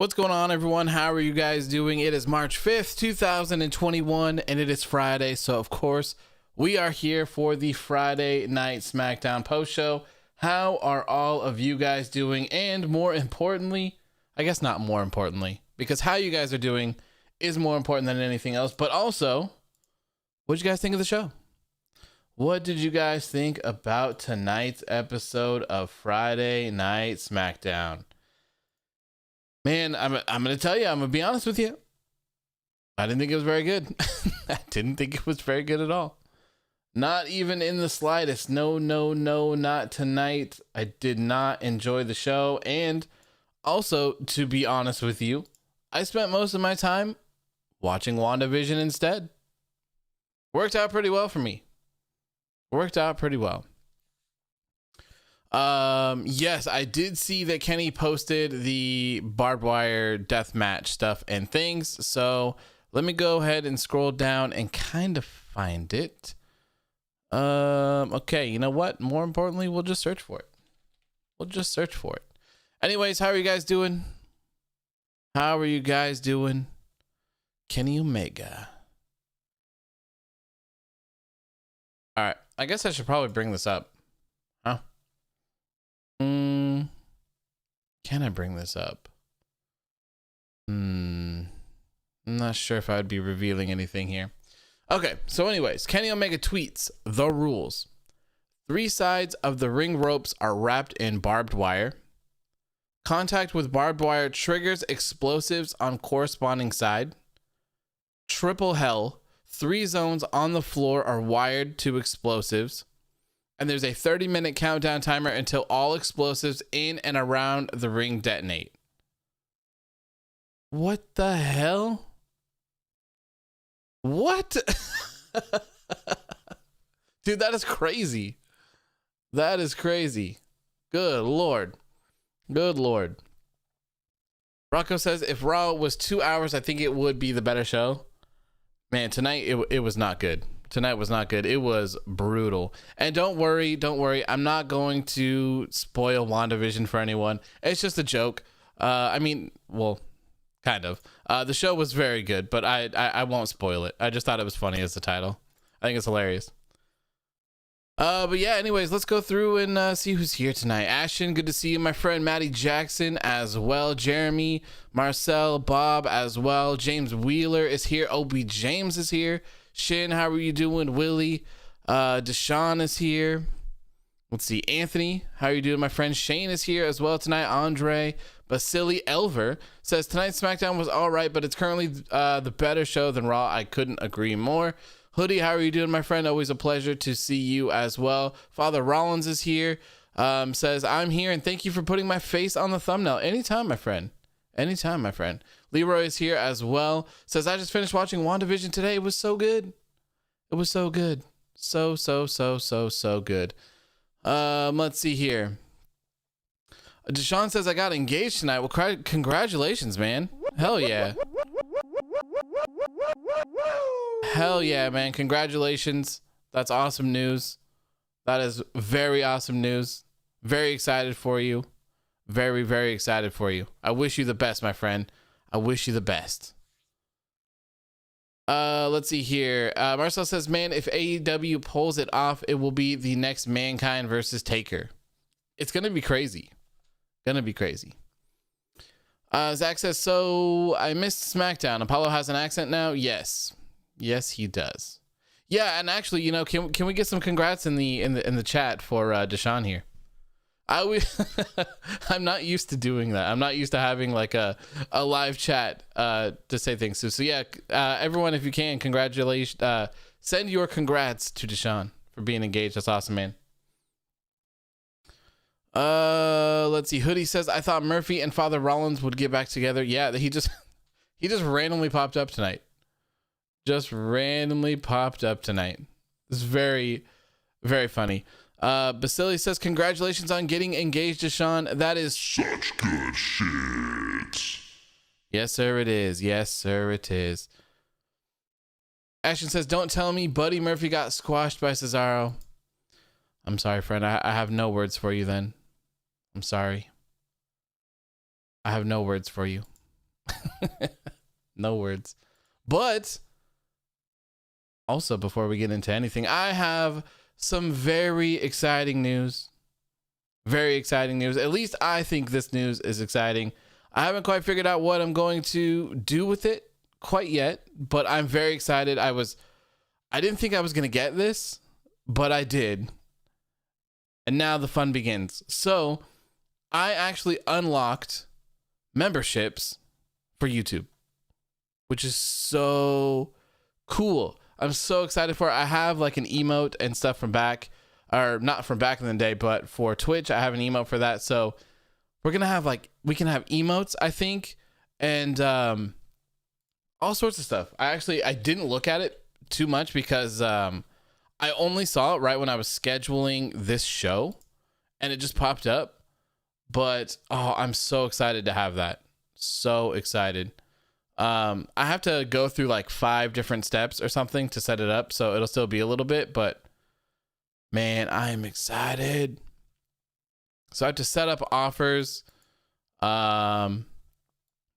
What's going on, everyone? How are you guys doing? It is March 5th, 2021, and it is Friday. So, of course, we are here for the Friday Night SmackDown post show. How are all of you guys doing? And more importantly, I guess not more importantly, because how you guys are doing is more important than anything else. But also, what did you guys think of the show? What did you guys think about tonight's episode of Friday Night SmackDown? Man, I'm going to tell you, I'm going to be honest with you. I didn't think it was very good. I didn't think it was very good at all. Not even in the slightest. No, not tonight. I did not enjoy the show. And also, to be honest with you, I spent most of my time watching WandaVision instead. Worked out pretty well for me. Worked out pretty well. Yes, I did see that Kenny posted the barbed wire death match stuff and things. So let me go ahead and scroll down and kind of find it. Okay, you know what? More importantly, we'll just search for it. We'll just search for it. Anyways, how are you guys doing? How are you guys doing? Kenny Omega. All right, I guess I should probably bring this up. Huh? Can I bring this up? I'm not sure if I'd be revealing anything here. Okay, so anyways, Kenny Omega tweets the rules. 3 sides of the ring ropes are wrapped in barbed wire. Contact with barbed wire triggers explosives on corresponding side. Triple hell. 3 zones on the floor are wired to explosives. And there's a 30-minute countdown timer until all explosives in and around the ring detonate. What the hell? What? Dude, that is crazy. That is crazy. Good Lord. Good Lord. Rocco says, if Raw was 2 hours, I think it would be the better show. Man, tonight, it was not good. Tonight was not good. It was brutal. And don't worry. I'm not going to spoil WandaVision for anyone. It's just a joke. I mean, well, kind of. The show was very good, but I won't spoil it. I just thought it was funny as the title. I think it's hilarious. But yeah, anyways, let's go through and see who's here tonight. Ashton, good to see you. My friend Maddie Jackson as well. Jeremy, Marcel, Bob as well. James Wheeler is here. Obi James is here. Shin, how are you doing? Willie, Deshaun is here. Let's see. Anthony, how are you doing? My friend Shane is here as well tonight. Andre, Basili Elver says tonight's SmackDown was all right, but it's currently the better show than Raw. I couldn't agree more. Hoodie, how are you doing, my friend? Always a pleasure to see you as well. Father Rollins is here. Says, I'm here and thank you for putting my face on the thumbnail. Anytime, my friend. Anytime, my friend. Leroy is here as well. Says, I just finished watching WandaVision today. It was so good. It was so good. So good. Let's see here. Deshaun says, I got engaged tonight. Well, congratulations, man. Hell yeah. Hell yeah, man. Congratulations. That's awesome news. That is very awesome news. Very excited for you. Very, very excited for you. I wish you the best, my friend. I wish you the best. Let's see here. Marcel says, man, if AEW pulls it off, it will be the next Mankind versus Taker. It's going to be crazy. Gonna be crazy. Zach says, so I missed SmackDown. Apollo has an accent now? Yes. Yes, he does. Yeah, and actually, you know, can we get some congrats in the chat for Deshaun here? I'm not used to doing that. I'm not used to having like a live chat to say things to. So yeah, everyone, if you can, congratulations. Send your congrats to Deshaun for being engaged. That's awesome, man. Let's see. Hoodie says, I thought Murphy and Father Rollins would get back together. Yeah, he just randomly popped up tonight. Just randomly popped up tonight. It's very, very funny. Basili says, congratulations on getting engaged, Deshaun. That is such good shit. Yes, sir, it is. Yes, sir, it is. Ashton says, don't tell me Buddy Murphy got squashed by Cesaro. I'm sorry, friend. I have no words for you then. I'm sorry. I have no words for you. No words. But also, before we get into anything, I have some very exciting news. Very exciting news. At least I think this news is exciting. I haven't quite figured out what I'm going to do with it quite yet, but I'm very excited. I didn't think I was going to get this, but I did. And now the fun begins. So I actually unlocked memberships for YouTube, which is so cool. I'm so excited for it. I have like an emote and stuff from back, or not from back in the day, but for Twitch, I have an emote for that. So we're going to have we can have emotes, I think, and all sorts of stuff. I didn't look at it too much because I only saw it right when I was scheduling this show and it just popped up. But oh, I'm so excited to have that. So excited. I have to go through like 5 different steps or something to set it up, so it'll still be a little bit, but man, I am excited. So I have to set up offers. You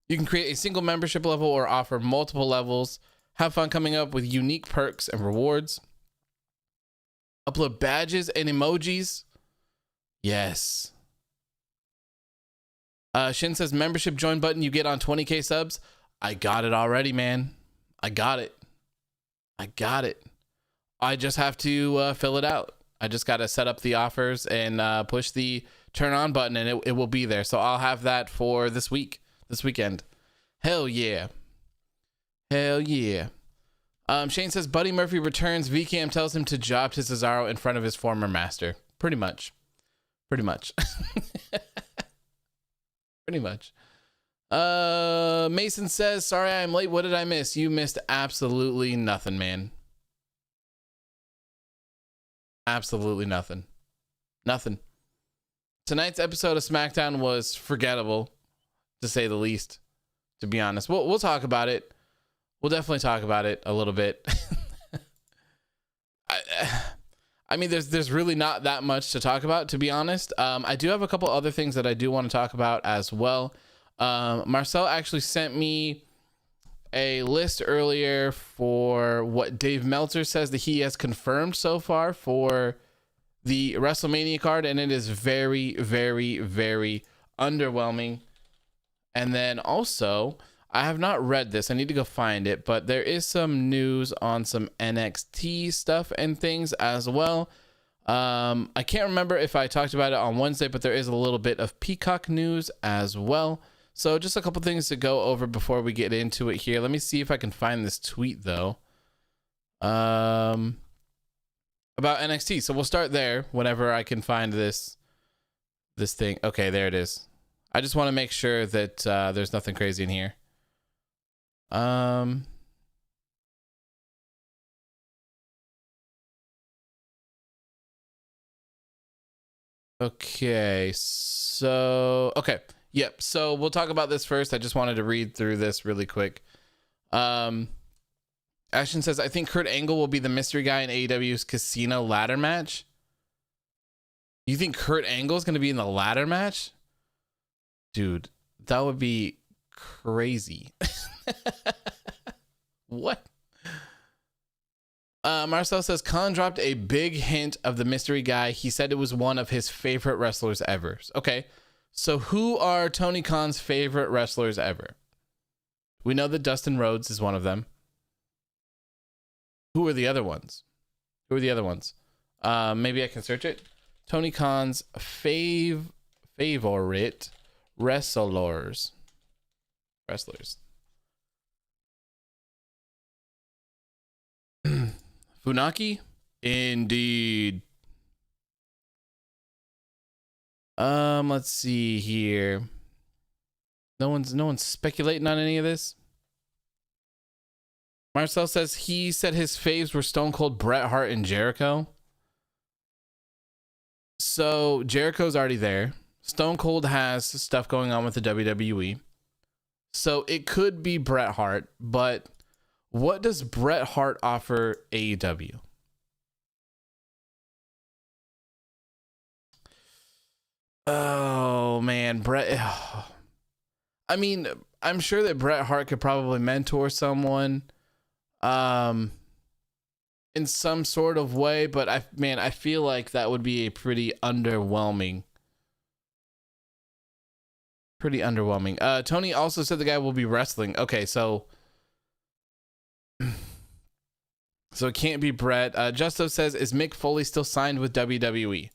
can create a single membership level or offer multiple levels. Have fun coming up with unique perks and rewards. Upload badges and emojis. Yes. Shin says, membership join button you get on 20K subs. I got it already, man. I got it. I just have to fill it out. I just got to set up the offers and push the turn on button, and it will be there. So I'll have that for this weekend. Hell yeah. Shane says, Buddy Murphy returns. VCam tells him to job to Cesaro in front of his former master. Pretty much. Pretty much. Mason says, sorry I'm late. What did I miss? You missed absolutely nothing, man. Absolutely nothing. Tonight's episode of SmackDown was forgettable, to say the least, to be honest. We'll talk about it. We'll definitely talk about it a little bit. I mean, there's really not that much to talk about, to be honest. I do have a couple other things that I do want to talk about as well. Marcel actually sent me a list earlier for what Dave Meltzer says that he has confirmed so far for the WrestleMania card, and it is very, very, very underwhelming. And then also, I have not read this. I need to go find it, but there is some news on some NXT stuff and things as well. I can't remember if I talked about it on Wednesday, but there is a little bit of Peacock news as well. So just a couple things to go over before we get into it here. Let me see if I can find this tweet though. About NXT. So we'll start there whenever I can find this thing. Okay, there it is. I just want to make sure that there's nothing crazy in here. Okay, so yep. So we'll talk about this first. I just wanted to read through this really quick. Ashton says, I think Kurt Angle will be the mystery guy in AEW's Casino ladder match. You think Kurt Angle is going to be in the ladder match? Dude, that would be crazy. What? Marcel says, Khan dropped a big hint of the mystery guy. He said it was one of his favorite wrestlers ever. Okay, so who are Tony Khan's favorite wrestlers ever? We know that Dustin Rhodes is one of them. Who are the other ones? Maybe I can search it. Tony Khan's favorite wrestlers. Funaki? Indeed. Let's see here. No one's speculating on any of this. Marcel says he said his faves were Stone Cold, Bret Hart, and Jericho. So Jericho's already there. Stone Cold has stuff going on with the WWE. So it could be Bret Hart, but what does Bret Hart offer AEW? Oh man, Bret. I mean, I'm sure that Bret Hart could probably mentor someone in some sort of way, but I feel like that would be a pretty underwhelming. Tony also said the guy will be wrestling. Okay, so it can't be Bret. Justo says, is Mick Foley still signed with WWE?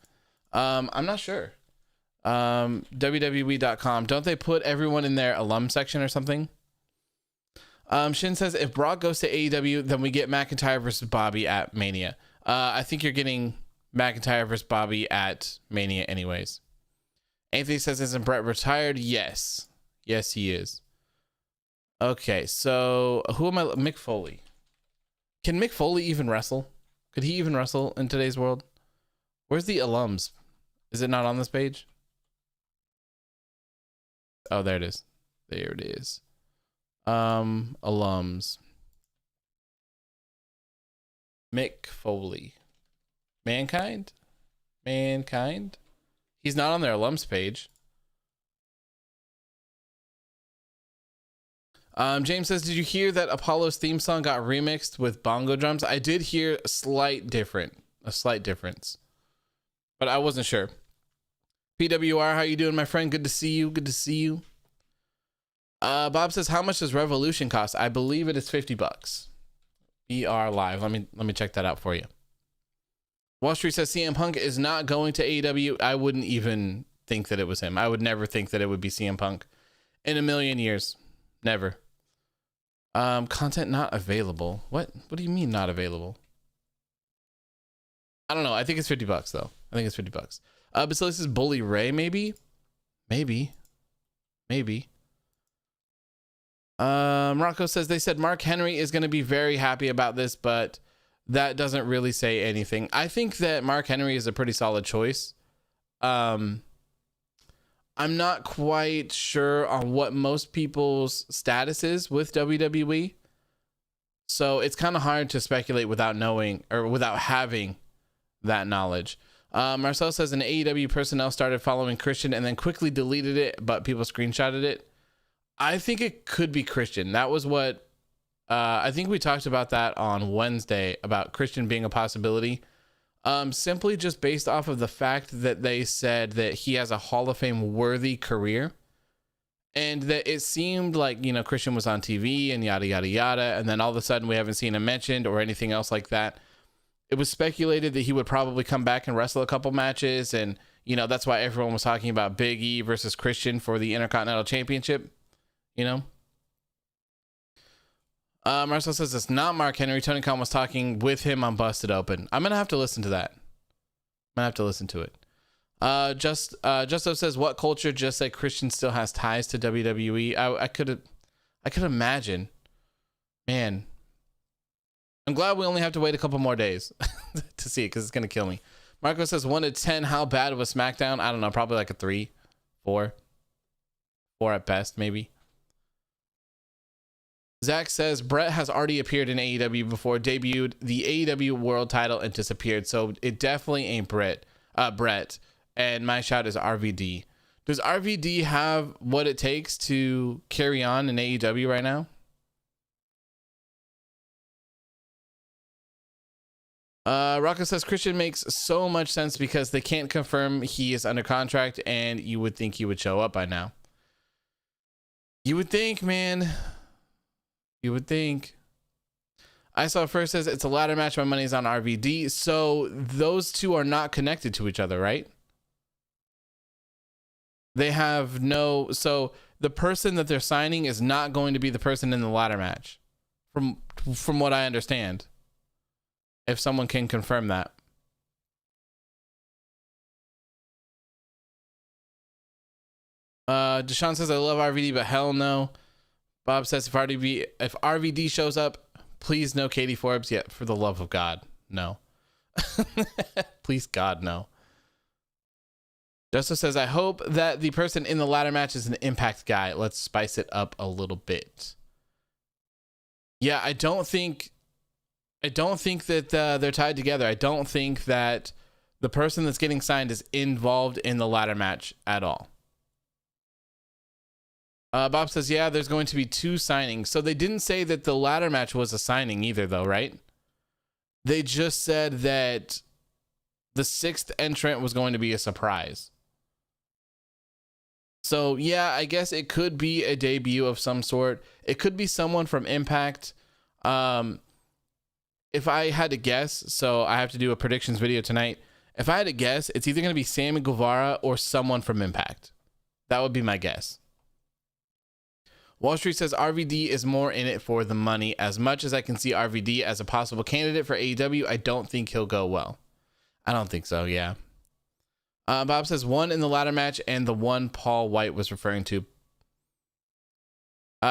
I'm not sure. WWE.com. Don't they put everyone in their alum section or something? Shin says, if Brock goes to AEW, then we get McIntyre versus Bobby at Mania. I think you're getting McIntyre versus Bobby at Mania anyways. Anthony says, isn't Bret retired? Yes, he is. Okay, so who am I? Mick Foley. Can Mick Foley even wrestle? Could he even wrestle in today's world? Where's the alums? Is it not on this page? Oh, there it is. Alums. Mick Foley. Mankind? He's not on their alums page. James says, did you hear that Apollo's theme song got remixed with bongo drums? I did hear a slight difference, but I wasn't sure. PWR, how you doing, my friend? Good to see you. Bob says, how much does Revolution cost? I believe it is $50. BR Live. Let me check that out for you. Wall Street says CM Punk is not going to AEW. I wouldn't even think that it was him. I would never think that it would be CM Punk in a million years. Never. Content not available. What do you mean not available? I don't know. I think it's $50 though. I think it's $50. Basilis says Bully Ray, maybe. Rocco says they said Mark Henry is going to be very happy about this, but that doesn't really say anything. I think that Mark Henry is a pretty solid choice. I'm not quite sure on what most people's status is with WWE. So it's kind of hard to speculate without knowing or without having that knowledge. Marcel says an AEW personnel started following Christian and then quickly deleted it, but people screenshotted it. I think it could be Christian. That was what I think we talked about that on Wednesday about Christian being a possibility. Simply just based off of the fact that they said that he has a Hall of Fame worthy career. And that it seemed like, you know, Christian was on TV and yada, yada, yada. And then all of a sudden we haven't seen him mentioned or anything else like that. It was speculated that he would probably come back and wrestle a couple matches. And, you know, that's why everyone was talking about Big E versus Christian for the Intercontinental Championship, you know. Marcel says it's not Mark Henry. Tony Khan was talking with him on Busted Open. I'm going to have to listen to that. I'm going to have to listen to it. Justo says, what culture just said Christian still has ties to WWE? I could imagine. Man, I'm glad we only have to wait a couple more days to see it because it's going to kill me. Marco says 1 to 10. How bad was SmackDown? I don't know. Probably like a 3, 4 at best, maybe. Zach says Brett has already appeared in AEW before, debuted the AEW world title and disappeared. So it definitely ain't Brett. And my shout is RVD. Does RVD have what it takes to carry on in AEW right now? Rocco says Christian makes so much sense because they can't confirm he is under contract, and you would think he would show up by now. You would think, man. You would think. I saw first says it's a ladder match. My money is on RVD. So those two are not connected to each other, right? They have no. So the person that they're signing is not going to be the person in the ladder match, from what I understand. If someone can confirm that. Deshaun says I love RVD, but hell no. Bob says if RVD shows up, please no Katie Forbes. Yeah, for the love of God, no. Please God, no. Justice says I hope that the person in the ladder match is an Impact guy. Let's spice it up a little bit. Yeah, I don't think that they're tied together. I don't think that the person that's getting signed is involved in the ladder match at all. Bob says, yeah, there's going to be 2 signings. So they didn't say that the ladder match was a signing either, though, right? They just said that the 6th entrant was going to be a surprise. So, yeah, I guess it could be a debut of some sort. It could be someone from Impact. If I had to guess, so I have to do a predictions video tonight. If I had to guess, it's either going to be Sammy Guevara or someone from Impact. That would be my guess. Wall Street says RVD is more in it for the money. As much as I can see RVD as a possible candidate for AEW, I don't think he'll go well. I don't think so, yeah. Bob says 1 in the ladder match and the one Paul White was referring to.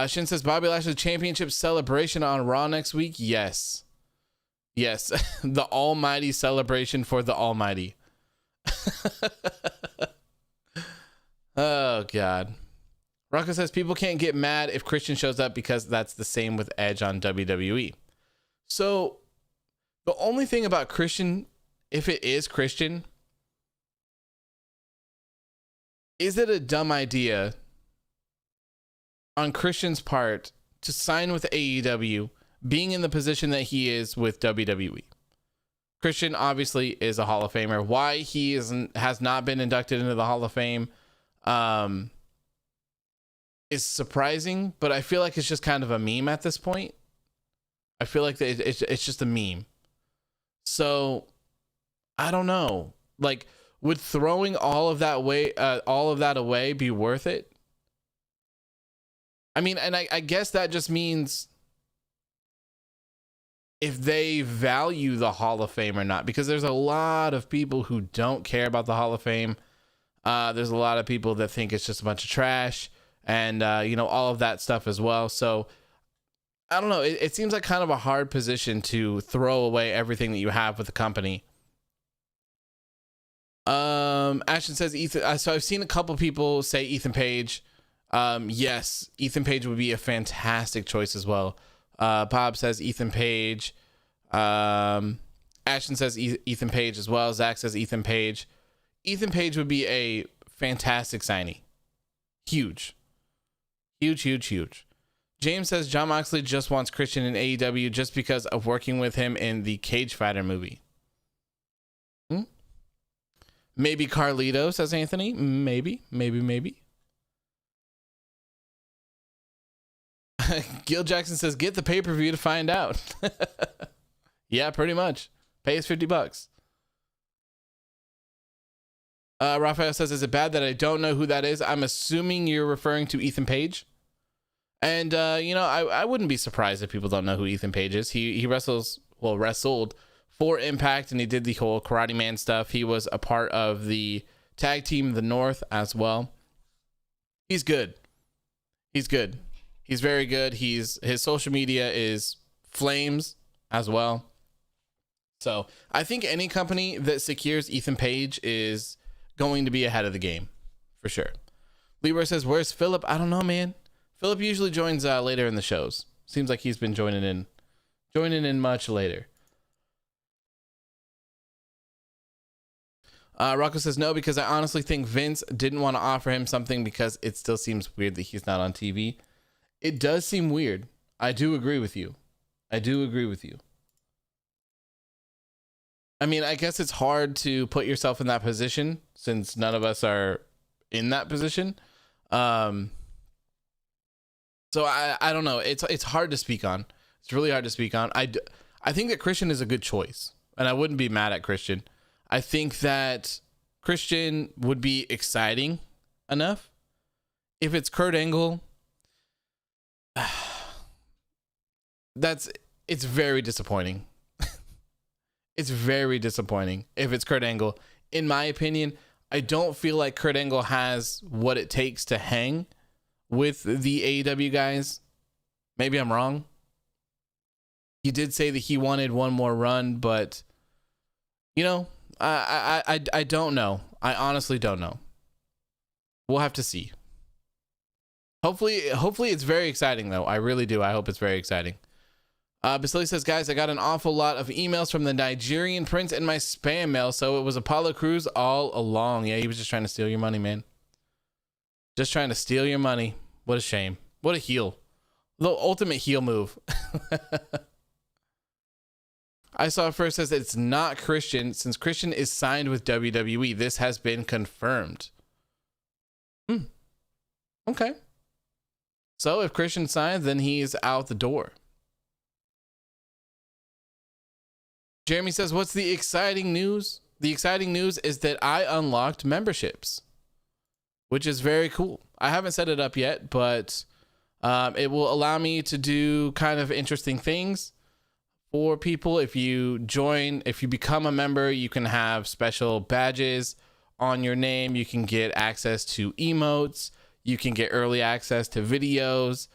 Shin says Bobby Lashley championship celebration on Raw next week. Yes. Yes. The almighty celebration for the almighty. Oh, God. Rocco says people can't get mad if Christian shows up because that's the same with Edge on WWE. So the only thing about Christian, if it is Christian, is it a dumb idea on Christian's part to sign with AEW, being in the position that he is with WWE? Christian obviously is a Hall of Famer. Why he has not been inducted into the Hall of Fame is surprising, but I feel like it's just kind of a meme at this point. I feel like it's just a meme. So I don't know. Like, would throwing all of that away be worth it? I mean, and I guess that just means if they value the Hall of Fame or not, because there's a lot of people who don't care about the Hall of Fame. There's a lot of people that think it's just a bunch of trash. And, all of that stuff as well. So, I don't know. It seems like kind of a hard position to throw away everything that you have with the company. Ashton says Ethan. So I've seen a couple people say Ethan Page. Yes, Ethan Page would be a fantastic choice as well. Bob says Ethan Page. Ashton says Ethan Page as well. Zach says Ethan Page. Ethan Page would be a fantastic signee. Huge. James says Jon Moxley just wants Christian in AEW just because of working with him in the Cage Fighter movie. Maybe Carlito, says Anthony. Maybe. Gil Jackson says, get the pay-per-view to find out. Yeah, pretty much. Pay us $50. Raphael says, is it bad that I don't know who that is? I'm assuming you're referring to Ethan Page. And, I wouldn't be surprised if people don't know who Ethan Page is. He wrestled for Impact, and he did the whole Karate Man stuff. He was a part of the tag team The North as well. He's good. He's very good. His social media is flames as well. So I think any company that secures Ethan Page is going to be ahead of the game for sure. Leroy says, where's Philip? I don't know, man. Philip usually joins later in the shows. Seems like he's been joining in much later. Rocco says no, because I honestly think Vince didn't want to offer him something because it still seems weird that he's not on TV. It does seem weird. I do agree with you. I mean, I guess it's hard to put yourself in that position since none of us are in that position. So I don't know. It's hard to speak on. It's really hard to speak on. I think that Christian is a good choice, and I wouldn't be mad at Christian. I think that Christian would be exciting enough. If it's Kurt Angle, it's very disappointing. It's very disappointing if it's Kurt Angle. In my opinion, I don't feel like Kurt Angle has what it takes to hang with the AEW guys. Maybe I'm wrong. He did say that he wanted one more run, but I don't know. I honestly don't know. We'll have to see. Hopefully it's very exciting though. I really do. I hope it's very exciting. Basili says, guys, I got an awful lot of emails from the Nigerian prince in my spam mail, so it was Apollo Crews all along. Yeah, he was just trying to steal your money, man. Just trying to steal your money. What a shame. What a heel. The ultimate heel move. I saw first says that it's not Christian since Christian is signed with WWE. This has been confirmed. Okay. So if Christian signed, then he's out the door. Jeremy says, what's the exciting news? The exciting news is that I unlocked memberships, which is very cool. I haven't set it up yet, but it will allow me to do kind of interesting things for people. If you become a member, you can have special badges on your name. You can get access to emotes. You can get early access to videos,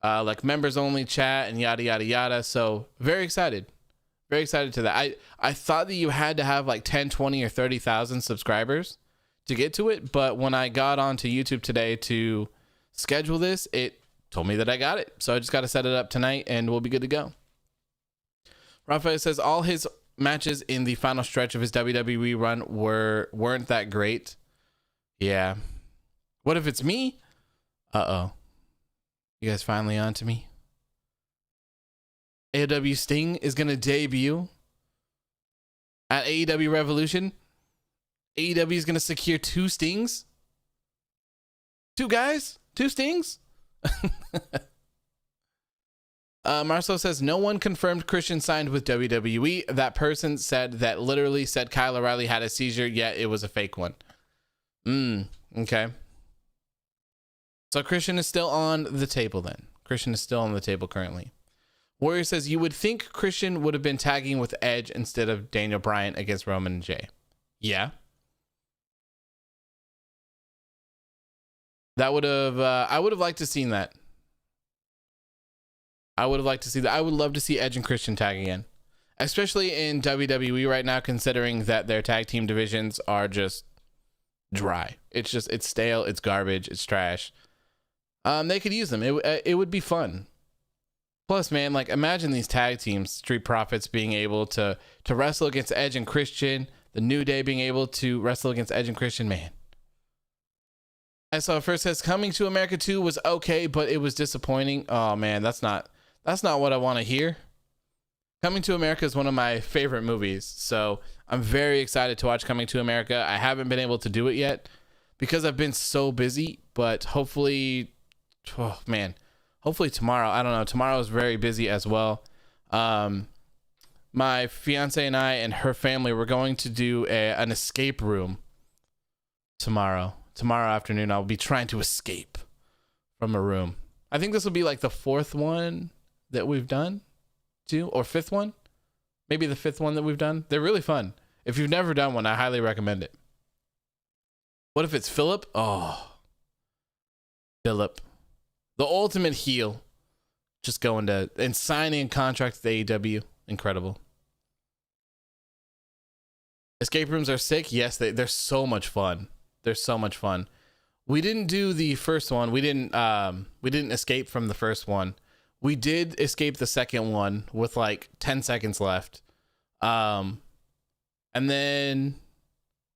like members only chat and yada, yada, yada. So very excited. Very excited to that. I thought that you had to have like 10, 20 or 30,000 subscribers to get to it. But when I got onto YouTube today to schedule this, it told me that I got it. So I just got to set it up tonight and we'll be good to go. Rafael says all his matches in the final stretch of his WWE run weren't that great. Yeah. What if it's me? Uh-oh. You guys finally on to me? AEW Sting is going to debut at AEW Revolution. AEW is going to secure 2 Stings. 2 guys? 2 Stings? Marcelo says, no one confirmed Christian signed with WWE. That person literally said Kyle O'Reilly had a seizure, yet it was a fake one. Okay. So Christian is still on the table then. Christian is still on the table currently. Warrior says, you would think Christian would have been tagging with Edge instead of Daniel Bryan against Roman and Jey. Yeah. That would have, I would have liked to seen that. I would have liked to see that. I would love to see Edge and Christian tag again. especially in WWE right now, considering that their tag team divisions are just dry. It's stale, it's garbage, it's trash. They could use them. It would be fun. Plus, man, like, imagine these tag teams, Street Profits being able to wrestle against Edge and Christian, the New Day being able to wrestle against Edge and Christian, man. I saw first says Coming to America 2 was okay, but it was disappointing. Oh man, that's not what I want to hear. Coming to America is one of my favorite movies, so I'm very excited to watch Coming to America. I haven't been able to do it yet because I've been so busy, but hopefully, oh man, hopefully tomorrow. I don't know. Tomorrow is very busy as well. My fiance and I and her family, we're going to do an escape room tomorrow. Tomorrow afternoon, I'll be trying to escape from a room. I think this will be like the fourth one that we've done, or fifth one. Maybe the fifth one that we've done. They're really fun. If you've never done one, I highly recommend it. What if it's Philip? Oh, Philip, the ultimate heel, just going to and signing a contract with AEW. Incredible. Escape rooms are sick. Yes, they're so much fun. They're so much fun. We didn't do the first one. We didn't escape from the first one. We did escape the second one with like 10 seconds left. And then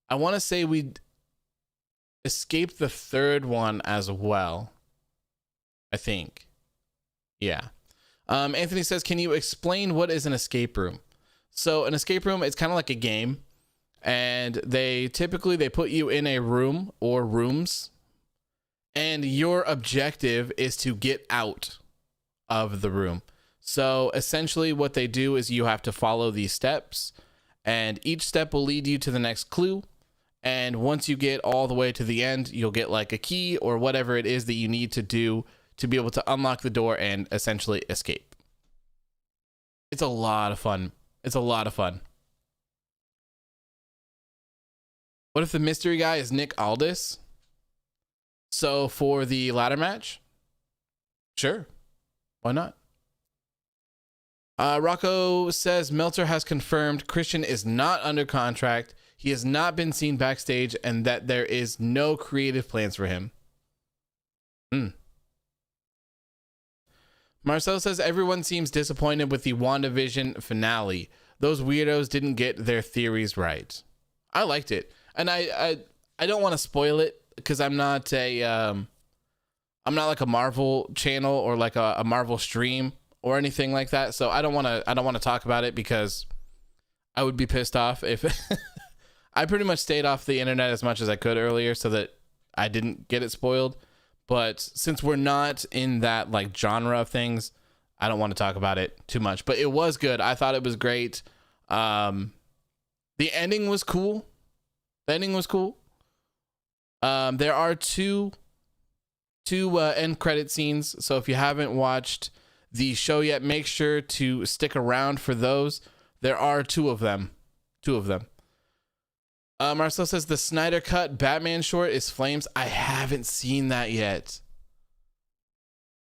I want to say we escaped the third one as well. I think. Yeah. Anthony says, can you explain what is an escape room? So an escape room, it's kind of like a game. And they put you in a room or rooms, and your objective is to get out of the room. So essentially what they do is you have to follow these steps, and each step will lead you to the next clue. And once you get all the way to the end, you'll get like a key or whatever it is that you need to do to be able to unlock the door and essentially escape. It's a lot of fun. It's a lot of fun. What if the mystery guy is Nick Aldis? So for the ladder match, sure, why not? Rocco says Meltzer has confirmed Christian is not under contract. He has not been seen backstage, and that there is no creative plans for him. Marcel says everyone seems disappointed with the WandaVision finale. Those weirdos didn't get their theories right. I liked it. And I don't want to spoil it because I'm not like a Marvel channel or like a Marvel stream or anything like that. So I don't want to talk about it because I would be pissed off if I pretty much stayed off the internet as much as I could earlier so that I didn't get it spoiled. But since we're not in that like genre of things, I don't want to talk about it too much. But it was good. I thought it was great. The ending was cool. The ending was cool. There are two end credit scenes. So if you haven't watched the show yet, make sure to stick around for those. There are two of them. Marcel says the Snyder Cut Batman short is Flames. I haven't seen that yet.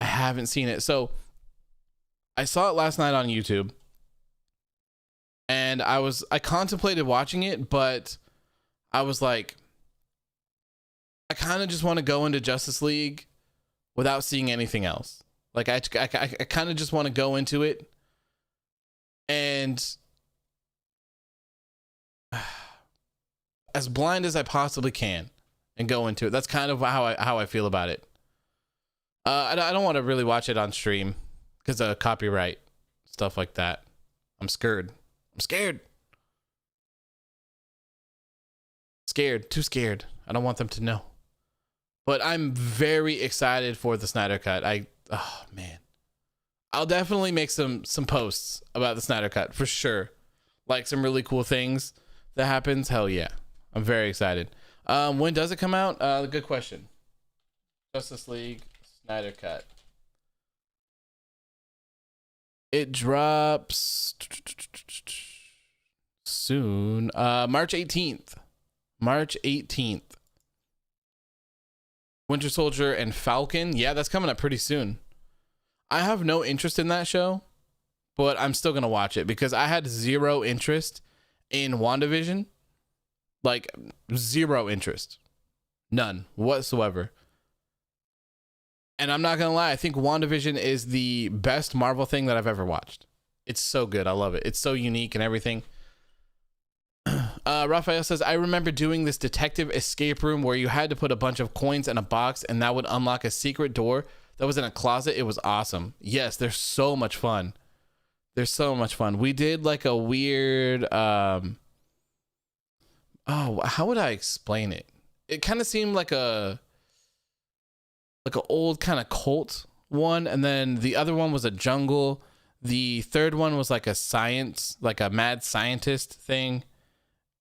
I haven't seen it. So I saw it last night on YouTube. And I contemplated watching it, but I was like, I kind of just want to go into Justice League without seeing anything else. Like I kind of just want to go into it and as blind as I possibly can and go into it. That's kind of how I feel about it. I don't want to really watch it on stream because of copyright stuff like that. I'm scared. Too scared. I don't want them to know. But I'm very excited for the Snyder Cut. Oh man. I'll definitely make some posts about the Snyder Cut for sure. Like some really cool things that happens. Hell yeah. I'm very excited. When does it come out? Good question. Justice League Snyder Cut. It drops soon. March 18th. March 18th. Winter Soldier and Falcon. Yeah, that's coming up pretty soon. I have no interest in that show but I'm still gonna watch it because I had zero interest in WandaVision. Like, zero interest. None whatsoever. And I'm not gonna lie, I think WandaVision is the best Marvel thing that I've ever watched. It's so good. I love it. It's so unique and everything. Raphael says, I remember doing this detective escape room where you had to put a bunch of coins in a box and that would unlock a secret door that was in a closet. It was awesome. Yes, they're so much fun. They're so much fun. We did like a weird, how would I explain it? It kind of seemed like an old kind of cult one. And then the other one was a jungle. The third one was like a science, like a mad scientist thing.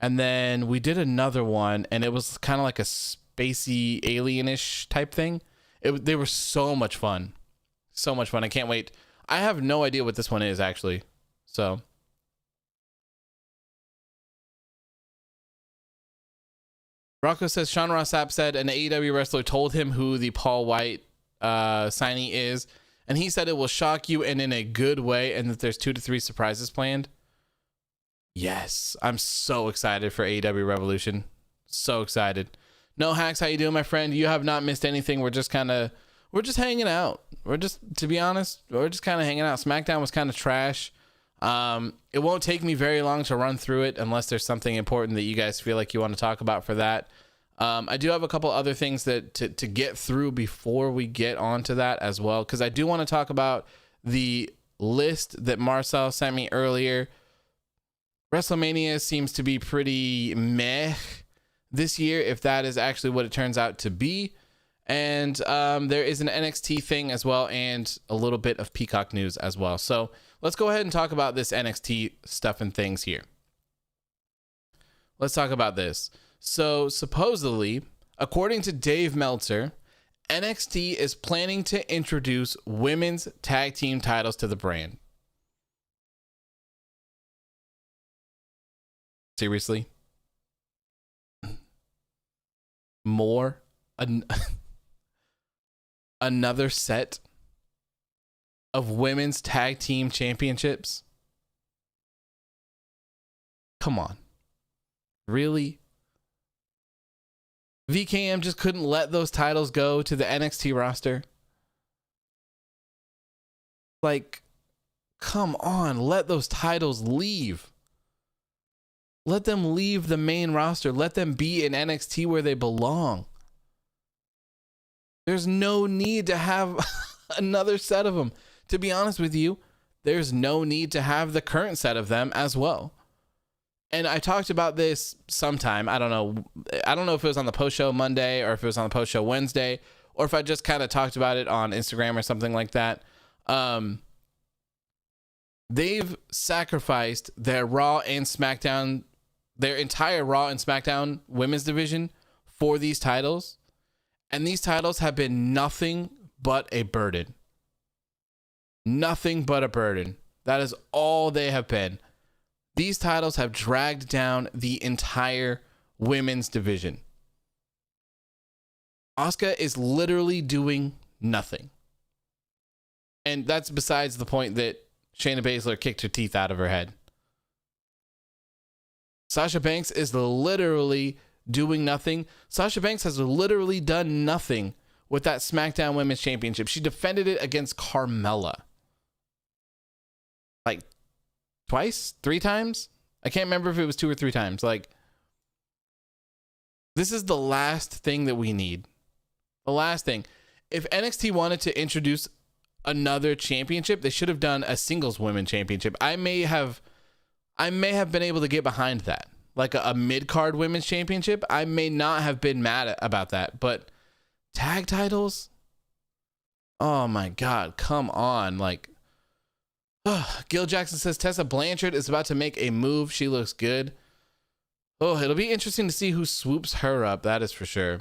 And then we did another one and it was kind of like a spacey alienish type thing. They were so much fun. So much fun. I can't wait. I have no idea what this one is actually. So Rocco says Sean Ross Sapp said an AEW wrestler told him who the Paul White signee is, and he said it will shock you and in a good way, and that there's 2 to 3 surprises planned. Yes, I'm so excited for AEW Revolution. So excited. No Hacks, how you doing, my friend? You have not missed anything. We're just hanging out. To be honest, we're just kind of hanging out. SmackDown was kind of trash. It won't take me very long to run through it unless there's something important that you guys feel like you want to talk about for that. I do have a couple other things that to get through before we get onto that as well, because I do want to talk about the list that Marcel sent me earlier. WrestleMania seems to be pretty meh this year, if that is actually what it turns out to be. And there is an NXT thing as well, and a little bit of Peacock news as well. So let's go ahead and talk about this NXT stuff and things here. Let's talk about this. So supposedly, according to Dave Meltzer, NXT is planning to introduce women's tag team titles to the brand. Seriously? More? Another set of women's tag team championships? Come on. Really? VKM just couldn't let those titles go to the NXT roster? Like, come on, let those titles leave. Let them leave the main roster. Let them be in NXT where they belong. There's no need to have another set of them. To be honest with you, there's no need to have the current set of them as well. And I talked about this sometime. I don't know if it was on the post show Monday or if it was on the post show Wednesday, or if I just kind of talked about it on Instagram or something like that. They've sacrificed their Raw and SmackDown, their entire Raw and SmackDown women's division for these titles. And these titles have been nothing but a burden. Nothing but a burden. That is all they have been. These titles have dragged down the entire women's division. Asuka is literally doing nothing. And that's besides the point that Shayna Baszler kicked her teeth out of her head. Sasha Banks is literally doing nothing. Sasha Banks has literally done nothing with that SmackDown Women's Championship. She defended it against Carmella. Like twice? 3 times? I can't remember if it was 2 or 3 times. Like, this is the last thing that we need. The last thing. If NXT wanted to introduce another championship, they should have done a singles women championship. I may have been able to get behind that. Like a mid-card women's championship. I may not have been mad about that. But tag titles? Oh my God, come on. Like, Gil Jackson says Tessa Blanchard is about to make a move. She looks good. Oh, it'll be interesting to see who swoops her up. That is for sure.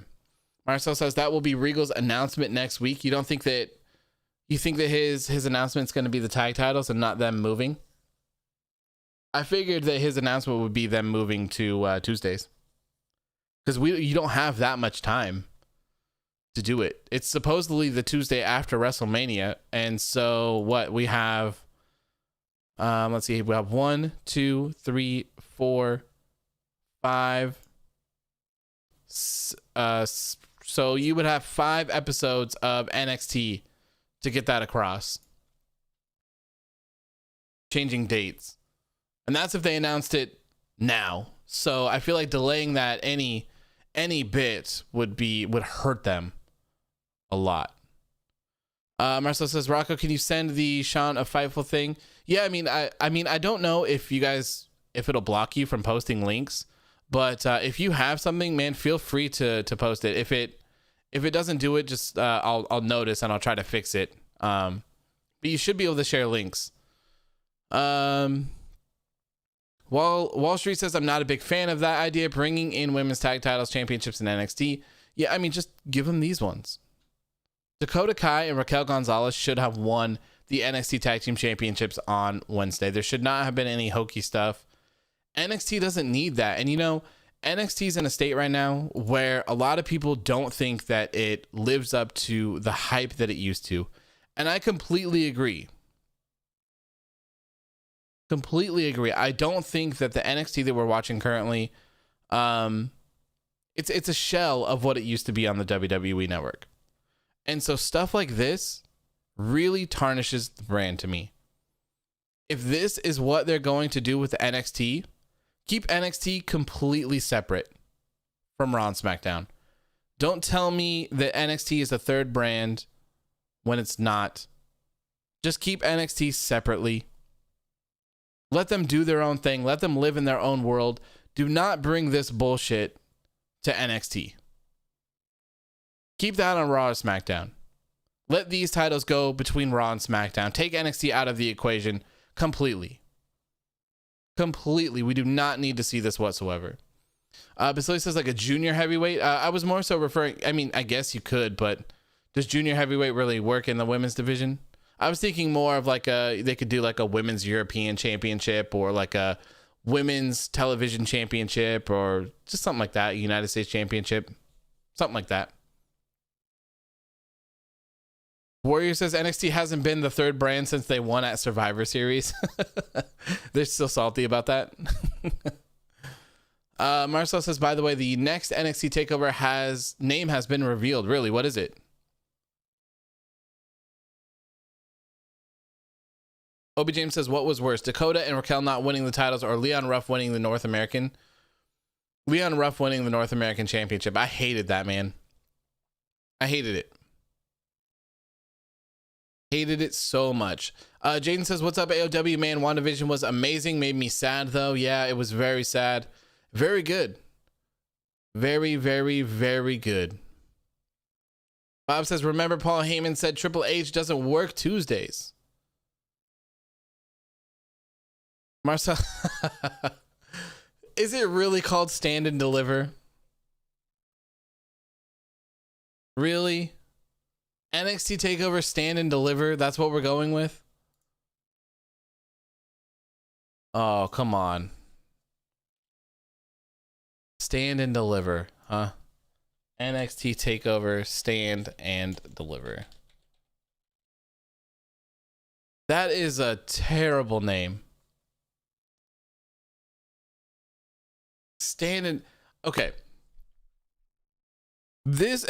Marcel says that will be Regal's announcement next week. You think that his announcement's going to be the tag titles and not them moving? I figured that his announcement would be them moving to Tuesdays, because you don't have that much time to do it. It's supposedly the Tuesday after WrestleMania, and so what we have Let's see. We have 1, 2, 3, 4, 5. So you would have 5 episodes of NXT to get that across. Changing dates. And that's if they announced it now. So I feel like delaying that any bit would hurt them a lot. Marcelo says, Rocco, can you send the Sean of Fightful thing? Yeah, I mean, I don't know if it'll block you from posting links, but if you have something, man, feel free to post it. If it doesn't do it, just I'll notice and I'll try to fix it. But you should be able to share links. Wall Street says, I'm not a big fan of that idea, bringing in women's tag titles championships in NXT. Yeah, I mean, just give them these ones. Dakota Kai and Raquel Gonzalez should have won the NXT Tag Team Championships on Wednesday. There should not have been any hokey stuff. NXT doesn't need that. And, NXT is in a state right now where a lot of people don't think that it lives up to the hype that it used to. And I completely agree. I don't think that the NXT that we're watching currently, it's a shell of what it used to be on the WWE Network. And so stuff like this really tarnishes the brand to me. If this is what they're going to do with the NXT, keep NXT completely separate from Raw and SmackDown. Don't tell me that NXT is a third brand when it's not. Just keep NXT separately. Let them do their own thing. Let them live in their own world. Do not bring this bullshit to NXT. Keep that on Raw or SmackDown. Let these titles go between Raw and SmackDown. Take NXT out of the equation completely. We do not need to see this whatsoever. Baszler says like a junior heavyweight. I was more so referring, I guess you could, but does junior heavyweight really work in the women's division? I was thinking more of like they could do like a women's European championship or like a women's television championship or just something like that. United States championship, something like that. Warrior says NXT hasn't been the third brand since they won at Survivor Series. They're still salty about that. Marcel says, by the way, the next NXT Takeover name has been revealed. Really, what is it? Obi James says, what was worse, Dakota and Raquel not winning the titles or Leon Ruff winning the North American? Leon Ruff winning the North American Championship. I hated that, man. I hated it. Hated it so much. Jaden says, what's up, AOW, man? WandaVision was amazing. Made me sad, though. Yeah, it was very sad. Very good. Very, very, very good. Bob says, remember Paul Heyman said Triple H doesn't work Tuesdays. Marcel, is it really called Stand and Deliver? Really? NXT Takeover Stand and Deliver? That's what we're going with? Oh, come on. Stand and Deliver, huh? NXT Takeover Stand and Deliver. That is a terrible name. Stand and... Okay. This...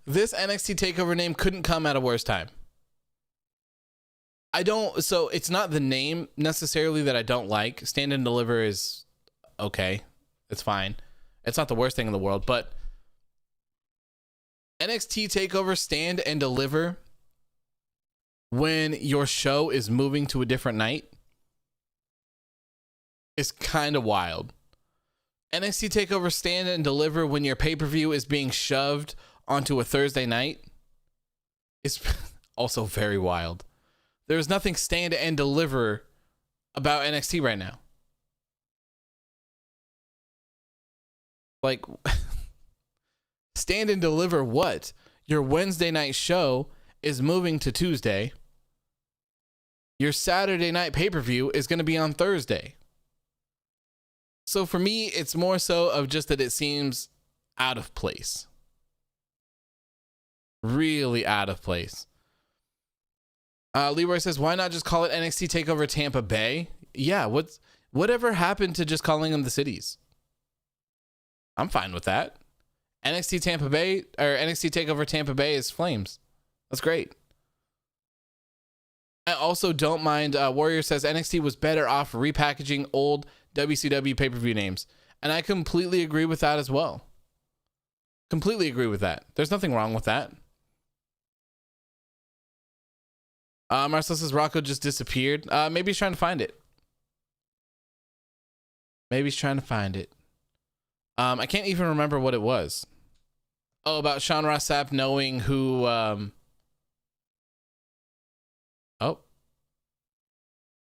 This NXT Takeover name couldn't come at a worse time. So it's not the name necessarily that I don't like. Stand and Deliver is okay. It's fine. It's not the worst thing in the world, but NXT Takeover Stand and Deliver when your show is moving to a different night is kind of wild. NXT Takeover Stand and Deliver when your pay-per-view is being shoved onto a Thursday night is also very wild. There's nothing Stand and Deliver about NXT right now. Like, Stand and Deliver what? Your Wednesday night show is moving to Tuesday. Your Saturday night pay-per-view is going to be on Thursday. So for me, it's more so of just that it seems out of place. Really out of place. Leroy says, why not just call it NXT Takeover Tampa Bay? Yeah, whatever happened to just calling them the cities? I'm fine with that. NXT Tampa Bay or NXT Takeover Tampa Bay is Flames. That's great. I also don't mind. Warrior says NXT was better off repackaging old WCW pay-per-view names. And I completely agree with that as well. Completely agree with that. There's nothing wrong with that. Marcel says Rocco just disappeared. Maybe he's trying to find it. I can't even remember what it was. Oh, about Sean Ross Sapp knowing who... Oh.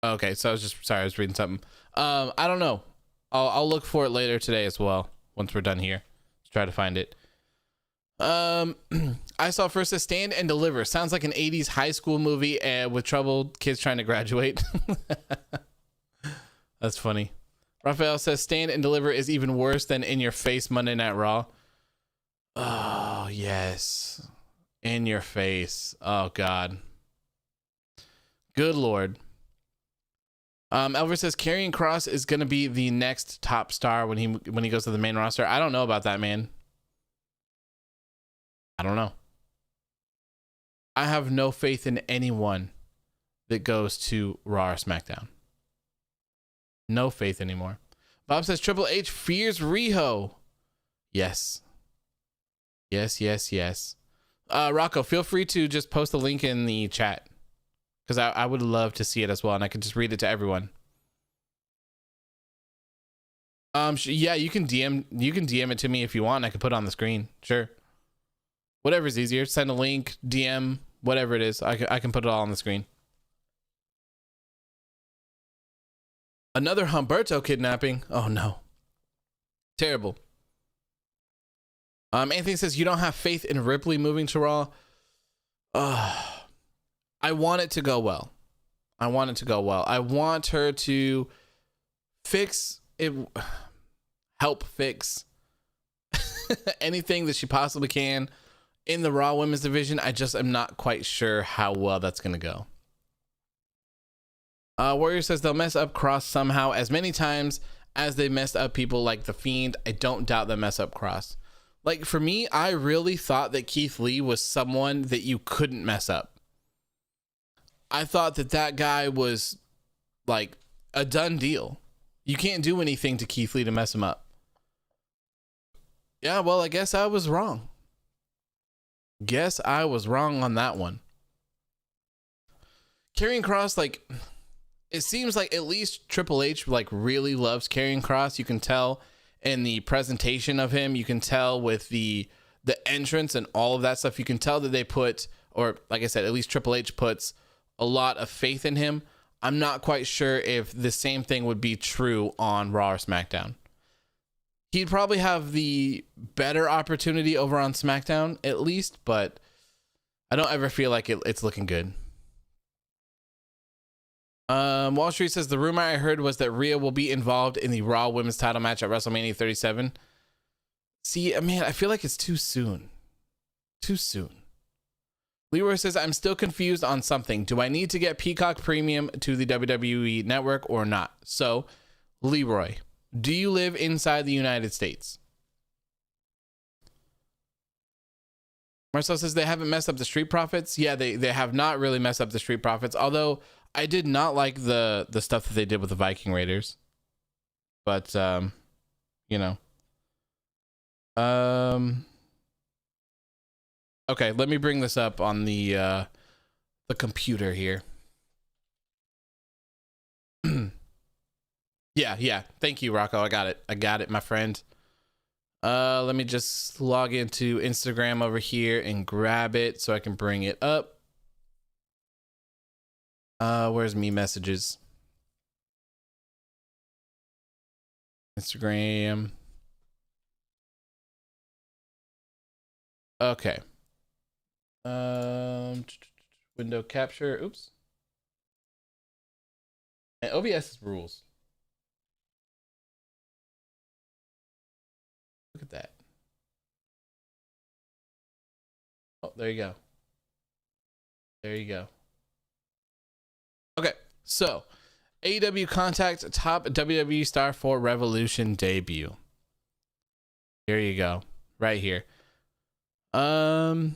Okay, so I was reading something. I don't know. I'll look for it later today as well, once we're done here. Let's try to find it. I saw first a Stand and Deliver. Sounds like an 80s high school movie with troubled kids trying to graduate. That's funny. Raphael says Stand and Deliver is even worse than In Your Face Monday Night Raw. Oh, yes. In Your Face. Oh, God. Good Lord. Elver says Karrion Kross is going to be the next top star when he goes to the main roster. I don't know about that, man. I don't know. I have no faith in anyone that goes to Raw or SmackDown. No faith anymore. Bob says Triple H fears Riho. Yes. Yes. Rocco, feel free to just post a link in the chat, because I would love to see it as well, and I could just read it to everyone. Yeah, you can DM it to me if you want. I could put it on the screen. Sure. Whatever's easier. Send a link, DM, whatever it is. I can put it all on the screen. Another Humberto kidnapping. Oh no. Terrible. Anthony says you don't have faith in Ripley moving to Raw. I want it to go well. I want her to fix it, help fix anything that she possibly can in the Raw Women's division. I just am not quite sure how well that's going to go. Warrior says they'll mess up Cross somehow, as many times as they messed up people like The Fiend. I don't doubt they'll mess up Cross. Like, for me, I really thought that Keith Lee was someone that you couldn't mess up. I thought that guy was like a done deal. You can't do anything to Keith Lee to mess him up. Yeah, well, I guess I was wrong. On that one. Karrion Kross, like, it seems like at least Triple H like really loves Karrion Kross. You can tell in the presentation of him. You can tell with the entrance and all of that stuff. You can tell that they put, or like I said, at least Triple H puts a lot of faith in him. I'm not quite sure if the same thing would be true on Raw or SmackDown. He'd probably have the better opportunity over on SmackDown, at least, but I don't ever feel like it's looking good. Wall Street says the rumor I heard was that Rhea will be involved in the Raw Women's title match at WrestleMania 37. See, man, I feel like it's too soon. Leroy says, I'm still confused on something. Do I need to get Peacock Premium to the WWE Network or not? So, Leroy, do you live inside the United States? Marcel says they haven't messed up the Street Profits. Yeah, they have not really messed up the Street Profits, although I did not like the stuff that they did with the Viking Raiders. But, you know. Okay, let me bring this up on the computer here. Yeah. Thank you, Rocco. I got it, my friend. Let me just log into Instagram over here and grab it so I can bring it up. Where's me messages? Instagram. Okay. Window capture. Oops. And OBS rules. Look at that. Oh, there you go. So AEW contact top WWE star for Revolution debut. Here you go, right here. In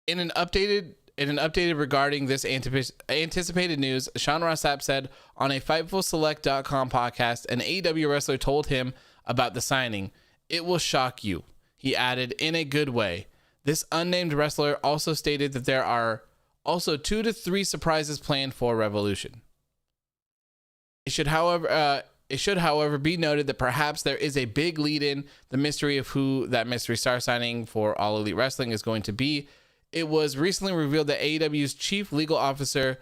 an updated regarding this anticipated news, Sean Ross Sapp said on a FightfulSelect.com podcast, an AEW wrestler told him about the signing. It will shock you, he added, in a good way. This unnamed wrestler also stated that there are also 2 to 3 surprises planned for Revolution. It should, however, be noted that perhaps there is a big lead-in, the mystery of who that mystery star signing for All Elite Wrestling is going to be. It was recently revealed that AEW's chief legal officer,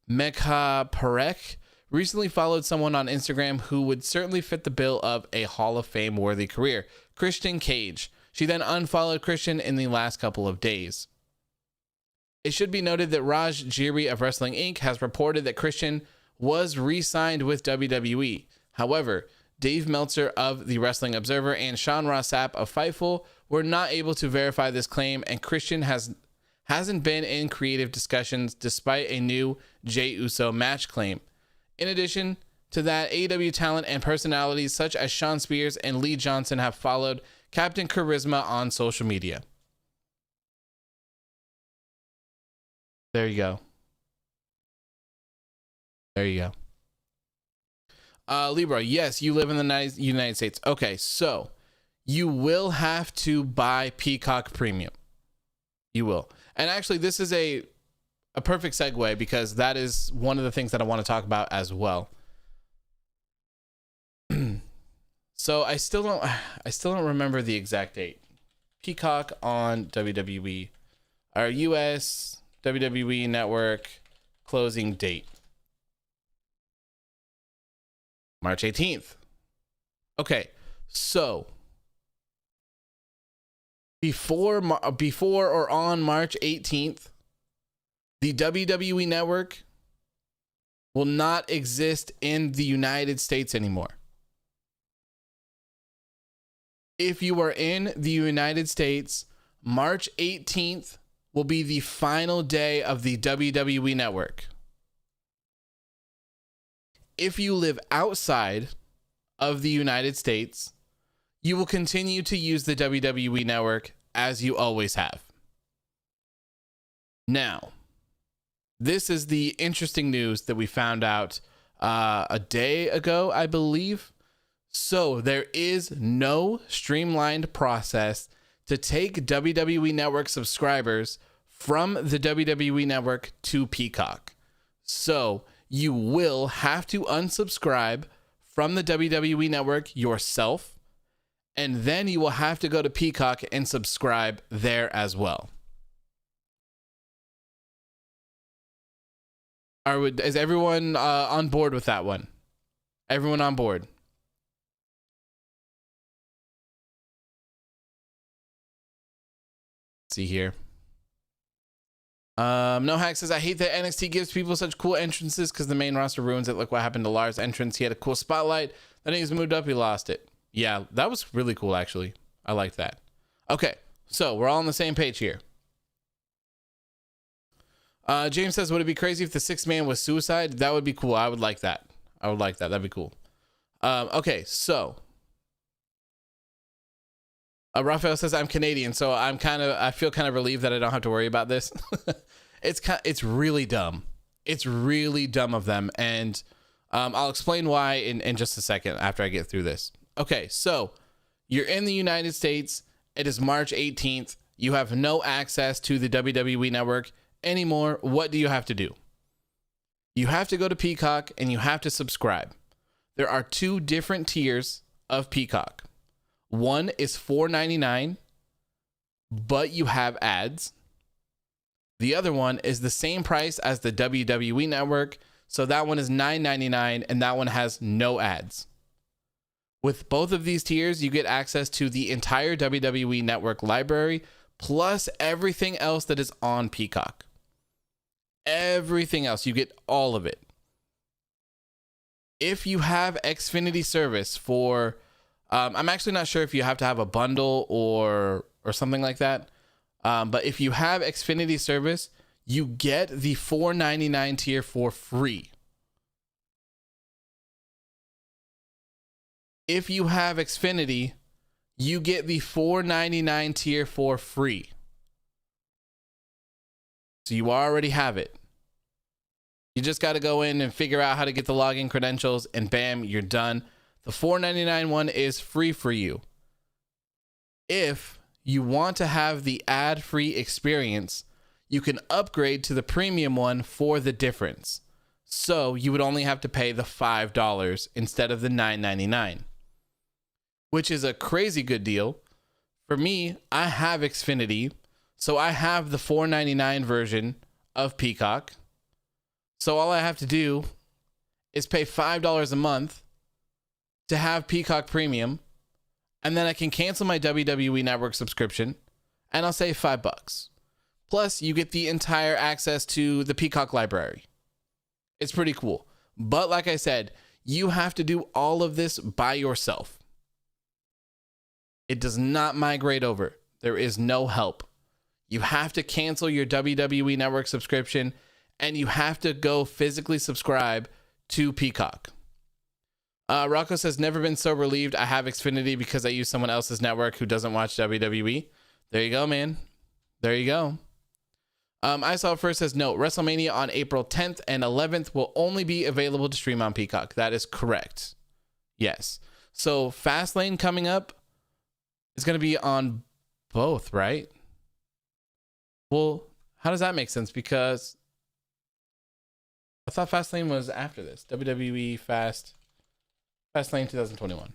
Megha Parekh, recently followed someone on Instagram who would certainly fit the bill of a Hall of Fame worthy career, Christian Cage. She then unfollowed Christian in the last couple of days. It should be noted that Raj Giri of Wrestling Inc. has reported that Christian was re-signed with WWE. However, Dave Meltzer of The Wrestling Observer and Sean Ross Sapp of Fightful were not able to verify this claim, and Christian hasn't been in creative discussions despite a new Jey Uso match claim. In addition to that, AEW talent and personalities such as Sean Spears and Lee Johnson have followed Captain Charisma on social media. There you go. There you go. Libra, yes, you live in the United States. Okay, so you will have to buy Peacock Premium. You will. And actually, this is a perfect segue because that is one of the things that I want to talk about as well. So I still don't remember the exact date. Peacock on WWE, our US WWE Network closing date. March 18th. Okay, so before or on March 18th, the WWE Network will not exist in the United States anymore. If you are in the United States, March 18th will be the final day of the WWE Network. If you live outside of the United States, you will continue to use the WWE Network as you always have. Now, this is the interesting news that we found out a day ago, I believe. So there is no streamlined process to take WWE Network subscribers from the WWE Network to Peacock. So you will have to unsubscribe from the WWE Network yourself, and then you will have to go to Peacock and subscribe there as well. Is everyone on board with that one? Everyone on board? Let's see here. No Hack says, I hate that NXT gives people such cool entrances because the main roster ruins it. Look what happened to Lars' entrance. He had a cool spotlight. Then he's moved up. He lost it. Yeah, that was really cool, actually. I like that. Okay, so we're all on the same page here. James says, would it be crazy if the 6th man was suicide? That would be cool. I would like that. That'd be cool. Okay, so Raphael says, I'm Canadian, so I feel kind of relieved that I don't have to worry about this. It's really dumb. It's really dumb of them, and I'll explain why in just a second after I get through this. Okay, so you're in the United States. It is March 18th. You have no access to the WWE Network anymore. What do you have to do? You have to go to Peacock and you have to subscribe. There are 2 different tiers of Peacock. One is $4.99, but you have ads. The other one is the same price as the WWE Network, so that one is $9.99 and that one has no ads. With both of these tiers, you get access to the entire WWE Network library, plus everything else that is on Peacock. Everything else, you get all of it. If you have Xfinity service for, I'm actually not sure if you have to have a bundle or something like that. But if you have Xfinity service, you get the $4.99 tier for free. If you have Xfinity, you get the $4.99 tier for free. So you already have it. You just got to go in and figure out how to get the login credentials, and bam, you're done. The $4.99 one is free for you. If you want to have the ad-free experience, you can upgrade to the premium one for the difference. So you would only have to pay the $5 instead of the $9.99, which is a crazy good deal. For me, I have Xfinity, so I have the $4.99 version of Peacock. So all I have to do is pay $5 a month to have Peacock Premium, and then I can cancel my WWE Network subscription, and I'll save $5. Plus, you get the entire access to the Peacock library. It's pretty cool. But like I said, you have to do all of this by yourself. It does not migrate over. There is no help. You have to cancel your WWE Network subscription, and you have to go physically subscribe to Peacock. Rocco says, never been so relieved I have Xfinity because I use someone else's network who doesn't watch WWE. There you go, man. There you go. I saw first says, no, WrestleMania on April 10th and 11th will only be available to stream on Peacock. That is correct. Yes. So Fastlane coming up is going to be on both, right? Well, how does that make sense? Because I thought Fastlane was after this. WWE Fastlane 2021.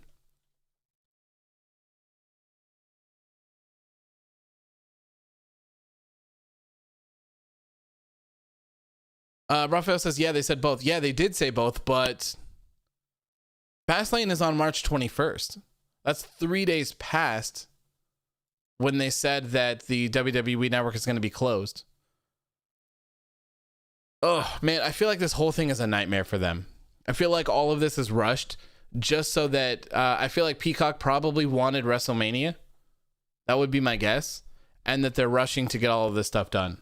Raphael says, yeah, they said both. Yeah, they did say both, but Fastlane is on March 21st. That's 3 days past when they said that the WWE Network is going to be closed. Oh, man, I feel like this whole thing is a nightmare for them. I feel like all of this is rushed just so that I feel like Peacock probably wanted WrestleMania. That would be my guess. And that they're rushing to get all of this stuff done.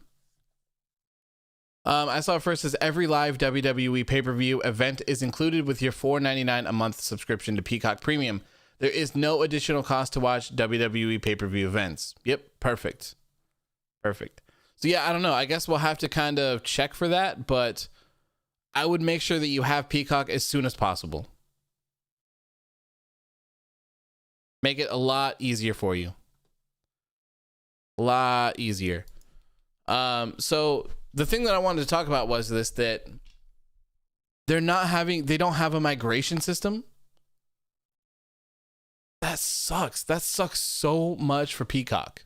I saw first as every live WWE pay-per-view event is included with your $4.99 a month subscription to Peacock Premium. There is no additional cost to watch WWE pay-per-view events. Yep, perfect. Perfect. So yeah, I don't know. I guess we'll have to kind of check for that, but I would make sure that you have Peacock as soon as possible. Make it a lot easier for you. A lot easier. So the thing that I wanted to talk about was this, that they don't have a migration system. That sucks. That sucks so much for Peacock.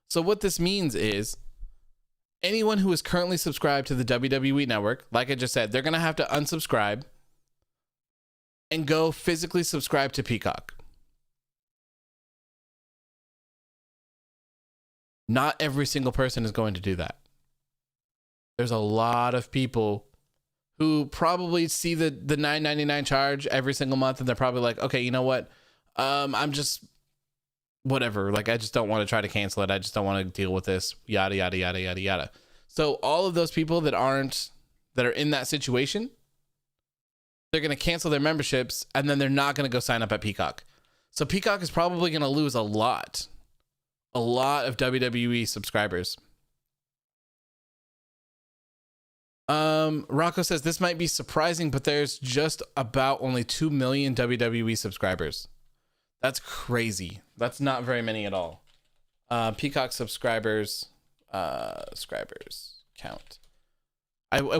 So what this means is anyone who is currently subscribed to the WWE Network, like I just said, they're going to have to unsubscribe and go physically subscribe to Peacock. Not every single person is going to do that. There's a lot of people who probably see the $9.99 charge every single month, and they're probably like, okay, you know what? I'm just whatever. Like, I just don't want to try to cancel it. I just don't want to deal with this. Yada, yada, yada, yada, yada. So all of those people that are in that situation, they're going to cancel their memberships, and then they're not going to go sign up at Peacock. So Peacock is probably going to lose a lot of WWE subscribers. Rocco says this might be surprising, but there's just about only 2 million WWE subscribers. That's crazy. That's not very many at all. Peacock subscribers count.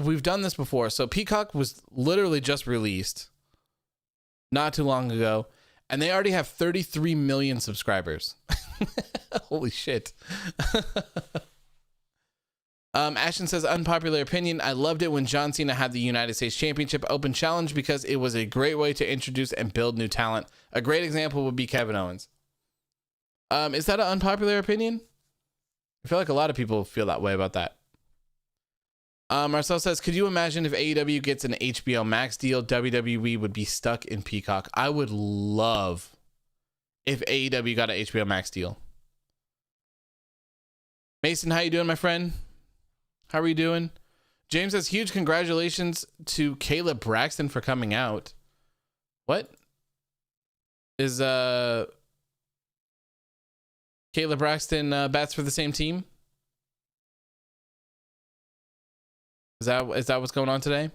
We've done this before. So Peacock was literally just released not too long ago, and they already have 33 million subscribers. Holy shit. Ashton says, unpopular opinion, I loved it when John Cena had the United States Championship Open Challenge because it was a great way to introduce and build new talent. A great example would be Kevin Owens. Is that an unpopular opinion? I feel like a lot of people feel that way about that. Marcel says, could you imagine if AEW gets an HBO Max deal, WWE would be stuck in Peacock? I would love if AEW got an HBO Max deal. Mason, how you doing, my friend? How are you doing? James says, huge congratulations to Kayla Braxton for coming out. What? Is Kayla Braxton bats for the same team? Is that what's going on today?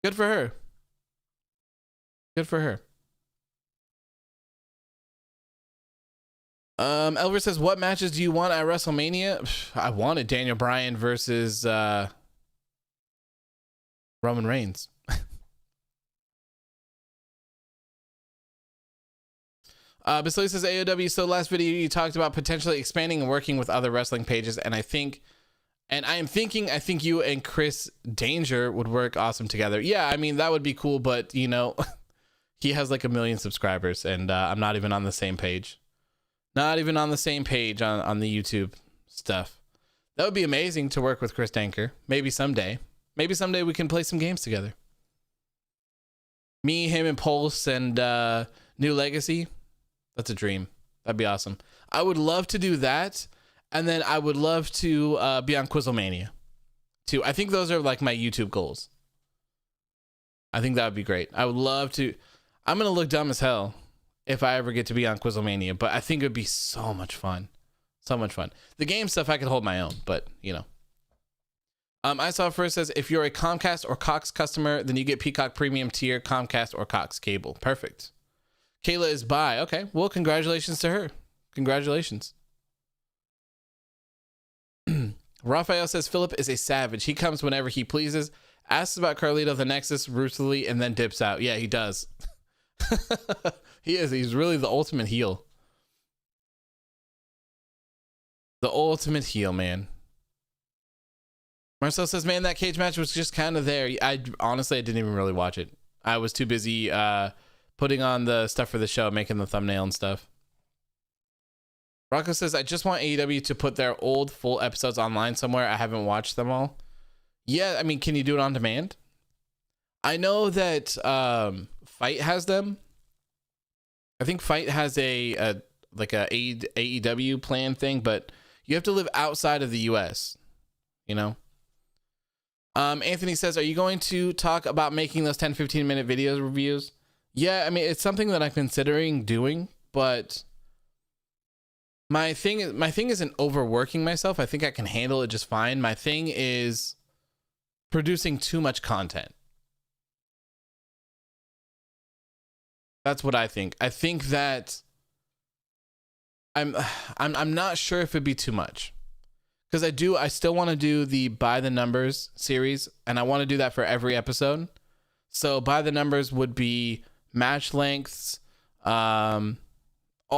Good for her. Good for her. Elver says, what matches do you want at WrestleMania? I wanted Daniel Bryan versus Roman Reigns. Baszler says, AEW, so last video you talked about potentially expanding and working with other wrestling pages, and I think you and Chris Danger would work awesome together. Yeah, I mean, that would be cool, but you know, he has like 1 million subscribers, and I'm not even on the same page. Not even on the same page on the YouTube stuff. That would be amazing to work with Chris Danker. Maybe someday. Maybe someday we can play some games together. Me, him, and Pulse and New Legacy. That's a dream. That'd be awesome. I would love to do that. And then I would love to be on Quizlemania too. I think those are like my YouTube goals. I think that would be great. I would love to. I'm going to look dumb as hell if I ever get to be on Quizlemania, but I think it would be so much fun. So much fun. The game stuff, I could hold my own, but you know. I saw first says, if you're a Comcast or Cox customer, then you get Peacock Premium tier, Comcast or Cox cable. Perfect. Kayla is bi. Okay. Well, congratulations to her. Congratulations. Raphael says, Philip is a savage. He comes whenever he pleases, asks about Carlito the Nexus ruthlessly, and then dips out. Yeah, he does. He is. He's really the ultimate heel. The ultimate heel, man. Marcel says, man, that cage match was just kind of there. Honestly, I didn't even really watch it. I was too busy putting on the stuff for the show, making the thumbnail and stuff. Rocco says, I just want AEW to put their old full episodes online somewhere. I haven't watched them all. Yeah, I mean, can you do it on demand? I know that Fight has them. I think Fight has a AEW plan thing, but you have to live outside of the US, you know? Anthony says, are you going to talk about making those 10-15 minute video reviews? Yeah, I mean, it's something that I'm considering doing, but my thing isn't overworking myself. I think I can handle it just fine. My thing is producing too much content. That's what I think. I think that I'm not sure if it'd be too much. Because I still want to do the By the Numbers series, and I want to do that for every episode. So By the Numbers would be match lengths, all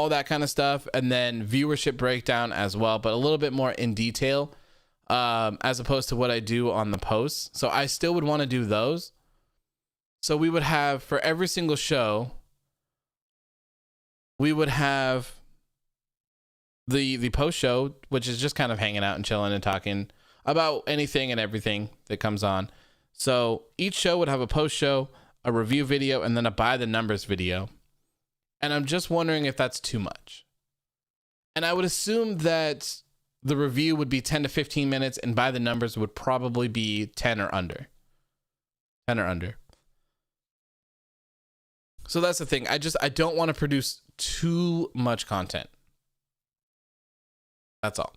that kind of stuff, and then viewership breakdown as well, but a little bit more in detail, as opposed to what I do on the posts. So I still would want to do those. So we would have, for every single show, we would have the post show, which is just kind of hanging out and chilling and talking about anything and everything that comes on. So each show would have a post show, a review video, and then a By the Numbers video. And I'm just wondering if that's too much. And I would assume that the review would be 10 to 15 minutes, and By the Numbers would probably be 10 or under. 10 or under. So that's the thing. I don't want to produce too much content. That's all.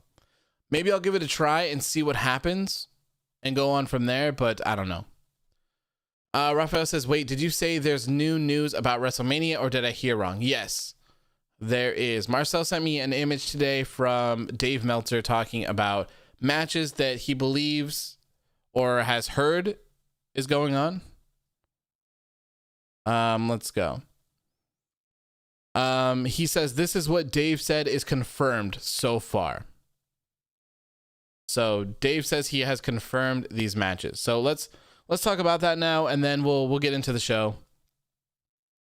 Maybe I'll give it a try and see what happens and go on from there, but I don't know. Raphael says, wait, did you say there's new news about WrestleMania, or did I hear wrong? Yes, there is. Marcel sent me an image today from Dave Meltzer talking about matches that he believes or has heard is going on. Let's go. He says, this is what Dave said is confirmed so far. So Dave says he has confirmed these matches. So let's talk about that now, and then we'll get into the show,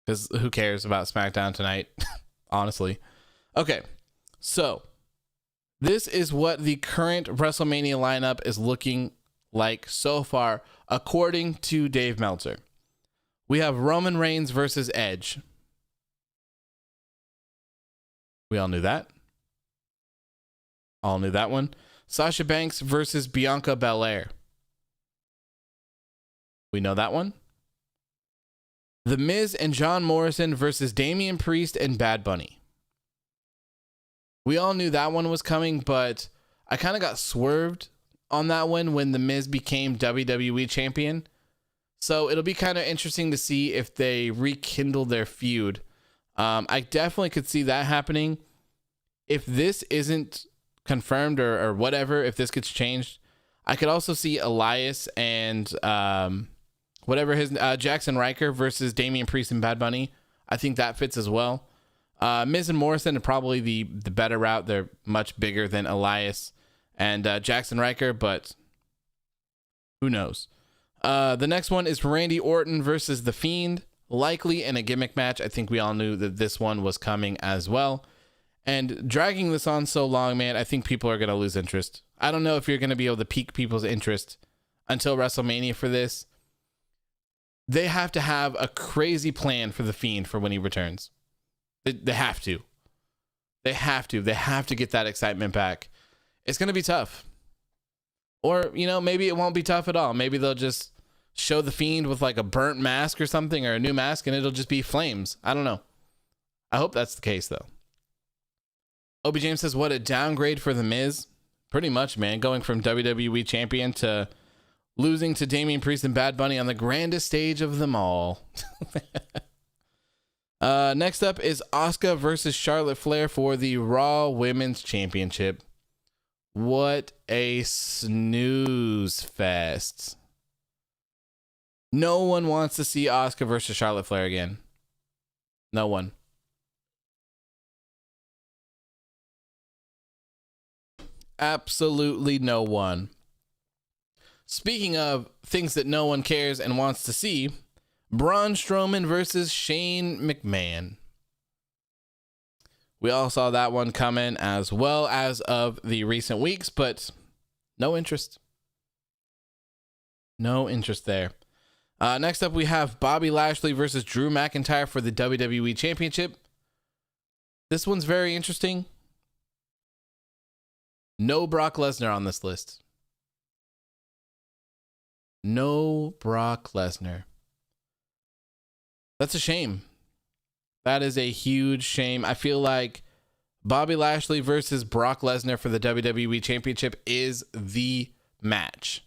because who cares about SmackDown tonight? Honestly. Okay, so this is what the current WrestleMania lineup is looking like so far, according to Dave Meltzer. We have Roman Reigns versus Edge. We all knew that. All knew that one. Sasha Banks versus Bianca Belair. We know that one. The Miz and John Morrison versus Damian Priest and Bad Bunny. We all knew that one was coming, but I kind of got swerved on that one when The Miz became WWE champion. So it'll be kind of interesting to see if they rekindle their feud. I definitely could see that happening. If this isn't confirmed or whatever, if this gets changed, I could also see Elias and Jackson Riker versus Damian Priest and Bad Bunny. I think that fits as well. Miz and Morrison are probably the better route. They're much bigger than Elias and Jackson Riker, but who knows? The next one is Randy Orton versus The Fiend, likely in a gimmick match. I think we all knew that this one was coming as well. And dragging this on so long, man, I think people are going to lose interest. I don't know if you're going to be able to pique people's interest until WrestleMania for this. They have to have a crazy plan for The Fiend for when he returns. They have to. They have to get that excitement back. It's going to be tough. Or, maybe it won't be tough at all. Maybe they'll just show The Fiend with like a burnt mask or something, or a new mask, and it'll just be flames. I don't know. I hope that's the case, though. Obi James says, what a downgrade for The Miz. Pretty much, man. Going from WWE champion to losing to Damian Priest and Bad Bunny on the grandest stage of them all. Next up is Asuka versus Charlotte Flair for the Raw Women's Championship. What a snooze fest. No one wants to see Asuka versus Charlotte Flair again. No one. Absolutely no one. Speaking of things that no one cares and wants to see, Braun Strowman versus Shane McMahon. We all saw that one coming as well as of the recent weeks, but no interest. No interest there. Next up, we have Bobby Lashley versus Drew McIntyre for the WWE Championship. This one's very interesting. No Brock Lesnar on this list. No Brock Lesnar. That's a shame. That is a huge shame. I feel like Bobby Lashley versus Brock Lesnar for the WWE Championship is the match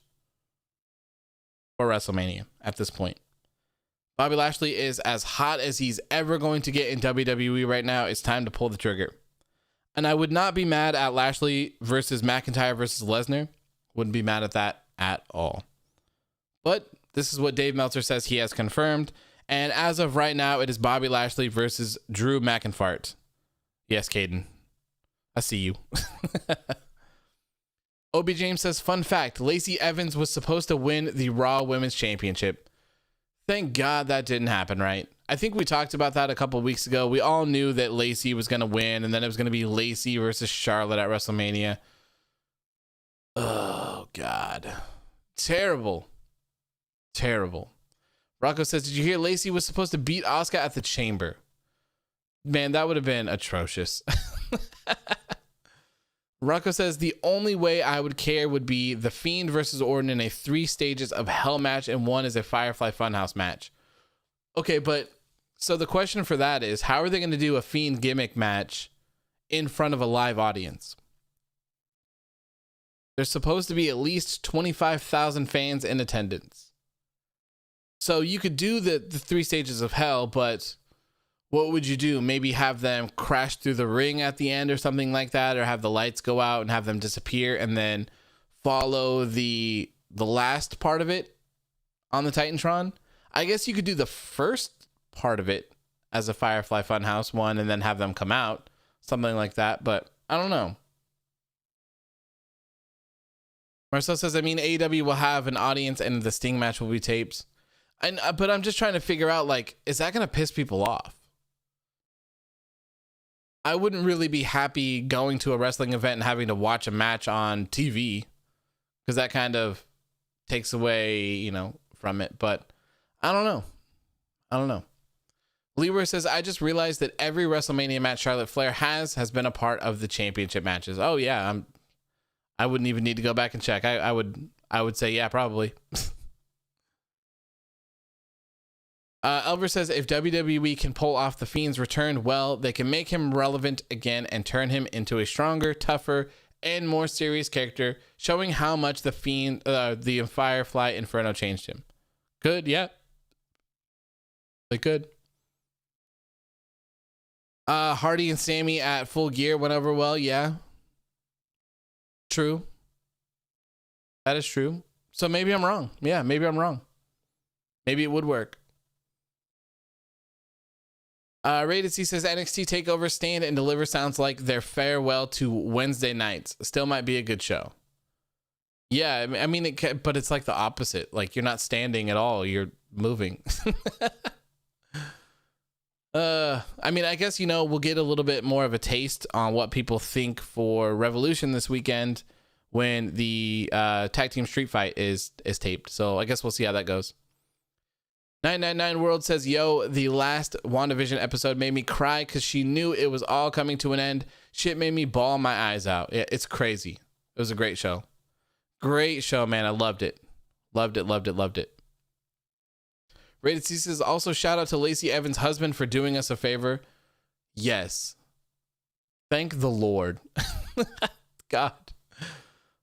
for WrestleMania at this point. Bobby Lashley is as hot as he's ever going to get in WWE right now. It's time to pull the trigger. And I would not be mad at Lashley versus McIntyre versus Lesnar. Wouldn't be mad at that at all. But this is what Dave Meltzer says he has confirmed. And as of right now, it is Bobby Lashley versus Drew McIntyre. Yes, Caden. I see you. Obi James says, fun fact, Lacey Evans was supposed to win the Raw Women's Championship. Thank God that didn't happen, right? I think we talked about that a couple of weeks ago. We all knew that Lacey was going to win, and then it was going to be Lacey versus Charlotte at WrestleMania. Oh, God. Terrible. Terrible. Rocco says, did you hear Lacey was supposed to beat Asuka at the Chamber? Man, that would have been atrocious. Rocco says, the only way I would care would be The Fiend versus Orton in a 3 stages of hell match, and one is a Firefly Funhouse match. Okay, but so the question for that is, how are they going to do a Fiend gimmick match in front of a live audience? There's supposed to be at least 25,000 fans in attendance. So you could do the 3 stages of hell, but what would you do? Maybe have them crash through the ring at the end or something like that, or have the lights go out and have them disappear and then follow the last part of it on the Titantron? I guess you could do the first part of it as a Firefly Funhouse one and then have them come out, something like that, but I don't know. Marcel says, I mean, AEW will have an audience and the Sting match will be taped. But I'm just trying to figure out, like, is that going to piss people off? I wouldn't really be happy going to a wrestling event and having to watch a match on TV, because that kind of takes away, from it. But I don't know. Leroy says, I just realized that every WrestleMania match Charlotte Flair has been a part of the championship matches. Oh yeah, I wouldn't even need to go back and check. I would say, yeah, probably. Elver says, if WWE can pull off The Fiend's return, well, they can make him relevant again and turn him into a stronger, tougher, and more serious character, showing how much the Fiend, the Firefly Inferno changed him. Good, yeah. They could. Hardy and Sami at Full Gear went over well, yeah. True. That is true. So maybe I'm wrong. Yeah, maybe I'm wrong. Maybe it would work. Rated C says NXT Takeover Stand and Deliver sounds like their farewell to Wednesday nights. Still might be a good show. Yeah, I mean, but it's like the opposite. Like, you're not standing at all. You're moving. I mean, I guess, we'll get a little bit more of a taste on what people think for Revolution this weekend when the tag team street fight is taped. So I guess we'll see how that goes. 999 World says, yo, the last WandaVision episode made me cry because she knew it was all coming to an end. Shit made me bawl my eyes out. It's crazy. It was a great show. Great show, man. I loved it. Loved it, loved it, loved it. Rated C says, also shout out to Lacey Evans' husband for doing us a favor. Yes. Thank the Lord. God.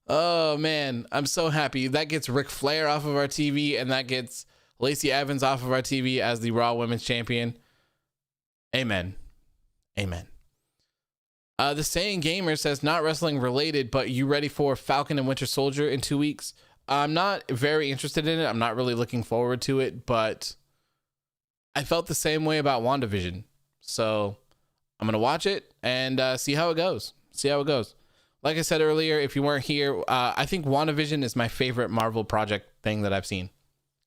Oh, man. I'm so happy. That gets Ric Flair off of our TV, and that gets Lacey Evans off of our TV as the Raw Women's Champion. Amen. Amen. The Saying Gamer says, not wrestling related, but you ready for Falcon and Winter Soldier in 2 weeks? I'm not very interested in it. I'm not really looking forward to it, but I felt the same way about WandaVision. So I'm going to watch it and see how it goes. Like I said earlier, if you weren't here, I think WandaVision is my favorite Marvel project thing that I've seen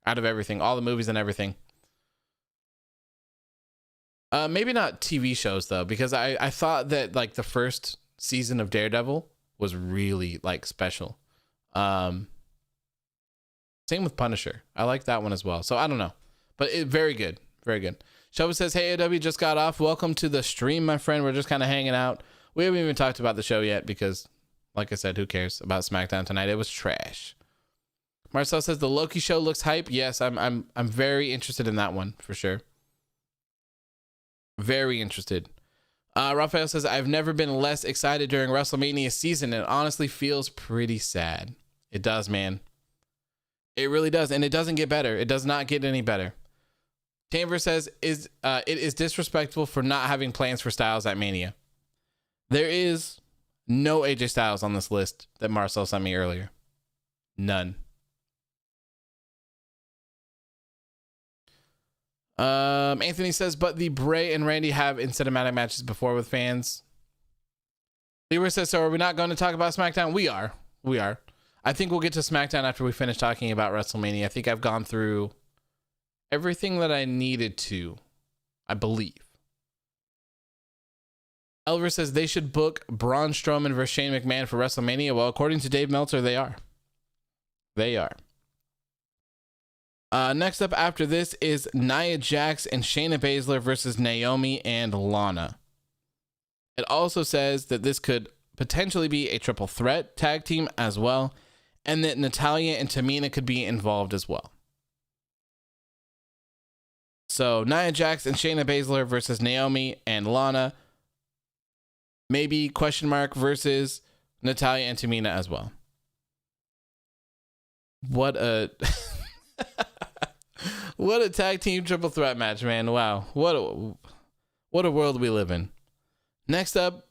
out of everything, all the movies and everything. Maybe not TV shows though, because I thought that like the first season of Daredevil was really like special. Same with Punisher. I like that one as well. So I don't know, but very good. Very good. Shelby says, hey, AEW just got off. Welcome to the stream, my friend. We're just kind of hanging out. We haven't even talked about the show yet because, like I said, who cares about SmackDown tonight? It was trash. Marcel says the Loki show looks hype. Yes, I'm very interested in that one for sure. Very interested. Raphael says, I've never been less excited during WrestleMania season. It honestly feels pretty sad. It does, man. It really does. And it doesn't get better. It does not get any better. Chamber says, it is disrespectful for not having plans for Styles at Mania. There is no AJ Styles on this list that Marcel sent me earlier. None. Anthony says, but the Bray and Randy have in cinematic matches before with fans. Leroy says, so are we not going to talk about SmackDown? We are. I think we'll get to SmackDown after we finish talking about WrestleMania. I think I've gone through everything that I needed to, I believe. Elver says they should book Braun Strowman versus Shane McMahon for WrestleMania. Well, according to Dave Meltzer, they are. Next up after this is Nia Jax and Shayna Baszler versus Naomi and Lana. It also says that this could potentially be a triple threat tag team as well, and that Natalya and Tamina could be involved as well. So Nia Jax and Shayna Baszler versus Naomi and Lana. Maybe question mark versus Natalya and Tamina as well. What a what a tag team triple threat match, man. Wow. What a world we live in. Next up,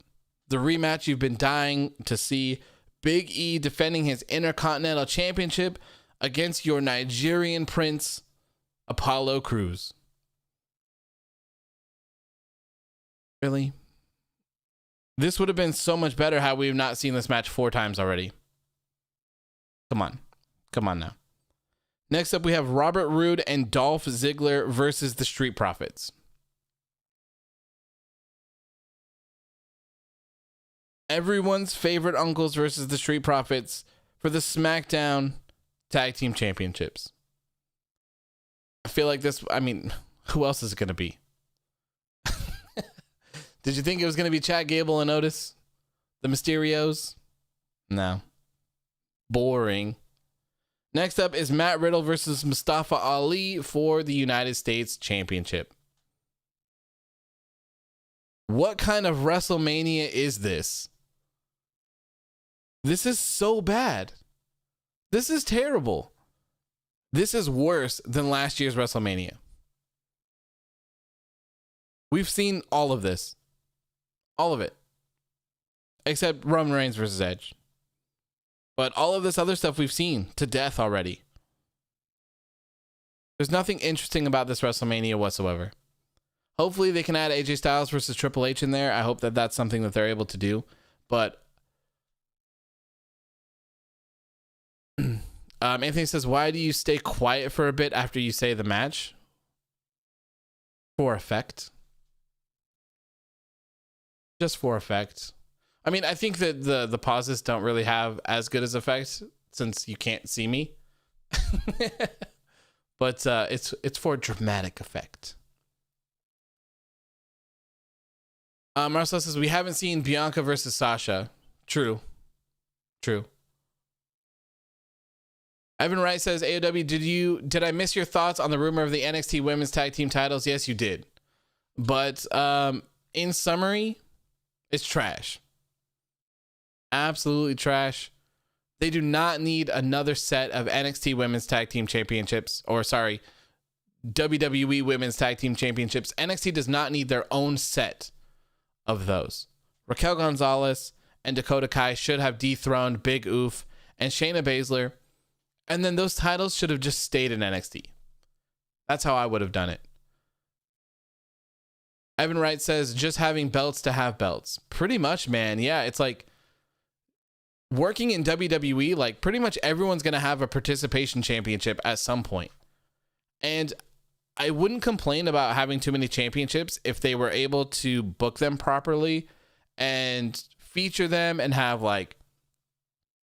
the rematch you've been dying to see. Big E defending his Intercontinental Championship against your Nigerian prince, Apollo Crews. Really? This would have been so much better had we have not seen this match 4 times already. Come on now. Next up, we have Robert Roode and Dolph Ziggler versus the Street Profits. Everyone's favorite uncles versus the Street Profits for the SmackDown Tag Team Championships. I feel like this, who else is it going to be? Did you think it was going to be Chad Gable and Otis? The Mysterios? No. Boring. Next up is Matt Riddle versus Mustafa Ali for the United States Championship. What kind of WrestleMania is this? This is so bad. This is terrible. This is worse than last year's WrestleMania. We've seen all of this. All of it. Except Roman Reigns versus Edge. But all of this other stuff we've seen to death already. There's nothing interesting about this WrestleMania whatsoever. Hopefully they can add AJ Styles versus Triple H in there. I hope that that's something that they're able to do. But Anthony says, why do you stay quiet for a bit after you say the match? For effect. Just for effect. I mean, I think that the pauses don't really have as good as effect since you can't see me. But it's for dramatic effect. Marcel says, we haven't seen Bianca versus Sasha. True. Evan Wright says, AEW, did I miss your thoughts on the rumor of the NXT Women's Tag Team titles? Yes, you did. But in summary, it's trash. Absolutely trash. They do not need another set of NXT Women's Tag Team Championships. Or sorry, WWE Women's Tag Team Championships. NXT does not need their own set of those. Raquel Gonzalez and Dakota Kai should have dethroned Big Oof and Shayna Baszler. And then those titles should have just stayed in NXT. That's how I would have done it. Evan Wright says, just having belts to have belts. Pretty much, man. Yeah, it's like working in WWE, like pretty much everyone's going to have a participation championship at some point. And I wouldn't complain about having too many championships if they were able to book them properly and feature them and have like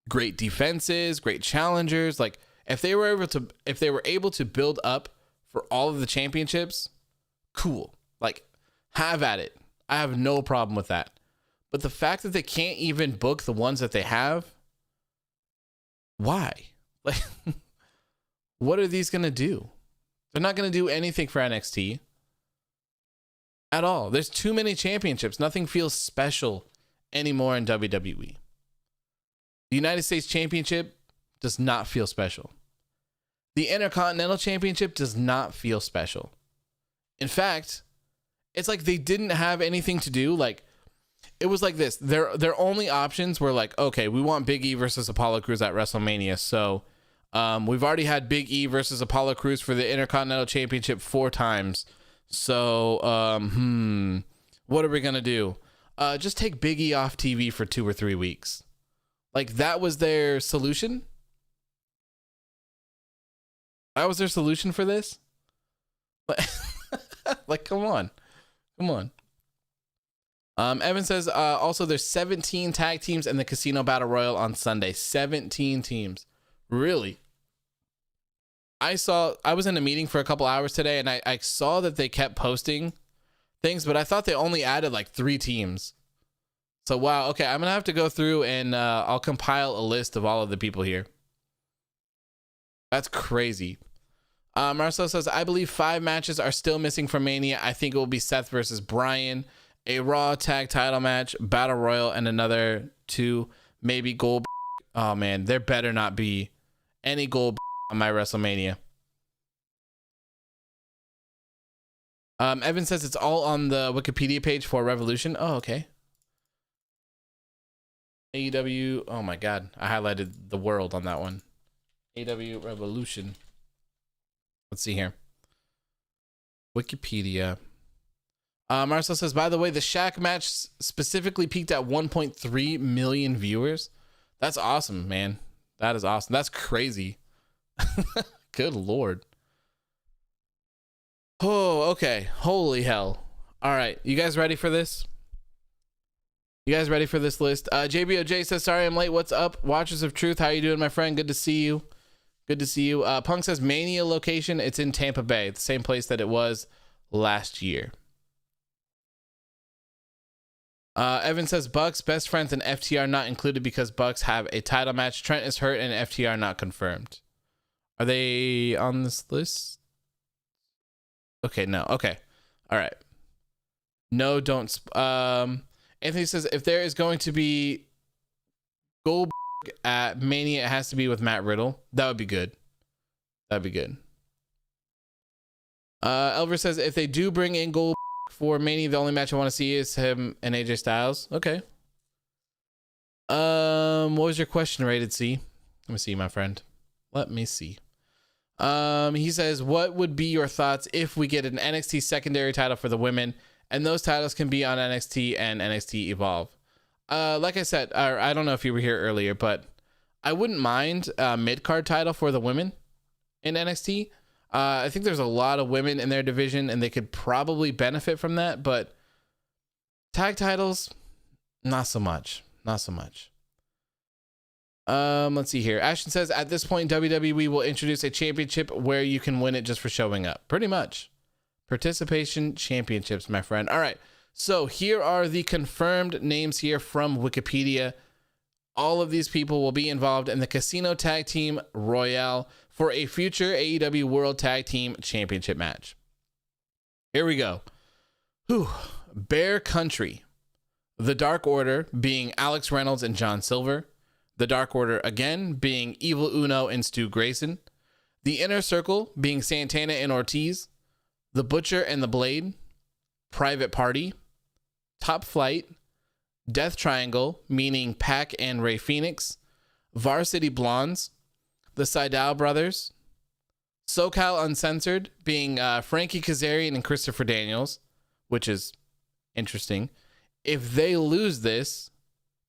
great defenses, great challengers. Like if they were able to build up for all of the championships, cool. Like have at it. I have no problem with that. But the fact that they can't even book the ones that they have, why? Like, what are these going to do? They're not going to do anything for NXT at all. There's too many championships. Nothing feels special anymore in WWE. The United States Championship does not feel special. The Intercontinental Championship does not feel special. In fact, it's like they didn't have anything to do. Like, it was like this. Their only options were like, okay, we want Big E versus Apollo Crews at WrestleMania. So we've already had Big E versus Apollo Crews for the Intercontinental Championship 4 times. So, what are we going to do? Just take Big E off TV for 2 or 3 weeks. Like, that was their solution? That was their solution for this? Like, come on. Evan says, also there's 17 tag teams in the Casino Battle Royal on Sunday. 17 teams. Really? I was in a meeting for a couple hours today, and I saw that they kept posting things, but I thought they only added like 3 teams. So, wow. Okay, I'm going to have to go through and I'll compile a list of all of the people here. That's crazy. Marcel says, I believe 5 matches are still missing from Mania. I think it will be Seth versus Bryan, a Raw tag title match, Battle Royal, and another 2, maybe Gold. Oh, man, there better not be any Gold on my WrestleMania. Evan says it's all on the Wikipedia page for Revolution. Oh, okay. AEW. Oh, my God. I highlighted the world on that one. AEW Revolution. Let's see here. Wikipedia. Marcel says, by the way, the Shaq match specifically peaked at 1.3 million viewers. That's awesome, man. That is awesome. That's crazy. Good Lord. Oh, okay. Holy hell. All right. You guys ready for this? You guys ready for this list? JBOJ says, sorry I'm late. What's up? Watchers of Truth. How you doing, my friend? Good to see you. Good to see you. Punk says Mania location. It's in Tampa Bay. It's the same place that it was last year. Evan says Bucks, best friends, and FTR not included because Bucks have a title match. Trent is hurt and FTR not confirmed. Are they on this list? Okay, no. Okay. All right. No, don't. Anthony says if there is going to be Goldberg at Mania, it has to be with Matt Riddle. That would be good. That'd be good. Elver says if they do bring in Goldberg for Mania, the only match I want to see is him and AJ Styles. Okay. What was your question, Rated C? Let me see, my friend. Let me see. He says, what would be your thoughts if we get an NXT secondary title for the women, and those titles can be on NXT and NXT Evolve? Like I said, I don't know if you were here earlier, but I wouldn't mind a mid-card title for the women in NXT. I think there's a lot of women in their division, and they could probably benefit from that, but tag titles, not so much. Not so much. Let's see here. Ashton says, at this point, WWE will introduce a championship where you can win it just for showing up. Pretty much. Participation championships, my friend. All right. So here are the confirmed names here from Wikipedia. All of these people will be involved in the Casino Tag Team Royale for a future AEW World Tag Team Championship match. Here we go. Bear Country. The Dark Order being Alex Reynolds and John Silver. The Dark Order again being Evil Uno and Stu Grayson. The Inner Circle being Santana and Ortiz. The Butcher and the Blade. Private Party. Top Flight. Death Triangle, meaning Pac and Rey Fenix. Varsity Blondes. The Sydal Brothers. SoCal Uncensored, being Frankie Kazarian and Christopher Daniels, which is interesting. If they lose this,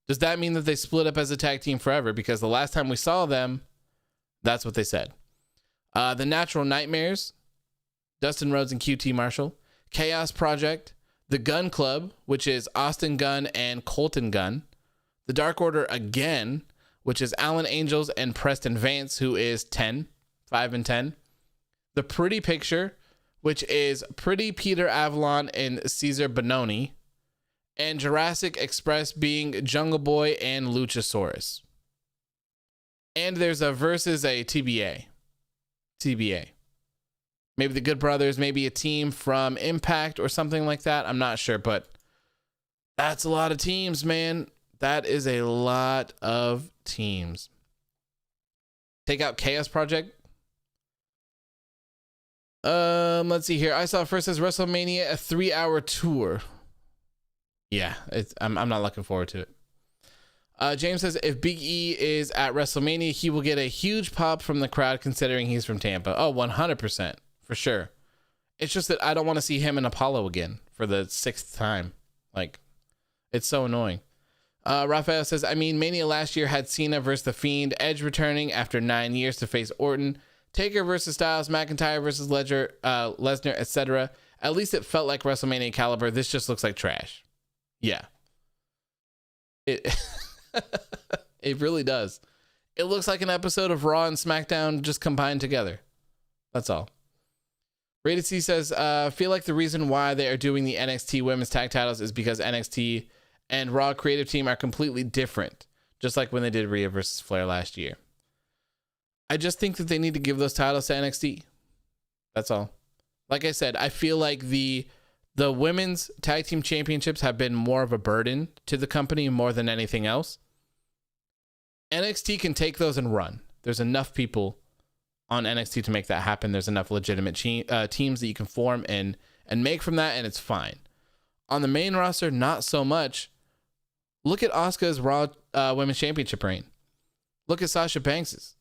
does that mean that they split up as a tag team forever? Because the last time we saw them, that's what they said. The Natural Nightmares, Dustin Rhodes and QT Marshall. Chaos Project. The Gun Club, which is Austin Gunn and Colton Gunn. The Dark Order again, which is Alan Angels and Preston Vance, who is 5 and 10. The Pretty Picture, which is Pretty Peter Avalon and Cesar Bononi. And Jurassic Express being Jungle Boy and Luchasaurus. And there's a versus a TBA. Maybe the Good Brothers, maybe a team from Impact or something like that. I'm not sure, but that's a lot of teams, man. That is a lot of teams. Take out Chaos Project. Let's see here. I saw first as WrestleMania, a 3-hour tour. Yeah, I'm not looking forward to it. James says if Big E is at WrestleMania, he will get a huge pop from the crowd considering he's from Tampa. Oh, 100%. For sure. It's just that I don't want to see him and Apollo again for the 6th time. Like, it's so annoying. Raphael says, I mean, Mania last year had Cena versus The Fiend, Edge returning after 9 years to face Orton, Taker versus Styles, McIntyre versus Lesnar, etc. At least it felt like WrestleMania caliber. This just looks like trash. Yeah. It it really does. It looks like an episode of Raw and SmackDown just combined together. That's all. Rated C says, feel like the reason why they are doing the NXT women's tag titles is because NXT and Raw creative team are completely different, just like when they did Rhea versus Flair last year. I just think that they need to give those titles to NXT. That's all. Like I said, I feel like the women's tag team championships have been more of a burden to the company more than anything else. NXT can take those and run. There's enough people on NXT to make that happen. There's enough legitimate teams that you can form and make from that, and it's fine. On the main roster, not so much. Look at Asuka's Raw Women's Championship reign. Look at Sasha Banks's.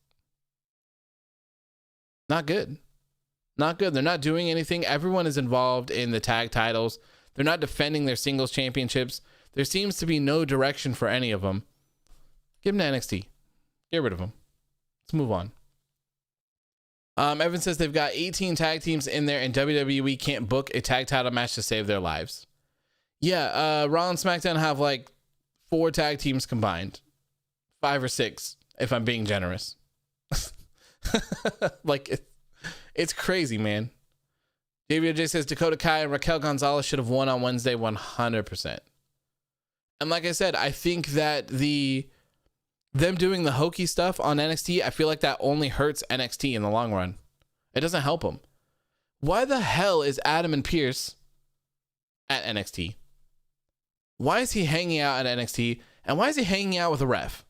Not good. Not good. They're not doing anything. Everyone is involved in the tag titles. They're not defending their singles championships. There seems to be no direction for any of them. Give them to NXT. Get rid of them. Let's move on. Evan says they've got 18 tag teams in there and WWE can't book a tag title match to save their lives. Yeah, Raw and SmackDown have like 4 tag teams combined. 5 or 6, if I'm being generous. Like, it's crazy, man. JBOJ says Dakota Kai and Raquel Gonzalez should have won on Wednesday 100%. And like I said, I think that them doing the hokey stuff on NXT, I feel like that only hurts NXT in the long run. It doesn't help them. Why the hell is Adam and Pierce at NXT? Why is he hanging out at NXT? And why is he hanging out with a ref?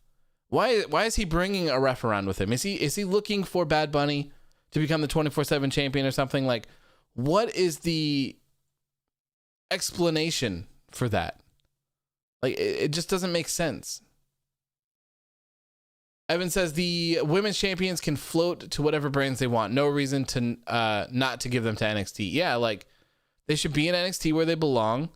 Why is he bringing a ref around with him? Is he looking for Bad Bunny to become the 24/7 champion or something? Like, what is the explanation for that? Like, it just doesn't make sense. Evan says the women's champions can float to whatever brands they want. No reason to not to give them to NXT. Yeah, like, they should be in NXT where they belong,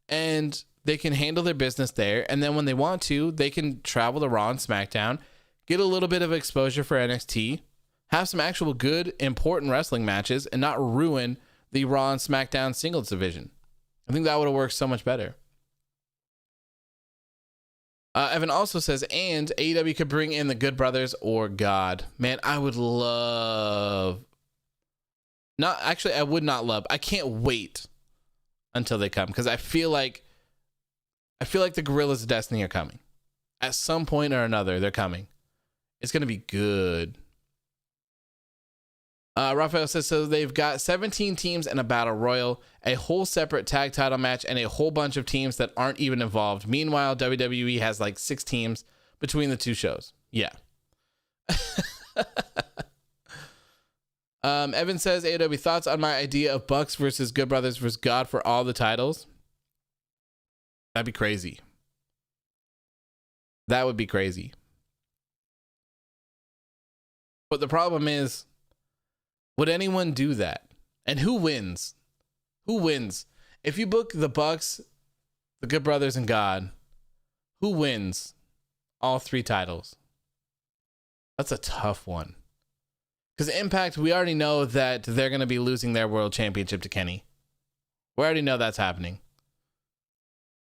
and they can handle their business there. And then when they want to, they can travel to Raw and SmackDown, get a little bit of exposure for NXT, have some actual good, important wrestling matches, and not ruin the Raw and SmackDown singles division. I think that would have worked so much better. Evan also says, and AEW could bring in the Good Brothers or God. Man, I would love... I would not love. I can't wait until they come, because I feel like the Gorillas of Destiny are coming. At some point or another, they're coming. It's going to be good. Raphael says, so they've got 17 teams in a battle royal, a whole separate tag title match, and a whole bunch of teams that aren't even involved. Meanwhile, WWE has like 6 teams between the 2 shows. Yeah. Evan says, AEW, thoughts on my idea of Bucks versus Good Brothers versus God for all the titles? That'd be crazy. That would be crazy. But the problem is, would anyone do that? And who wins? Who wins? If you book the Bucks, the Good Brothers, and God, who wins all 3 titles? That's a tough one. Because Impact, we already know that they're going to be losing their world championship to Kenny. We already know that's happening.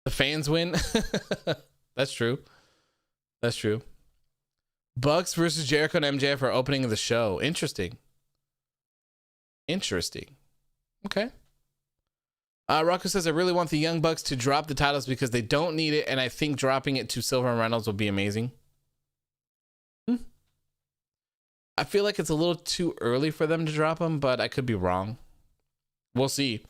The fans win. That's true. That's true. Bucks versus Jericho and MJF are opening the show. Interesting. Okay. Rocco says, I really want the Young Bucks to drop the titles because they don't need it, and I think dropping it to Silver and Reynolds will be amazing. I feel like it's a little too early for them to drop them, but I could be wrong. We'll see.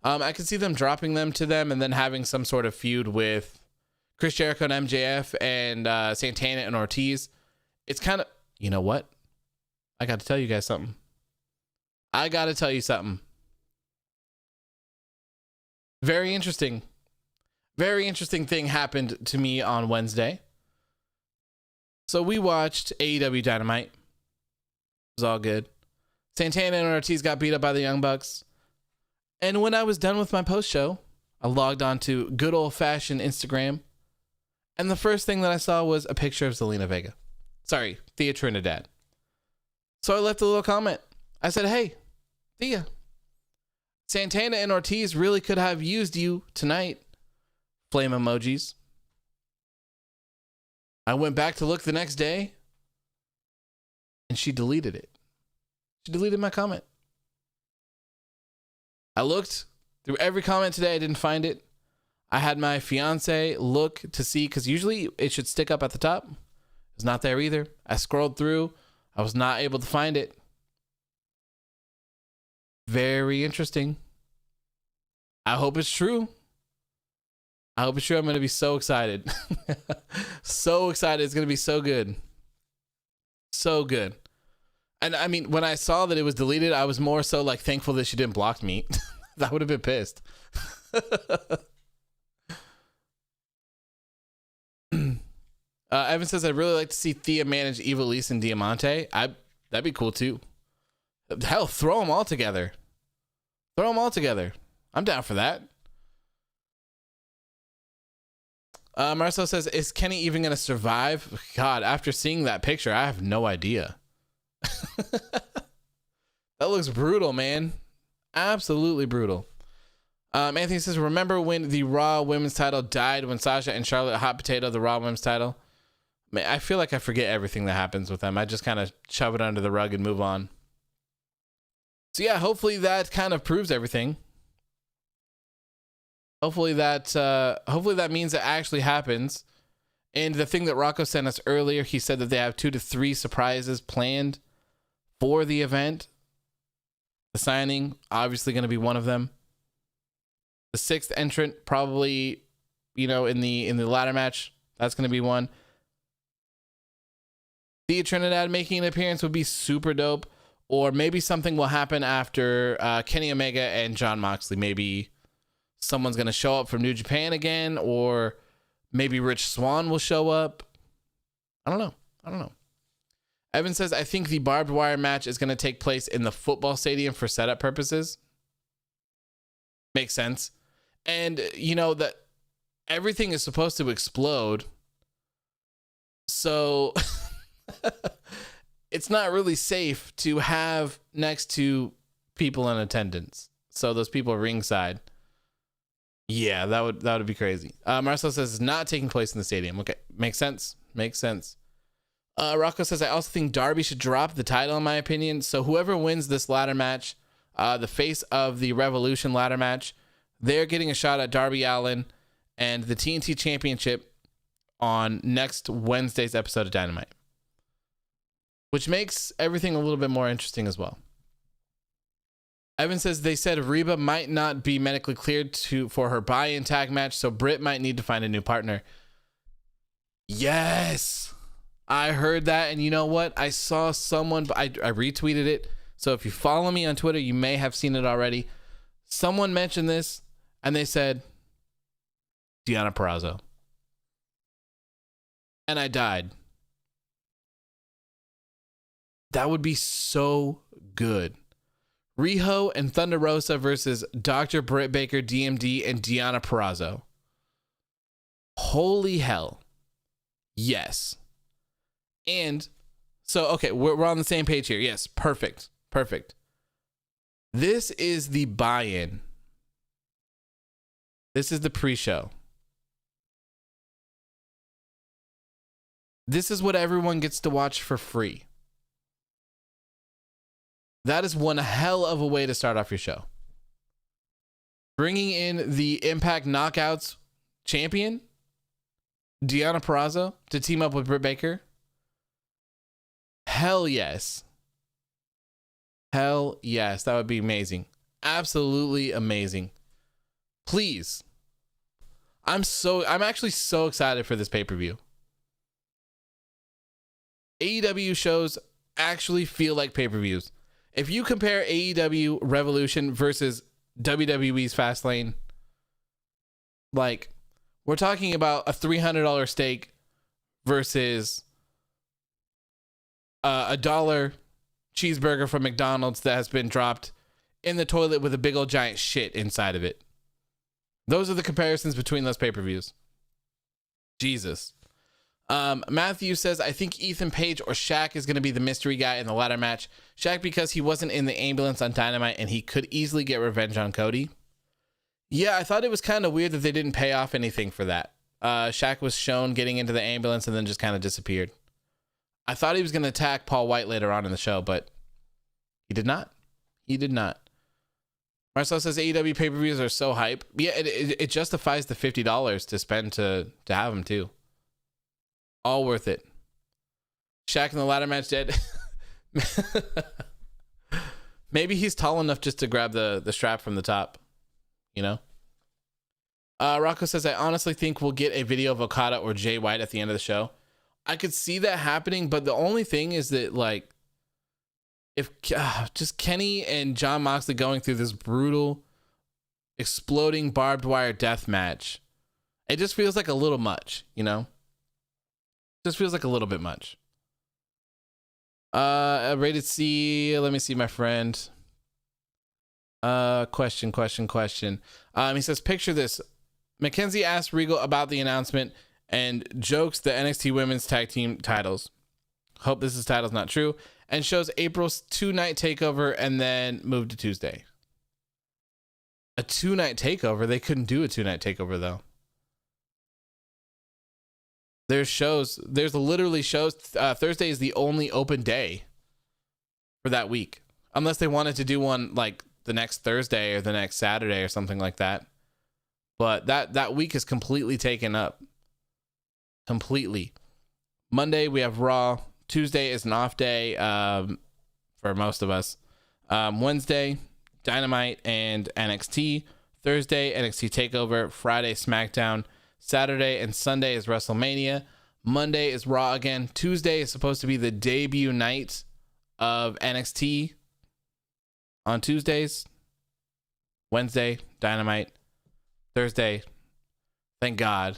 I could see them dropping them to them and then having some sort of feud with Chris Jericho and MJF and Santana and Ortiz. It's kind of, you know what? I got to tell you guys something. Very interesting. Very interesting thing happened to me on Wednesday. So we watched AEW Dynamite. It was all good. Santana and Ortiz got beat up by the Young Bucks. And when I was done with my post show, I logged on to good old fashioned Instagram. And the first thing that I saw was a picture of Zelina Vega. Sorry, Thea Trinidad. So I left a little comment. I said, hey, Thea, Santana and Ortiz really could have used you tonight. Flame emojis. I went back to look the next day, and she deleted it. She deleted my comment. I looked through every comment today. I didn't find it. I had my fiance look to see, because usually it should stick up at the top. It's not there either. I scrolled through. I was not able to find it. Very interesting. I hope it's true. I'm going to be so excited. So excited. It's going to be so good. So good. And I mean, when I saw that it was deleted, I was more so like thankful that she didn't block me. I would have been pissed. Evan says, I'd really like to see Thea manage Ivelisse and Diamante. That'd be cool too. Hell, throw them all together. I'm down for that. Marcel says, is Kenny even going to survive? God, after seeing that picture, I have no idea. That looks brutal, man. Absolutely brutal. Anthony says, remember when the Raw women's title died when Sasha and Charlotte hot potato the Raw women's title? Man, I feel like I forget everything that happens with them. I just kind of shove it under the rug and move on. So yeah, hopefully that kind of proves everything. Hopefully that means it actually happens. And the thing that Rocco sent us earlier, he said that they have 2 to 3 surprises planned for the event. The signing, obviously going to be one of them. The 6th entrant, probably, in the ladder match, that's going to be one. Thea Trinidad making an appearance would be super dope. Or maybe something will happen after Kenny Omega and Jon Moxley. Maybe someone's going to show up from New Japan again, or maybe Rich Swann will show up. I don't know. Evan says, I think the barbed wire match is going to take place in the football stadium for setup purposes. Makes sense. And that everything is supposed to explode. So it's not really safe to have next to people in attendance. So those people ringside. Yeah, that would be crazy. Marcel says it's not taking place in the stadium. Okay, makes sense. Rocco says, I also think Darby should drop the title, in my opinion. So whoever wins this ladder match, the face of the Revolution ladder match, they're getting a shot at Darby Allin and the TNT Championship on next Wednesday's episode of Dynamite, which makes everything a little bit more interesting as well. Evan says they said Reba might not be medically cleared for her buy-in tag match, so Britt might need to find a new partner. Yes, I heard that, and you know what? I saw someone, I retweeted it, so if you follow me on Twitter, you may have seen it already. Someone mentioned this, and they said, Deonna Purrazzo. And I died. That would be so good. Riho and Thunder Rosa versus Dr. Britt Baker, DMD, and Deonna Purrazzo. Holy hell. Yes. And so, okay, we're on the same page here. Yes, perfect. This is the buy-in. This is the pre-show. This is what everyone gets to watch for free. That is one hell of a way to start off your show. Bringing in the Impact Knockouts champion, Deonna Purrazzo, to team up with Britt Baker. Hell yes. Hell yes. That would be amazing. Absolutely amazing. Please. I'm actually so excited for this pay-per-view. AEW shows actually feel like pay-per-views. If you compare AEW Revolution versus WWE's Fastlane, like, we're talking about a $300 steak versus a $1 cheeseburger from McDonald's that has been dropped in the toilet with a big old giant shit inside of it. Those are the comparisons between those pay-per-views. Jesus. Matthew says, I think Ethan Page or Shaq is going to be the mystery guy in the ladder match. Shaq because he wasn't in the ambulance on Dynamite and he could easily get revenge on Cody. Yeah, I thought it was kind of weird that they didn't pay off anything for that. Shaq was shown getting into the ambulance and then just kind of disappeared. I thought he was going to attack Paul White later on in the show, but he did not. Marcel says AEW pay-per-views are so hype. Yeah, it justifies the $50 to spend to have them too. All worth it. Shaq in the ladder match dead. Maybe he's tall enough just to grab the strap from the top. Rocco says, I honestly think we'll get a video of Okada or Jay White at the end of the show. I could see that happening, but the only thing is that, like, if just Kenny and Jon Moxley going through this brutal, exploding barbed wire death match, it just feels like a little much, Just feels like a little bit much. Rated C. Let me see, my friend. Question. He says, picture this. Mackenzie asked Regal about the announcement and jokes the NXT Women's Tag Team titles. Hope this title's not true. And shows April's 2-night takeover and then moved to Tuesday. A 2-night takeover? They couldn't do a 2-night takeover, though. There's literally shows. Thursday is the only open day for that week. Unless they wanted to do one like the next Thursday or the next Saturday or something like that. But that week is completely taken up. Completely. Monday, we have Raw. Tuesday is an off day for most of us. Wednesday, Dynamite and NXT. Thursday, NXT TakeOver. Friday, SmackDown. Saturday and Sunday is WrestleMania. Monday is Raw again. Tuesday is supposed to be the debut night of NXT on Tuesdays. Wednesday, Dynamite. Thursday, thank God,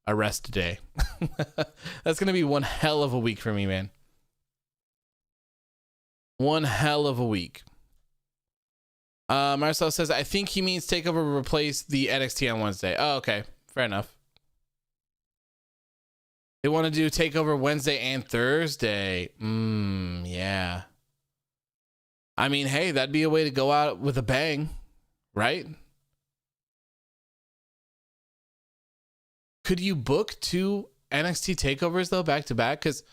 a rest day. That's going to be one hell of a week for me, man. One hell of a week. Marcel says, I think he means TakeOver will replace the NXT on Wednesday. Oh, okay. Fair enough. They want to do TakeOver Wednesday and Thursday. Yeah. I mean, hey, that'd be a way to go out with a bang, right? Could you book 2 NXT TakeOvers, though, back to back? Because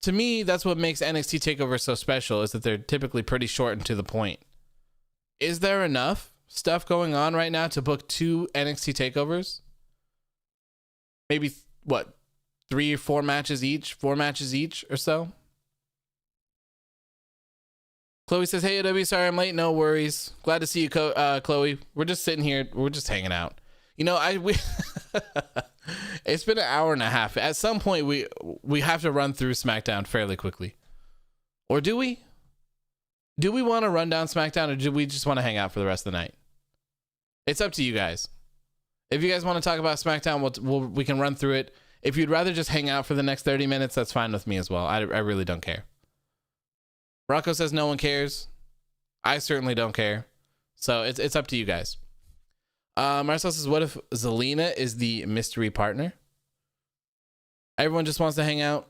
to me, that's what makes NXT TakeOver so special, is that they're typically pretty short and to the point. Is there enough stuff going on right now to book 2 NXT TakeOvers? Maybe, 3 or 4 matches each? 4 matches each or so? Chloe says, hey, AW, sorry I'm late. No worries. Glad to see you, Chloe. We're just sitting here. We're just hanging out. You know, it's been an hour and a half. At some point, we have to run through SmackDown fairly quickly. Or do we? Do we want to run down SmackDown, or do we just want to hang out for the rest of the night? It's up to you guys. If you guys want to talk about SmackDown, we can run through it. If you'd rather just hang out for the next 30 minutes, that's fine with me as well. I really don't care. Rocco says no one cares. I certainly don't care. So it's up to you guys. Marcel says, what if Zelina is the mystery partner? Everyone just wants to hang out.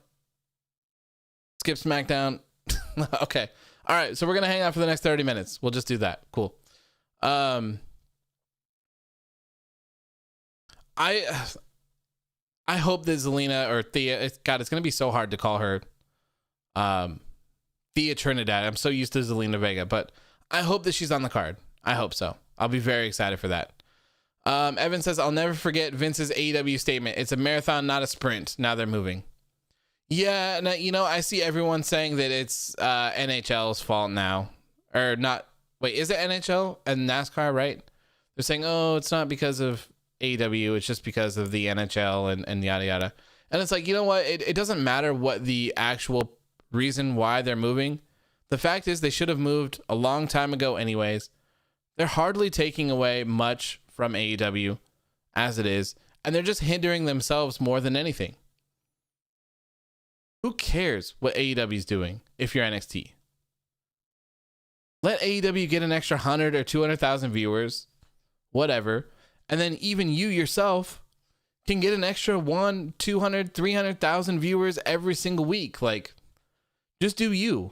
Skip SmackDown. Okay. All right. So we're going to hang out for the next 30 minutes. We'll just do that. Cool. I hope that Zelina or Thea, it's going to be so hard to call her Thea Trinidad. I'm so used to Zelina Vega, but I hope that she's on the card. I hope so. I'll be very excited for that. Evan says, I'll never forget Vince's AEW statement. It's a marathon, not a sprint. Now they're moving. Yeah, now, you know, I see everyone saying that it's NHL's fault now. Or not. Wait, is it NHL and NASCAR, right? They're saying, oh, it's not because of AEW. It's just because of the NHL and yada, yada. And it's like, you know what? It doesn't matter what the actual reason why they're moving. The fact is they should have moved a long time ago anyways. They're hardly taking away much from AEW as it is, and they're just hindering themselves more than anything. Who cares what AEW is doing if you're NXT? Let AEW get an extra 100 or 200,000 viewers, whatever, and then even you yourself can get an extra 1, 200, 300,000 viewers every single week. Like, just do you.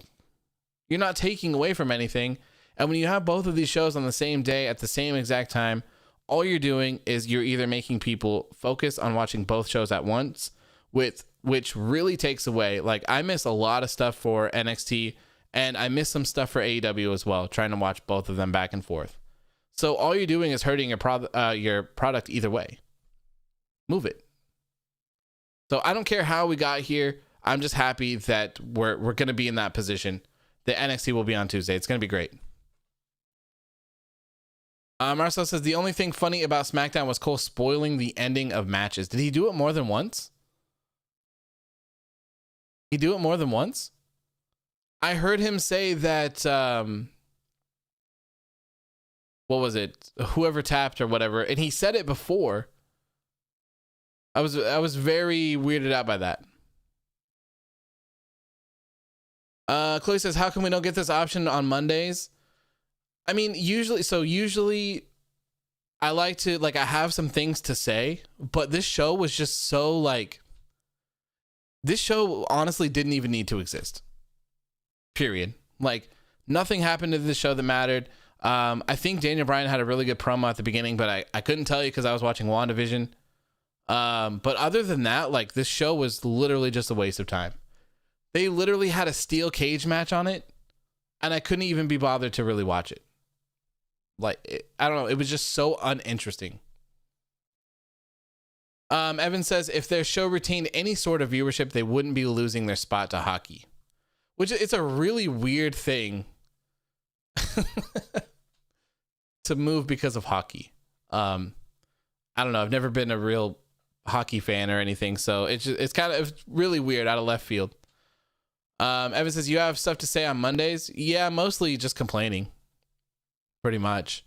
You're not taking away from anything. And when you have both of these shows on the same day at the same exact time, all you're doing is you're either making people focus on watching both shows at once, which really takes away. Like, I miss a lot of stuff for NXT, and I miss some stuff for AEW as well, trying to watch both of them back and forth. So all you're doing is hurting your product either way. Move it. So I don't care how we got here. I'm just happy that we're going to be in that position. The NXT will be on Tuesday. It's going to be great. Marcel says, the only thing funny about SmackDown was Cole spoiling the ending of matches. Did he do it more than once? He do it more than once? I heard him say that, what was it? Whoever tapped or whatever. And he said it before. I was very weirded out by that. Chloe says, how come we don't get this option on Mondays? I mean, usually I like to, like, I have some things to say, but this show was just so, like, this show honestly didn't even need to exist. Period. Like, nothing happened to this show that mattered. I think Daniel Bryan had a really good promo at the beginning, but I couldn't tell you because I was watching WandaVision. But other than that, like, this show was literally just a waste of time. They literally had a steel cage match on it, and I couldn't even be bothered to really watch it. Like, I don't know. It was just so uninteresting. Evan says if their show retained any sort of viewership, they wouldn't be losing their spot to hockey, which it's a really weird thing to move because of hockey. I don't know. I've never been a real hockey fan or anything, so it's kind of really weird, out of left field. Evan says, you have stuff to say on Mondays? Yeah, mostly just complaining. Pretty much.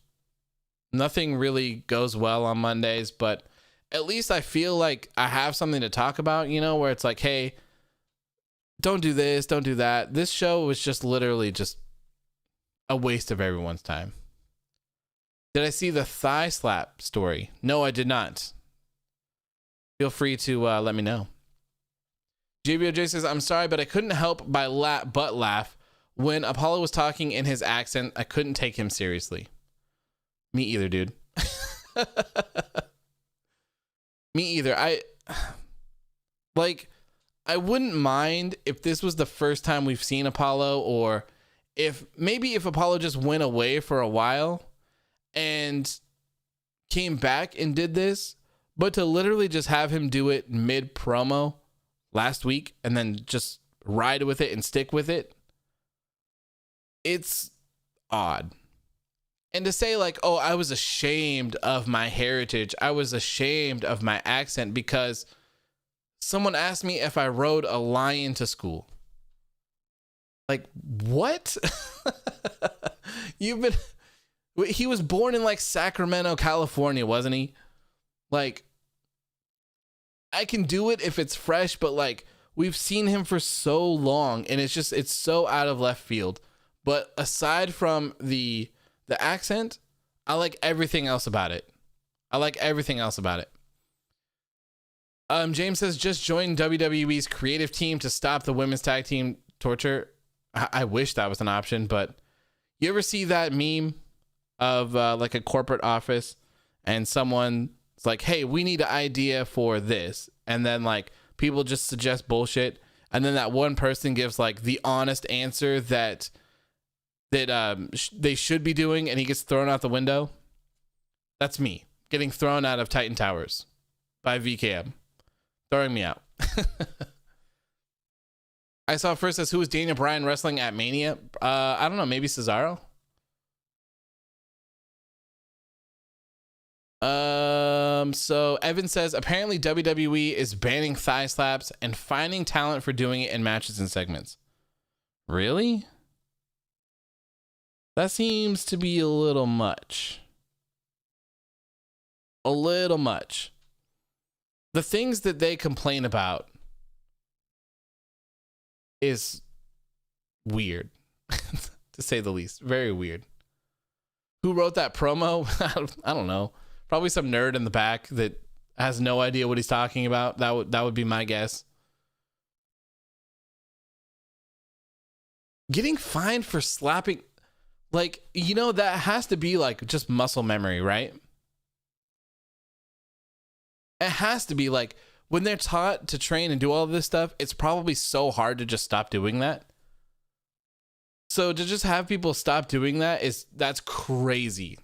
Nothing really goes well on Mondays, but at least I feel like I have something to talk about, you know, where it's like, hey, don't do this, don't do that. This show was just literally just a waste of everyone's time. Did I see the thigh slap story? No, I did not. Feel free to let me know. JBOJ says, I'm sorry, but I couldn't help but laugh when Apollo was talking in his accent. I couldn't take him seriously. Me either, dude. Me either. I wouldn't mind if this was the first time we've seen Apollo, or if Apollo just went away for a while and came back and did this, but to literally just have him do it mid promo last week and then just ride with it and stick with it, it's odd. And to say like, oh, I was ashamed of my heritage, I was ashamed of my accent because someone asked me if I rode a lion to school. Like, what? He was born in like Sacramento, California, wasn't he? Like, I can do it if it's fresh, but like, we've seen him for so long and it's so out of left field. But aside from the accent, I like everything else about it. James says, just join WWE's creative team to stop the women's tag team torture. I wish that was an option, but you ever see that meme of like a corporate office and someone's like, hey, we need an idea for this. And then like people just suggest bullshit. And then that one person gives like the honest answer that they should be doing, and he gets thrown out the window. That's me getting thrown out of Titan Towers by VKM, throwing me out. I saw first says, who was Daniel Bryan wrestling at Mania? I don't know, maybe Cesaro. So Evan says, apparently WWE is banning thigh slaps and finding talent for doing it in matches and segments. Really? That seems to be a little much. The things that they complain about is weird, to say the least. Very weird. Who wrote that promo? I don't know. Probably some nerd in the back that has no idea what he's talking about. That would be my guess. Getting fined for slapping, like, you know, that has to be like just muscle memory, right? It has to be like when they're taught to train and do all of this stuff, it's probably so hard to just stop doing that. So to just have people stop doing that's crazy.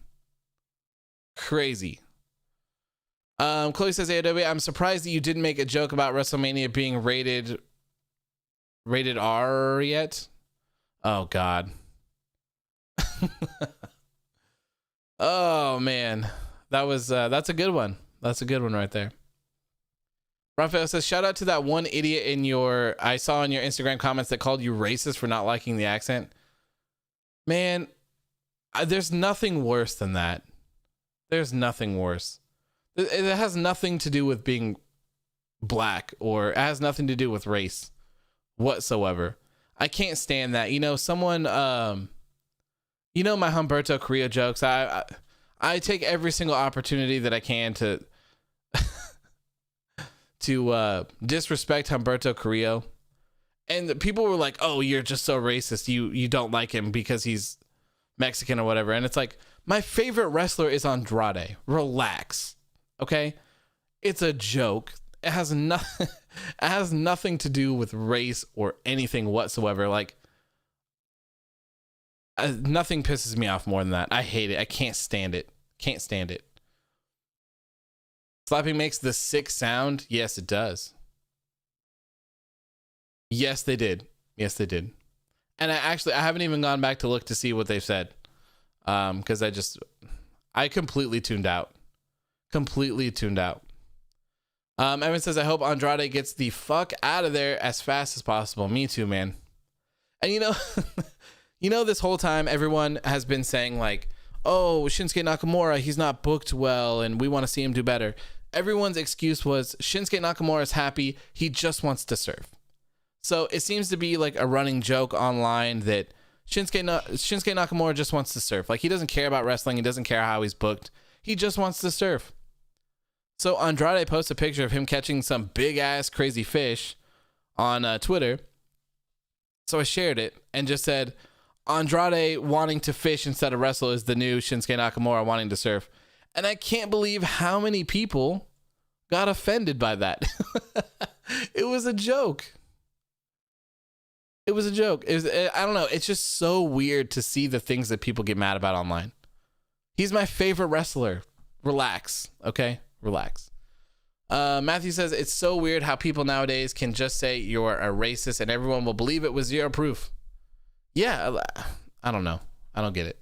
Crazy. Chloe says, AEW, I'm surprised that you didn't make a joke about WrestleMania being rated R yet. Oh God. Oh man. That's a good one. That's a good one right there. Raphael says, shout out to that one idiot I saw in your Instagram comments that called you racist for not liking the accent. Man, there's nothing worse than that. There's nothing worse. It has nothing to do with being black, or it has nothing to do with race whatsoever. I can't stand that. You know, someone, you know, my Humberto Carrillo jokes. I take every single opportunity that I can to disrespect Humberto Carrillo, and the people were like, "Oh, you're just so racist. You don't like him because he's Mexican or whatever." And it's like, my favorite wrestler is Andrade. Relax, okay? It's a joke. It has nothing. It has nothing to do with race or anything whatsoever. Like, nothing pisses me off more than that. I hate it. I can't stand it. Can't stand it. Slapping makes the sick sound. Yes, it does. Yes, they did. Yes, they did. And I haven't even gone back to look to see what they've said. Because I completely tuned out. Evan says, I hope Andrade gets the fuck out of there as fast as possible. Me too, man. And this whole time everyone has been saying like, oh, Shinsuke Nakamura, he's not booked well and we want to see him do better. Everyone's excuse was Shinsuke Nakamura is happy. He just wants to serve. So it seems to be like a running joke online that Shinsuke Nakamura just wants to serve. Like, he doesn't care about wrestling. He doesn't care how he's booked. He just wants to serve. So Andrade posts a picture of him catching some big ass crazy fish on Twitter. So I shared it and just said, Andrade wanting to fish instead of wrestle is the new Shinsuke Nakamura wanting to surf. And I can't believe how many people got offended by that. It was a joke. I don't know. It's just so weird to see the things that people get mad about online. He's my favorite wrestler. Relax. Okay? Relax. Matthew says, it's so weird how people nowadays can just say you're a racist and everyone will believe it with zero proof. Yeah, I don't know. I don't get it.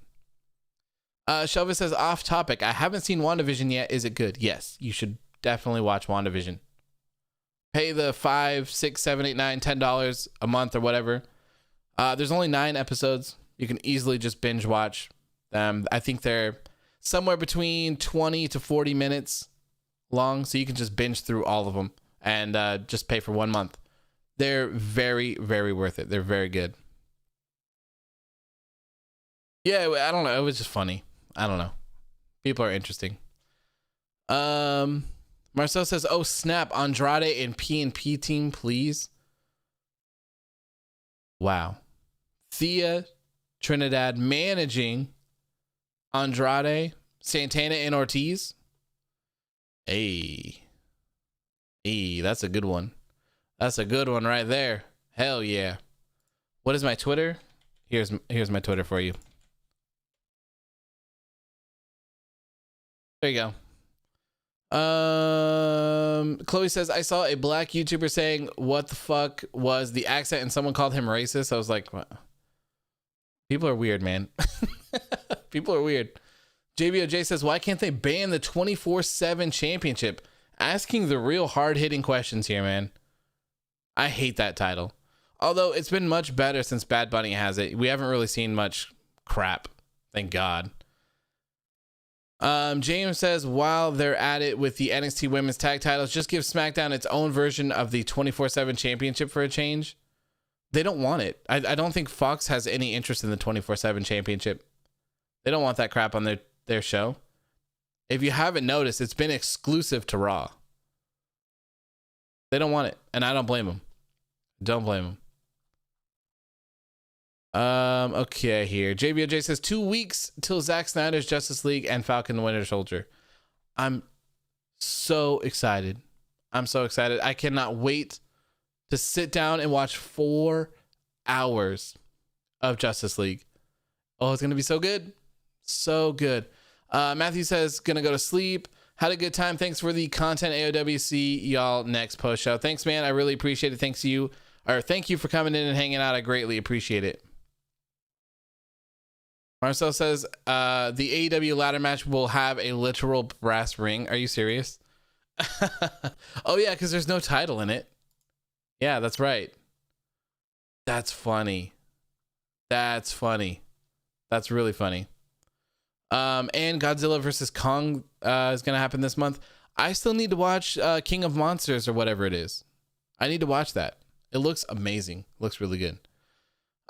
Shelvis says, off topic. I haven't seen WandaVision yet. Is it good? Yes, you should definitely watch WandaVision. Pay the $5, $6, $7, $8, $9, $10 a month or whatever. There's only 9 episodes. You can easily just binge watch them. I think they're somewhere between 20 to 40 minutes long, so you can just binge through all of them and just pay for 1 month. They're very, very worth it. They're very good. Yeah, I don't know. It was just funny. I don't know. People are interesting. Marcel says, oh snap, Andrade and P&P team, please. Wow. Thea Trinidad managing Andrade, Santana, and Ortiz. Hey, that's a good one. That's a good one right there. Hell yeah. What is my Twitter? Here's my Twitter for you. There you go. Chloe says, I saw a black YouTuber saying what the fuck was the accent and someone called him racist. I was like, what? People are weird, man. People are weird. JBOJ says, why can't they ban the 24/7 championship? Asking the real hard-hitting questions here, man. I hate that title. Although it's been much better since Bad Bunny has it. We haven't really seen much crap. Thank God. James says, while they're at it with the NXT women's tag titles, just give SmackDown its own version of the 24/7 championship for a change. They don't want it. I don't think Fox has any interest in the 24/7 championship. They don't want that crap on their show. If you haven't noticed, it's been exclusive to Raw. They don't want it, and I don't blame them. Don't blame them. Okay, here. JBOJ says 2 weeks till Zack Snyder's Justice League and Falcon the Winter Soldier. I'm so excited. I cannot wait to sit down and watch 4 hours of Justice League. Oh, it's going to be so good. So good. Matthew says, gonna go to sleep. Had a good time. Thanks for the content, AOW. See y'all next post show. Thanks, man. I really appreciate it. Thank you for coming in and hanging out. I greatly appreciate it. Marcel says, the AEW ladder match will have a literal brass ring. Are you serious? Oh, yeah, because there's no title in it. Yeah, that's right. That's funny. That's really funny. And Godzilla vs. Kong is going to happen this month. I still need to watch King of Monsters or whatever it is. I need to watch that. It looks amazing. Looks really good.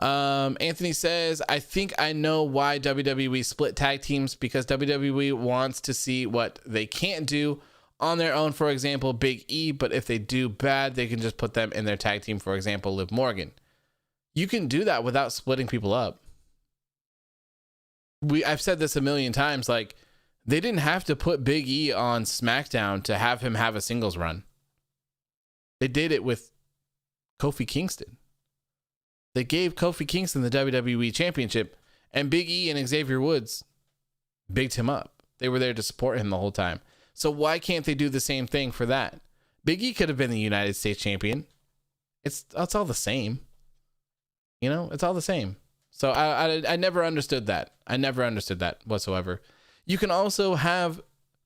Anthony says, I think I know why WWE split tag teams, because WWE wants to see what they can't do on their own. For example, Big E, but if they do bad, they can just put them in their tag team. For example, Liv Morgan. You can do that without splitting people up. I've said this a million times, like, they didn't have to put Big E on SmackDown to have him have a singles run. They did it with Kofi Kingston. They gave Kofi Kingston the WWE Championship, and Big E and Xavier Woods bigged him up. They were there to support him the whole time. So why can't they do the same thing for that? Big E could have been the United States champion. It's all the same. You know, it's all the same. So I never understood that. I never understood that whatsoever. You can also have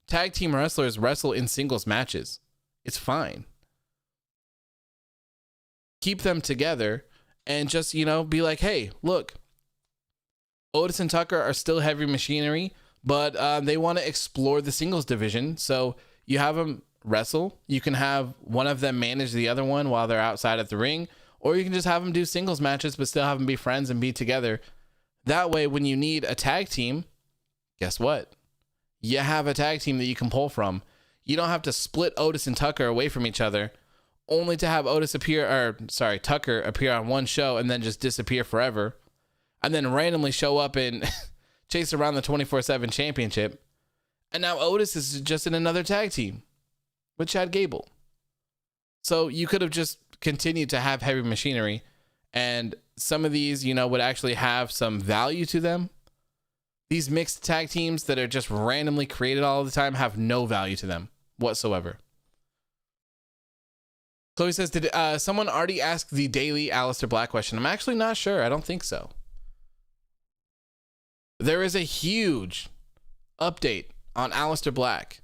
tag team wrestlers wrestle in singles matches. It's fine. Keep them together and just, you know, be like, hey, look, Otis and Tucker are still heavy machinery, but they want to explore the singles division. So you have them wrestle. You can have one of them manage the other one while they're outside of the ring, or you can just have them do singles matches, but still have them be friends and be together. That way, when you need a tag team, guess what? You have a tag team that you can pull from. You don't have to split Otis and Tucker away from each other, only to have Tucker appear on one show and then just disappear forever, and then randomly show up and chase around the 24/7 championship. And now Otis is just in another tag team with Chad Gable. So you could have just continued to have heavy machinery, and some of these, you know, would actually have some value to them. These mixed tag teams that are just randomly created all the time have no value to them whatsoever. Chloe says, did someone already ask the daily Aleister Black question? I'm actually not sure. I don't think so. There is a huge update on Aleister Black.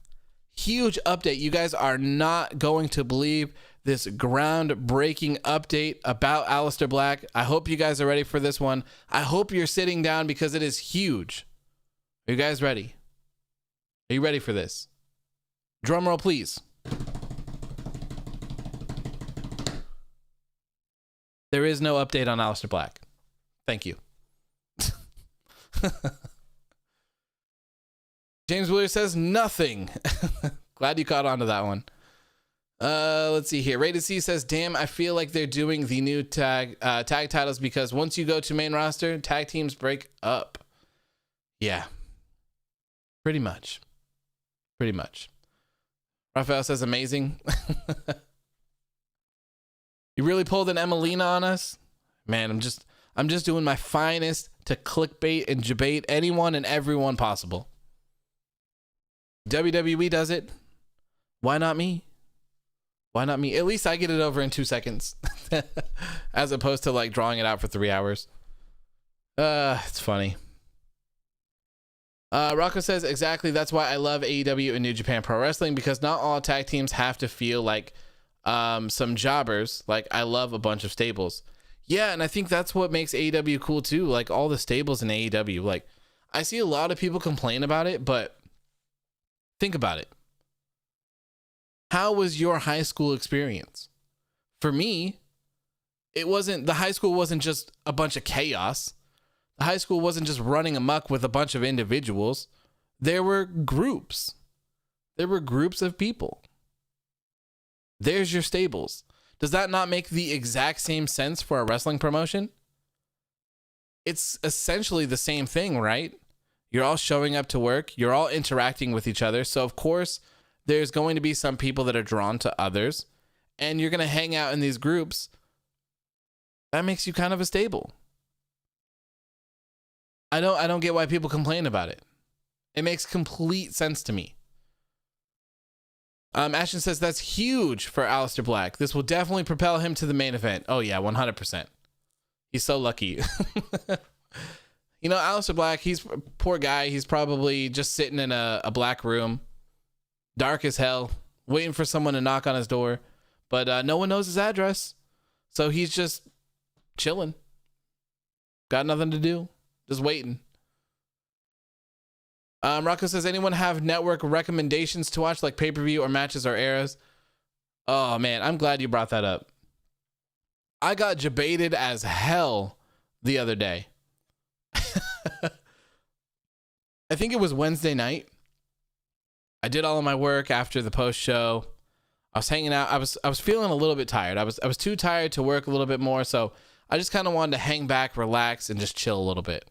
Huge update. You guys are not going to believe this groundbreaking update about Aleister Black. I hope you guys are ready for this one. I hope you're sitting down because it is huge. Are you guys ready? Are you ready for this? Drum roll, please. There is no update on Aleister Black. Thank you. James Wheeler says nothing. Glad you caught on to that one. Let's see here. Rated C says, damn, I feel like they're doing the new tag titles because once you go to main roster, tag teams break up. Yeah. Pretty much. Raphael says amazing. You really pulled an Emelina on us? Man, I'm just doing my finest to clickbait and debate anyone and everyone possible. WWE does it. Why not me? Why not me? At least I get it over in 2 seconds. As opposed to like drawing it out for 3 hours. It's funny. Rocco says, exactly, that's why I love AEW and New Japan Pro Wrestling, because not all tag teams have to feel like some jobbers. Like, I love a bunch of stables. Yeah, and I think that's what makes AEW cool too. Like, all the stables in AEW. Like, I see a lot of people complain about it, but think about it. How was your high school experience? For me, the high school wasn't just a bunch of chaos. The high school wasn't just running amok with a bunch of individuals. There were groups. There were groups of people. There's your stables. Does that not make the exact same sense for a wrestling promotion? It's essentially the same thing, right? You're all showing up to work. You're all interacting with each other. So, of course, there's going to be some people that are drawn to others. And you're going to hang out in these groups. That makes you kind of a stable. I don't get why people complain about it. It makes complete sense to me. Ashton says that's huge for Aleister Black. This will definitely propel him to the main event. Oh yeah, 100%. He's so lucky. You know, Aleister Black, he's a poor guy. He's probably just sitting in a black room, dark as hell, waiting for someone to knock on his door. But no one knows his address. So he's just chilling. Got nothing to do. Just waiting. Rocco says, anyone have network recommendations to watch, like pay-per-view or matches or eras? Oh, man, I'm glad you brought that up. I got debated as hell the other day. I think it was Wednesday night. I did all of my work after the post show. I was hanging out. I was feeling a little bit tired. I was too tired to work a little bit more, so I just kind of wanted to hang back, relax, and just chill a little bit.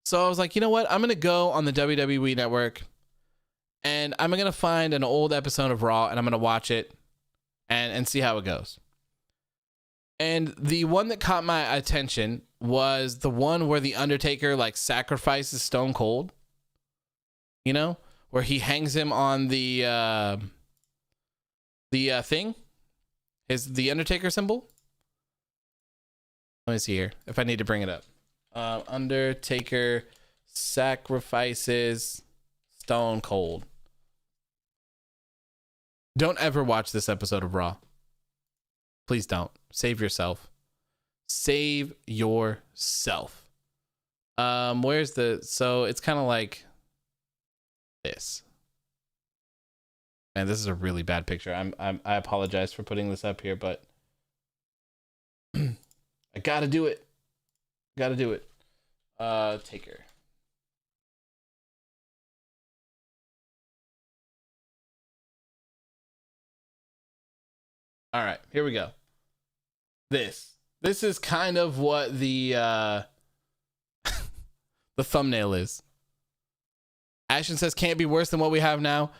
So I was like, you know what? I'm going to go on the WWE Network, and I'm going to find an old episode of Raw, and I'm going to watch it and see how it goes. And the one that caught my attention was the one where the Undertaker like sacrifices Stone Cold. You know, where he hangs him on the thing, is the Undertaker symbol. Let me see here if I need to bring it up. Undertaker sacrifices Stone Cold. Don't ever watch this episode of Raw. Please don't. Save yourself. Save yourself. Where's the... So it's kind of like this. Man, this is a really bad picture. I apologize for putting this up here, but I gotta do it. Gotta do it. Taker. All right, here we go. This is kind of what the the thumbnail is. Ashton says can't be worse than what we have now.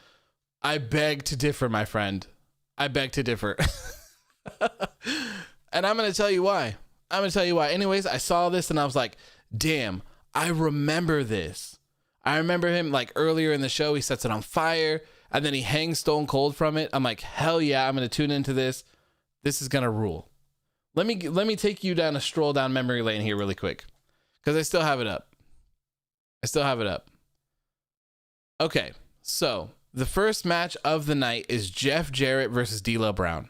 I beg to differ, my friend. I beg to differ. And I'm going to tell you why. Anyways, I saw this and I was like, damn, I remember this. I remember him like earlier in the show, he sets it on fire and then he hangs Stone Cold from it. I'm like, hell yeah, I'm going to tune into this. This is going to rule. Let me take you down a stroll down memory lane here really quick, because I still have it up. Okay, so the first match of the night is Jeff Jarrett versus D'Lo Brown.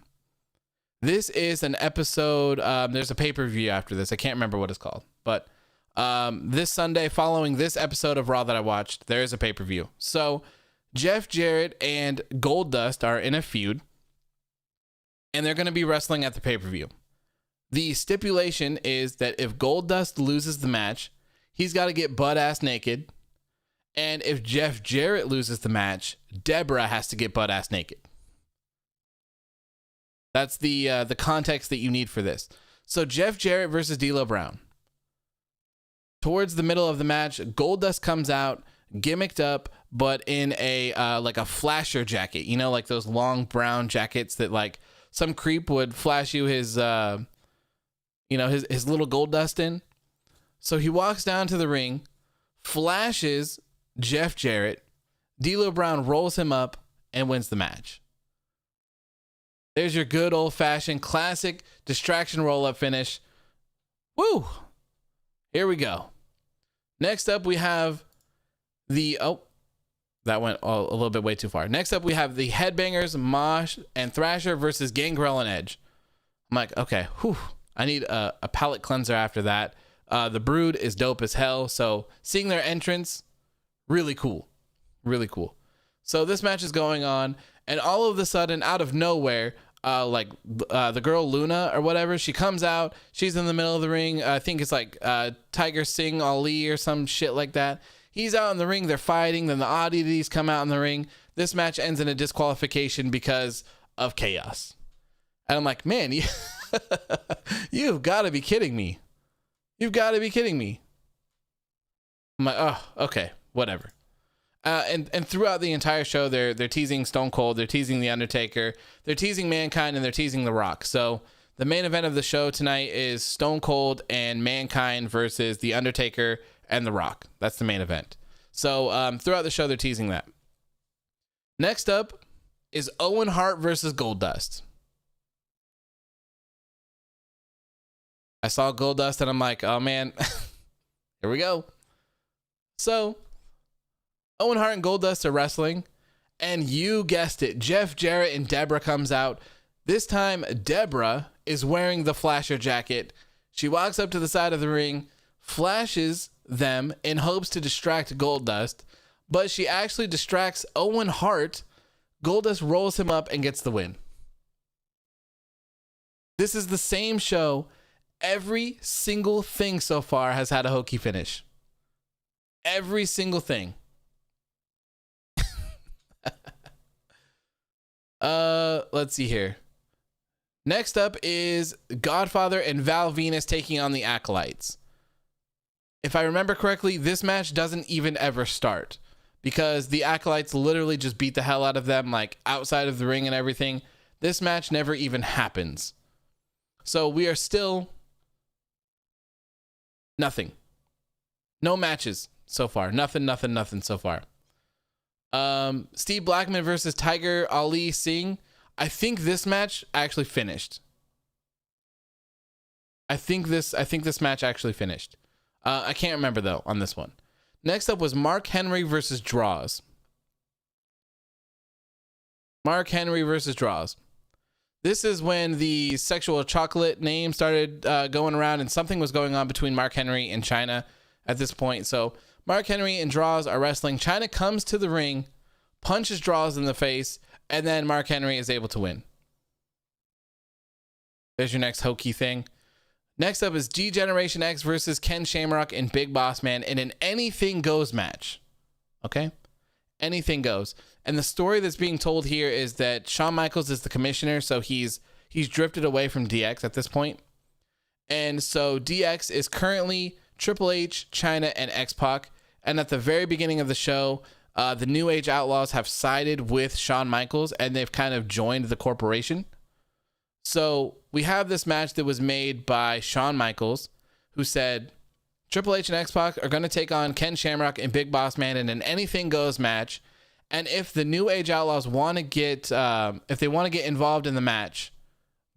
This is an episode. There's a pay-per-view after this. I can't remember what it's called, but this Sunday, following this episode of Raw that I watched, there is a pay-per-view. So Jeff Jarrett and Goldust are in a feud, and they're going to be wrestling at the pay-per-view. The stipulation is that if Goldust loses the match, he's got to get butt-ass naked. And if Jeff Jarrett loses the match, Deborah has to get butt-ass naked. That's the context that you need for this. So Jeff Jarrett versus D'Lo Brown. Towards the middle of the match, Goldust comes out, gimmicked up, but in a like a flasher jacket. You know, like those long brown jackets that like some creep would flash you his his little Goldust in. So he walks down to the ring, flashes Jeff Jarrett, D'Lo Brown rolls him up and wins the match. There's your good old-fashioned classic distraction roll-up finish. Woo! Here we go. Next up, we have the... Oh, that went a little bit way too far. Next up, we have the Headbangers, Mosh, and Thrasher versus Gangrel and Edge. I'm like, okay, whew. I need a palate cleanser after that. The Brood is dope as hell, so seeing their entrance, really cool. Really cool. So this match is going on, and all of a sudden, out of nowhere, the girl Luna or whatever, she comes out. She's in the middle of the ring. I think it's like Tiger Singh Ali or some shit like that. He's out in the ring. They're fighting. Then the oddities come out in the ring. This match ends in a disqualification because of chaos. And I'm like, man, you've got to be kidding me. You've got to be kidding me. I'm like, oh, okay, whatever. And throughout the entire show, they're teasing Stone Cold, they're teasing The Undertaker, they're teasing Mankind, and they're teasing The Rock. So the main event of the show tonight is Stone Cold and Mankind versus The Undertaker and The Rock. That's the main event. So throughout the show, they're teasing that. Next up is Owen Hart versus Goldust. I saw Goldust and I'm like, oh man, here we go. So Owen Hart and Goldust are wrestling, and you guessed it, Jeff Jarrett and Deborah comes out. This time, Deborah is wearing the flasher jacket. She walks up to the side of the ring, flashes them in hopes to distract Goldust, but she actually distracts Owen Hart. Goldust rolls him up and gets the win. This is the same show. Every single thing so far has had a hokey finish. Every single thing. Let's see here. Next up is Godfather and Val Venus taking on the Acolytes. If I remember correctly, this match doesn't even ever start because the Acolytes literally just beat the hell out of them, like outside of the ring and everything. This match never even happens. So we are still nothing. No matches so far. Nothing so far. Steve Blackman versus Tiger Ali Singh. I think this match actually finished. I think this match actually finished. I can't remember though on this one. Next up was Mark Henry versus Draws. Mark Henry versus Draws. This is when the sexual chocolate name started going around, and something was going on between Mark Henry and Shayna at this point. So Mark Henry and Draws are wrestling. Shayna comes to the ring, punches Draws in the face, and then Mark Henry is able to win. There's your next hokey thing. Next up is G-Generation X versus Ken Shamrock and Big Boss Man in an anything goes match. Okay? Anything goes. And the story that's being told here is that Shawn Michaels is the commissioner, so he's drifted away from DX at this point. And so DX is currently Triple H, Chyna, and X-Pac. And at the very beginning of the show, the New Age Outlaws have sided with Shawn Michaels, and they've kind of joined the corporation. So we have this match that was made by Shawn Michaels, who said Triple H and X-Pac are going to take on Ken Shamrock and Big Boss Man in an anything goes match. And if the New Age Outlaws want to get, if they want to get involved in the match,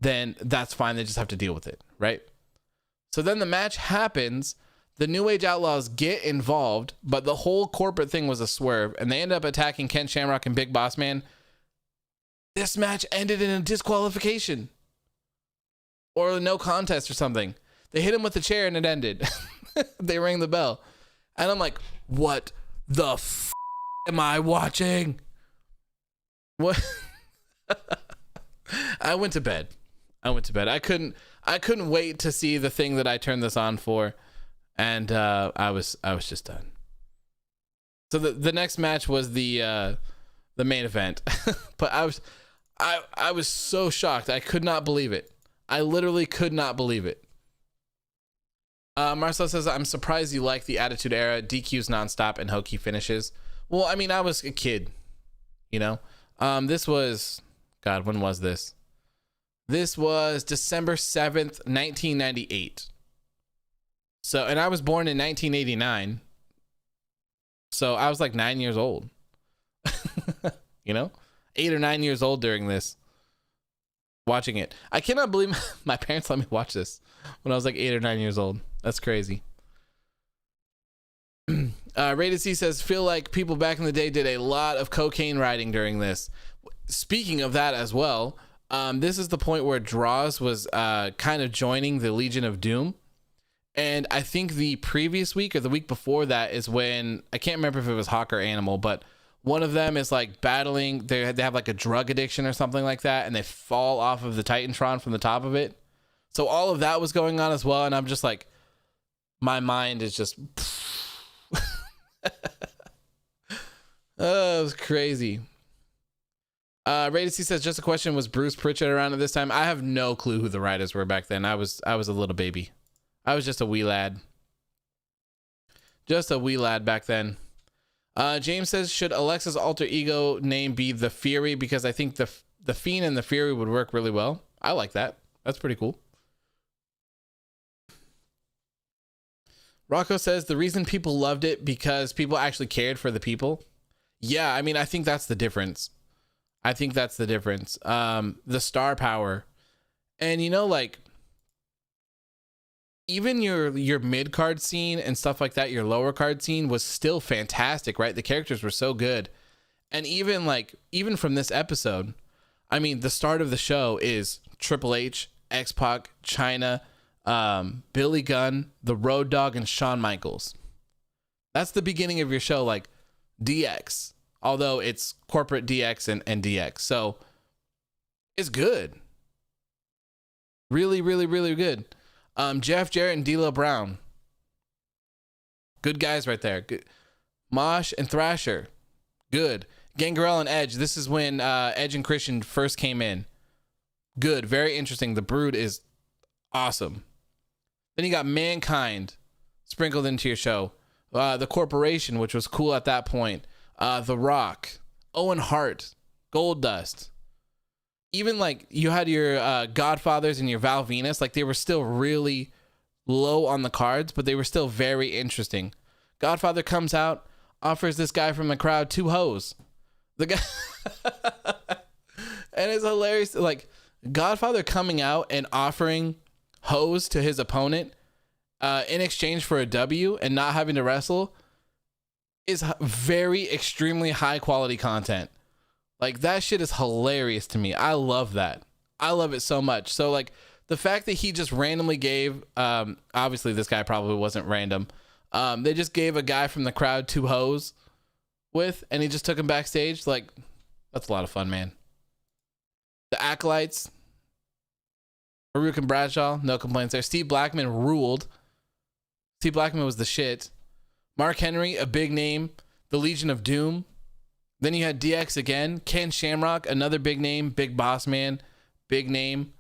then that's fine. They just have to deal with it, right? So then the match happens. The New Age Outlaws get involved, but the whole corporate thing was a swerve, and they end up attacking Ken Shamrock and Big Boss Man. This match ended in a disqualification or a no contest or something. They hit him with the chair and it ended. They rang the bell. And I'm like, what the f am I watching? What? I went to bed. I couldn't wait to see the thing that I turned this on for. And I was just done. So the next match was the main event. But I was so shocked. I could not believe it. I literally could not believe it. Marcel says, I'm surprised you like the Attitude Era, DQs nonstop, and hokey finishes. Well, I mean, I was a kid, you know. This was, God, when was this? This was December 7th, 1998. So, and I was born in 1989. So I was like 9 years old. You know? 8 or 9 years old during this. Watching it. I cannot believe my parents let me watch this when I was like 8 or 9 years old. That's crazy. Rated C says, feel like people back in the day did a lot of cocaine riding during this. Speaking of that as well, this is the point where Draws was kind of joining the Legion of Doom. And I think the previous week or the week before that is when, I can't remember if it was Hawk or Animal, but one of them is like battling, they have like a drug addiction or something like that, and they fall off of the Titantron from the top of it. So all of that was going on as well, and I'm just like, my mind is just oh, it was crazy. Rated C says, just a question, was Bruce Pritchard around at this time? I have no clue who the writers were back then. I was a little baby. I was just a wee lad. Just a wee lad back then. James says, should Alexa's alter ego name be The Fury? Because I think the Fiend and The Fury would work really well. I like that. That's pretty cool. Rocco says, the reason people loved it because people actually cared for the people. Yeah, I mean, I think that's the difference. The star power. And, you know, like, even your mid-card scene and stuff like that, your lower card scene was still fantastic, right? The characters were so good. And even from this episode, I mean, the start of the show is Triple H, X-Pac, Chyna, Billy Gunn, the Road Dogg, and Shawn Michaels. That's the beginning of your show, like DX, although it's corporate DX and DX. So it's good. Really, really, really good. Jeff Jarrett and D'Lo Brown. Good guys right there. Good. Mosh and Thrasher. Good. Gangrel and Edge. This is when Edge and Christian first came in. Good. Very interesting. The Brood is awesome. Then you got Mankind sprinkled into your show. The Corporation, which was cool at that point. The Rock. Owen Hart. Goldust. Even like you had your Godfathers and your Val Venus, like they were still really low on the cards, but they were still very interesting. Godfather comes out, offers this guy from the crowd 2 hoes. The guy, and it's hilarious. Like Godfather coming out and offering hose to his opponent in exchange for a W and not having to wrestle is very extremely high quality content. Like that shit is hilarious to me. I love that. I love it so much. So like the fact that he just randomly gave, obviously this guy probably wasn't random. They just gave a guy from the crowd 2 hoes and he just took him backstage. Like that's a lot of fun, man. The Acolytes, Farouk and Bradshaw, no complaints there. Steve Blackman ruled. Steve Blackman was the shit. Mark Henry, a big name. The Legion of Doom. Then you had DX again. Ken Shamrock, another big name. Big Boss Man, big name.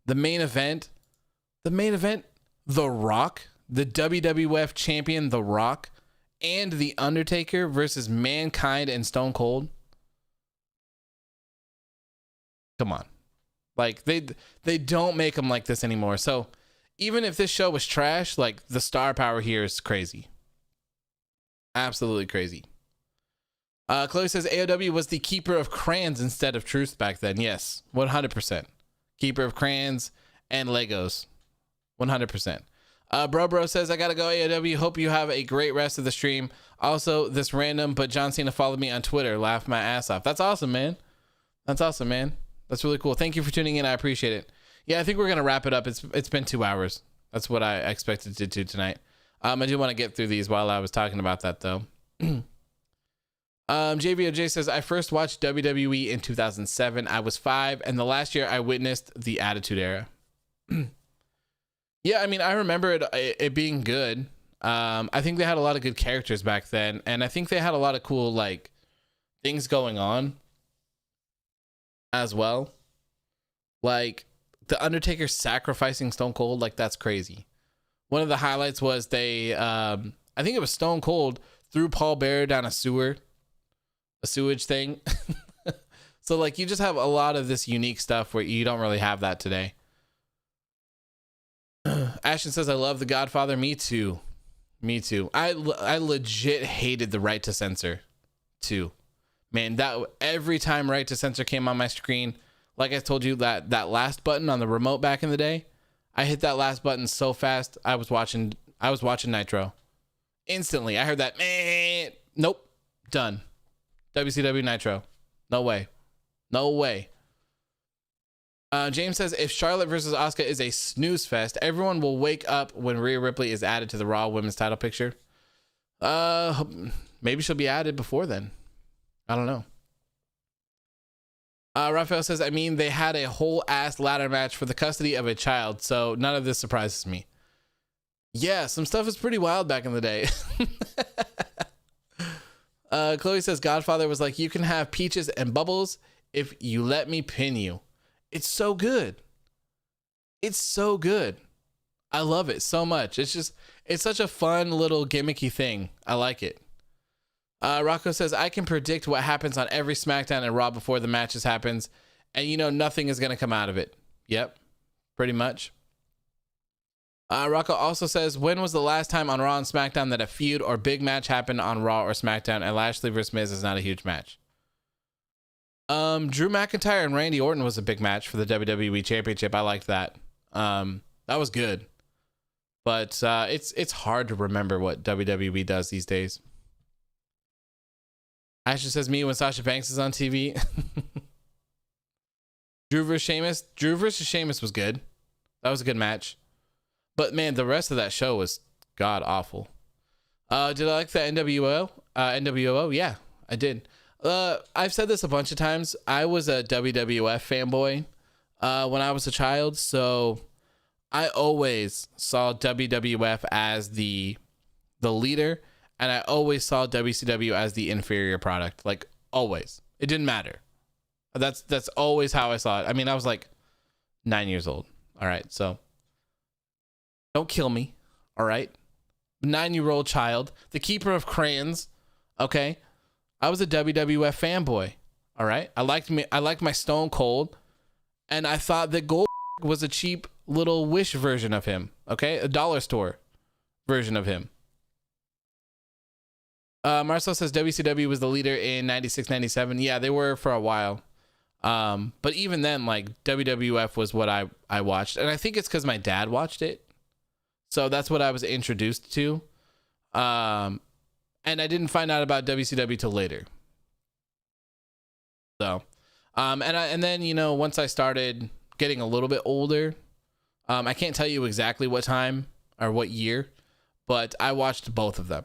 The main event. The Rock, the WWF champion, The Rock, and The Undertaker versus Mankind and Stone Cold. Come on. Like they don't make them like this anymore. So even if this show was trash, like the star power here is crazy. Absolutely crazy. Chloe says AEW was the keeper of crayons instead of truth back then. Yes, 100%. Keeper of crayons and Legos. 100%. Bro says, I gotta go AEW. Hope you have a great rest of the stream. Also, this random, but John Cena followed me on Twitter. Laughed my ass off. That's awesome, man. That's really cool. Thank you for tuning in. I appreciate it. Yeah, I think we're gonna wrap it up. It's been 2 hours. That's what I expected to do tonight. I do want to get through these while I was talking about that though. JVOJ says, I first watched WWE in 2007. I was 5, and the last year I witnessed the Attitude Era. Yeah, I mean, I remember it being good. I think they had a lot of good characters back then, and I think they had a lot of cool like things going on as well. Like the Undertaker sacrificing Stone Cold, like that's crazy. One of the highlights was they, I think it was Stone Cold threw Paul Bearer down a sewage thing. So like you just have a lot of this unique stuff where you don't really have that today. Ashton says, I love The Godfather. Me too. I legit hated the right to censor too. Man, that every time right to censor came on my screen, like I told you, that last button on the remote back in the day, I hit that last button so fast. I was watching Nitro. Instantly, I heard that. Nope, done. WCW Nitro. No way. James says, if Charlotte versus Asuka is a snooze fest, everyone will wake up when Rhea Ripley is added to the Raw Women's title picture. Maybe she'll be added before then. I don't know. Raphael says, I mean, they had a whole ass ladder match for the custody of a child, so none of this surprises me. Yeah, some stuff is pretty wild back in the day. Chloe says, Godfather was like, you can have peaches and bubbles if you let me pin you. It's so good. I love it so much. It's such a fun little gimmicky thing. I like it. Rocco says, I can predict what happens on every SmackDown and Raw before the matches happens, and nothing is going to come out of it. Yep, pretty much. Rocco also says, when was the last time on Raw and SmackDown that a feud or big match happened on Raw or SmackDown, and Lashley vs. Miz is not a huge match? Drew McIntyre and Randy Orton was a big match for the WWE Championship. I liked that. That was good. But it's hard to remember what WWE does these days. Ashley says, me when Sasha Banks is on TV. Drew versus Sheamus was good. That was a good match. But man, the rest of that show was god awful. Did I like the NWO? NWO? Yeah, I did. I've said this a bunch of times. I was a WWF fanboy when I was a child, so I always saw WWF as the leader, and I always saw WCW as the inferior product. Like always, it didn't matter. That's always how I saw it. I mean, I was like 9 years old. All right, so don't kill me. All right, 9-year-old child, the keeper of crayons. Okay. I was a WWF fanboy. All right. I liked my Stone Cold, and I thought that Gold was a cheap little Wish version of him. Okay. A dollar store version of him. Marcel says WCW was the leader in 96, 97. Yeah, they were for a while. But even then, like, WWF was what I watched. And I think it's because my dad watched it. So that's what I was introduced to. And I didn't find out about WCW till later. So, and then, you know, once I started getting a little bit older, I can't tell you exactly what time or what year, but I watched both of them.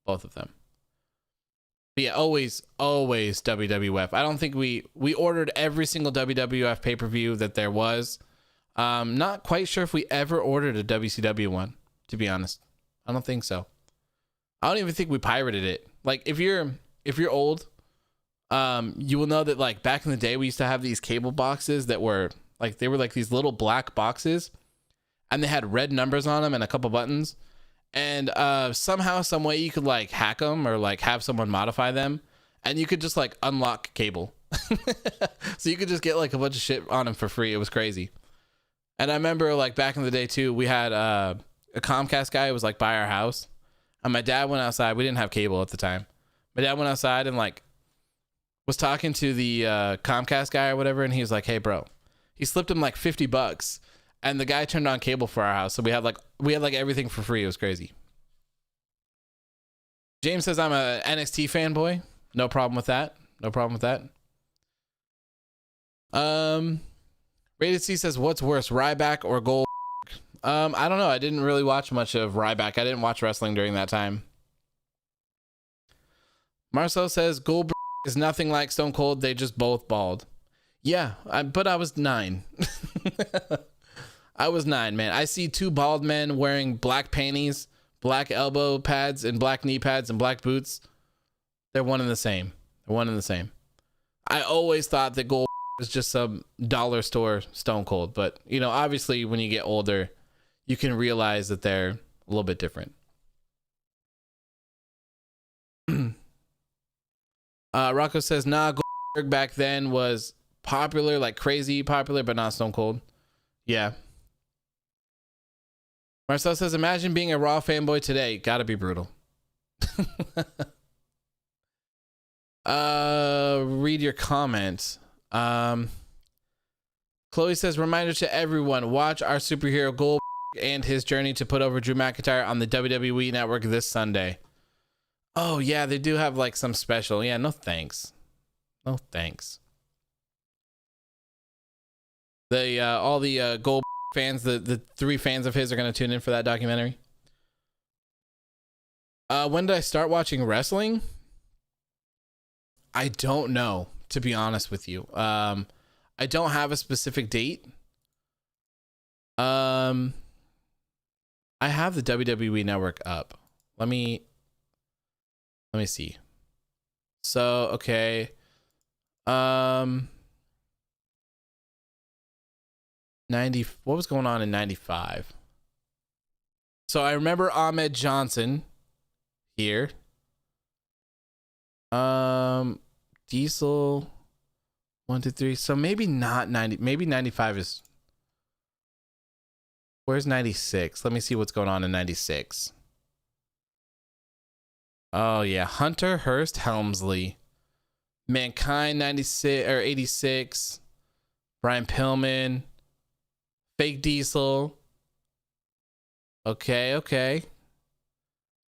But yeah, always WWF. I don't think we ordered every single WWF pay-per-view that there was. Not quite sure if we ever ordered a WCW one, to be honest. I don't think so. I don't even think we pirated it. Like, if you're old, you will know that, like, back in the day we used to have these cable boxes that were like, they were like these little black boxes, and they had red numbers on them and a couple buttons. And somehow, some way, you could like hack them or like have someone modify them, and you could just like unlock cable. So you could just get like a bunch of shit on them for free. It was crazy. And I remember, like, back in the day too, we had a Comcast guy who was like by our house, and my dad went outside. We didn't have cable at the time. My dad went outside and like was talking to the Comcast guy or whatever, and he was like, "Hey, bro," he slipped him like $50. And the guy turned on cable for our house. So we had like everything for free. It was crazy. James says I'm a NXT fanboy. No problem with that. Rated C says, what's worse, Ryback or Gold? I don't know. I didn't really watch much of Ryback. I didn't watch wrestling during that time. Marcel says Goldberg is nothing like Stone Cold. They just both bald. Yeah, but I was 9. I was 9, man. I see 2 bald men wearing black panties, black elbow pads, and black knee pads, and black boots. They're one and the same. I always thought that Gold was just some dollar store Stone Cold. But, you know, obviously when you get older, you can realize that they're a little bit different. Rocco says, nah, Goldberg back then was popular, like crazy popular, but not Stone Cold. Yeah. Marcel says, imagine being a Raw fanboy today. Gotta be brutal. Read your comments. Chloe says, reminder to everyone, watch our superhero Goldberg and his journey to put over Drew McIntyre on the WWE Network this Sunday. Oh, yeah, they do have like some special. Yeah, no thanks. All the Goldberg fans, the 3 fans of his are going to tune in for that documentary. When did I start watching wrestling? I don't know, to be honest with you. I don't have a specific date. I have the WWE Network up. Let me see. So, okay. 90, what was going on in 95? So I remember Ahmed Johnson here. Diesel 1, 2, 3. So maybe not 90, maybe 95 is. Where's 96? Let me see what's going on in 96. Oh yeah, Hunter Hearst Helmsley. Mankind 96 or 86. Brian Pillman. Fake Diesel. Okay.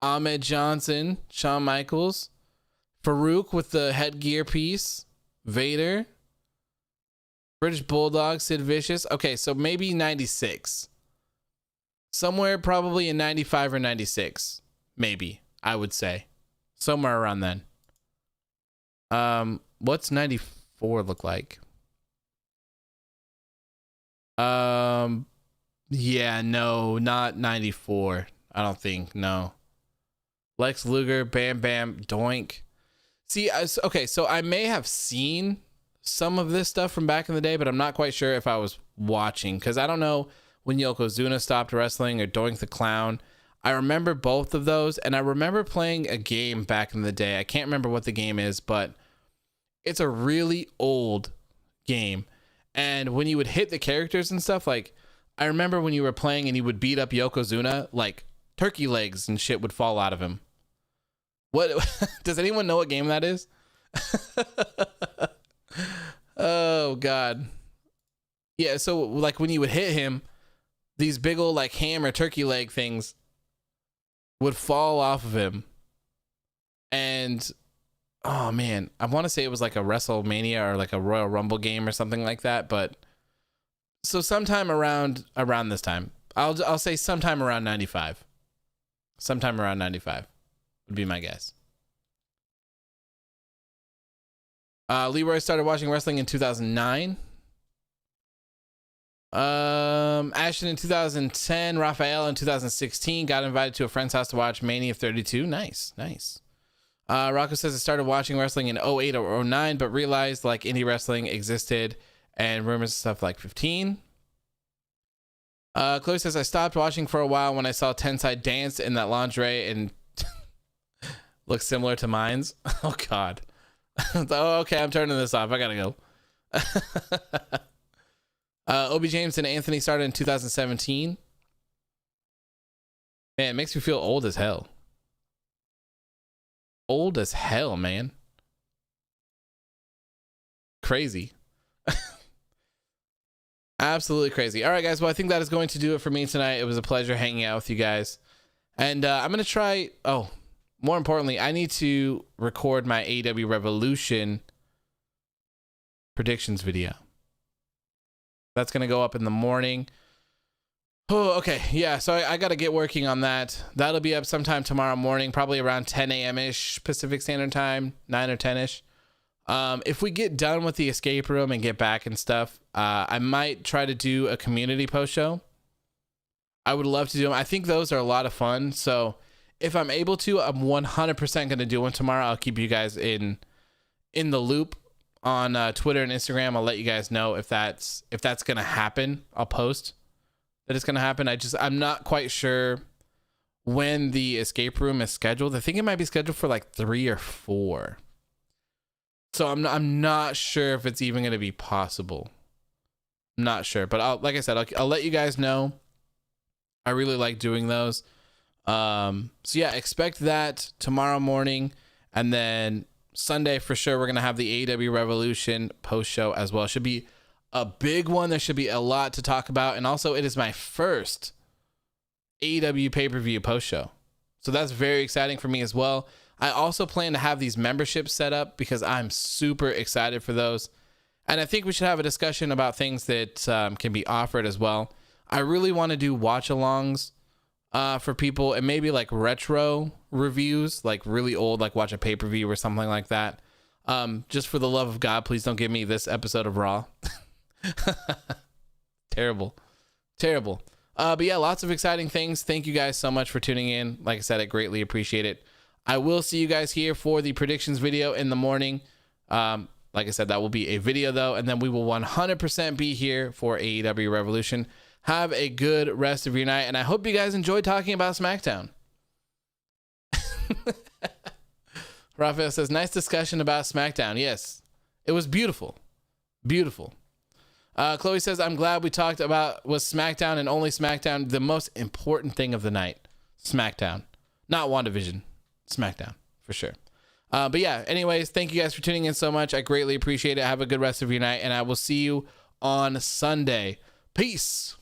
Ahmed Johnson, Shawn Michaels, Farouk with the headgear piece, Vader, British Bulldog, Sid Vicious. Okay, so maybe 96. Somewhere probably in 95 or 96. Maybe, I would say. Somewhere around then. What's 94 look like? Yeah, no, not 94. I don't think, no. Lex Luger, Bam Bam, Doink. See, okay, so I may have seen some of this stuff from back in the day, but I'm not quite sure if I was watching, because I don't know when Yokozuna stopped wrestling or Doink the Clown. I remember both of those, and I remember playing a game back in the day. I can't remember what the game is, but it's a really old game. And when you would hit the characters and stuff, like, I remember when you were playing and you would beat up Yokozuna, like, turkey legs and shit would fall out of him. What does anyone know what game that is? Oh God. Yeah, so like when you would hit him, these big old like ham or turkey leg things would fall off of him. And oh man, I want to say it was like a WrestleMania or like a Royal Rumble game or something like that, but so sometime around this time. I'll say sometime around 95. Sometime around 95 would be my guess. Leroy started watching wrestling in 2009. Ashton in 2010. Raphael in 2016. Got invited to a friend's house to watch Mania 32. Nice. Rocco says I started watching wrestling in 08 or 09, but realized like indie wrestling existed and rumors and stuff like 15. Chloe says I stopped watching for a while when I saw Tensai dance in that lingerie and looks similar to mine's. Oh God. Oh, okay, I'm turning this off. I gotta go. Obi James and Anthony started in 2017. Man, it makes me feel old as hell. Old as hell, man. Crazy. Absolutely crazy. All right, guys. Well, I think that is going to do it for me tonight. It was a pleasure hanging out with you guys. And I'm going to try... Oh, more importantly, I need to record my AEW Revolution predictions video. That's going to go up in the morning. Oh, okay. Yeah, so I got to get working on that. That'll be up sometime tomorrow morning, probably around 10 a.m.-ish Pacific Standard Time, 9 or 10-ish. If we get done with the escape room and get back and stuff, I might try to do a community post show. I would love to do them. I think those are a lot of fun. So if I'm able to, I'm 100% going to do one tomorrow. I'll keep you guys in the loop on Twitter and Instagram. I'll let you guys know if that's going to happen. I'll post that it's going to happen. I'm not quite sure when the escape room is scheduled. I think it might be scheduled for like 3 or 4. So I'm not sure if it's even going to be possible. I'm not sure, but like I said, I'll let you guys know. I really like doing those. So yeah, expect that tomorrow morning, and then Sunday for sure we're gonna have the AEW Revolution post show as well. It should be a big one. There should be a lot to talk about, and also it is my first AEW pay-per-view post show, so that's very exciting for me as well. I also plan to have these memberships set up because I'm super excited for those. And I think we should have a discussion about things that can be offered as well. I really want to do watch-alongs for people, and maybe like retro reviews, like really old, like watch a pay-per-view or something like that. Just for the love of God, please don't give me this episode of Raw. Terrible. But yeah, lots of exciting things. Thank you guys so much for tuning in. Like I said, I greatly appreciate it. I will see you guys here for the predictions video in the morning. Like I said, that will be a video though, and then we will 100% be here for AEW Revolution. Have a good rest of your night, and I hope you guys enjoyed talking about SmackDown. Raphael says, nice discussion about SmackDown. Yes, it was beautiful. Chloe says, I'm glad we talked about was SmackDown and only SmackDown the most important thing of the night. SmackDown, not WandaVision. SmackDown for sure. But yeah, anyways, thank you guys for tuning in so much. I greatly appreciate it. Have a good rest of your night, and I will see you on Sunday. Peace.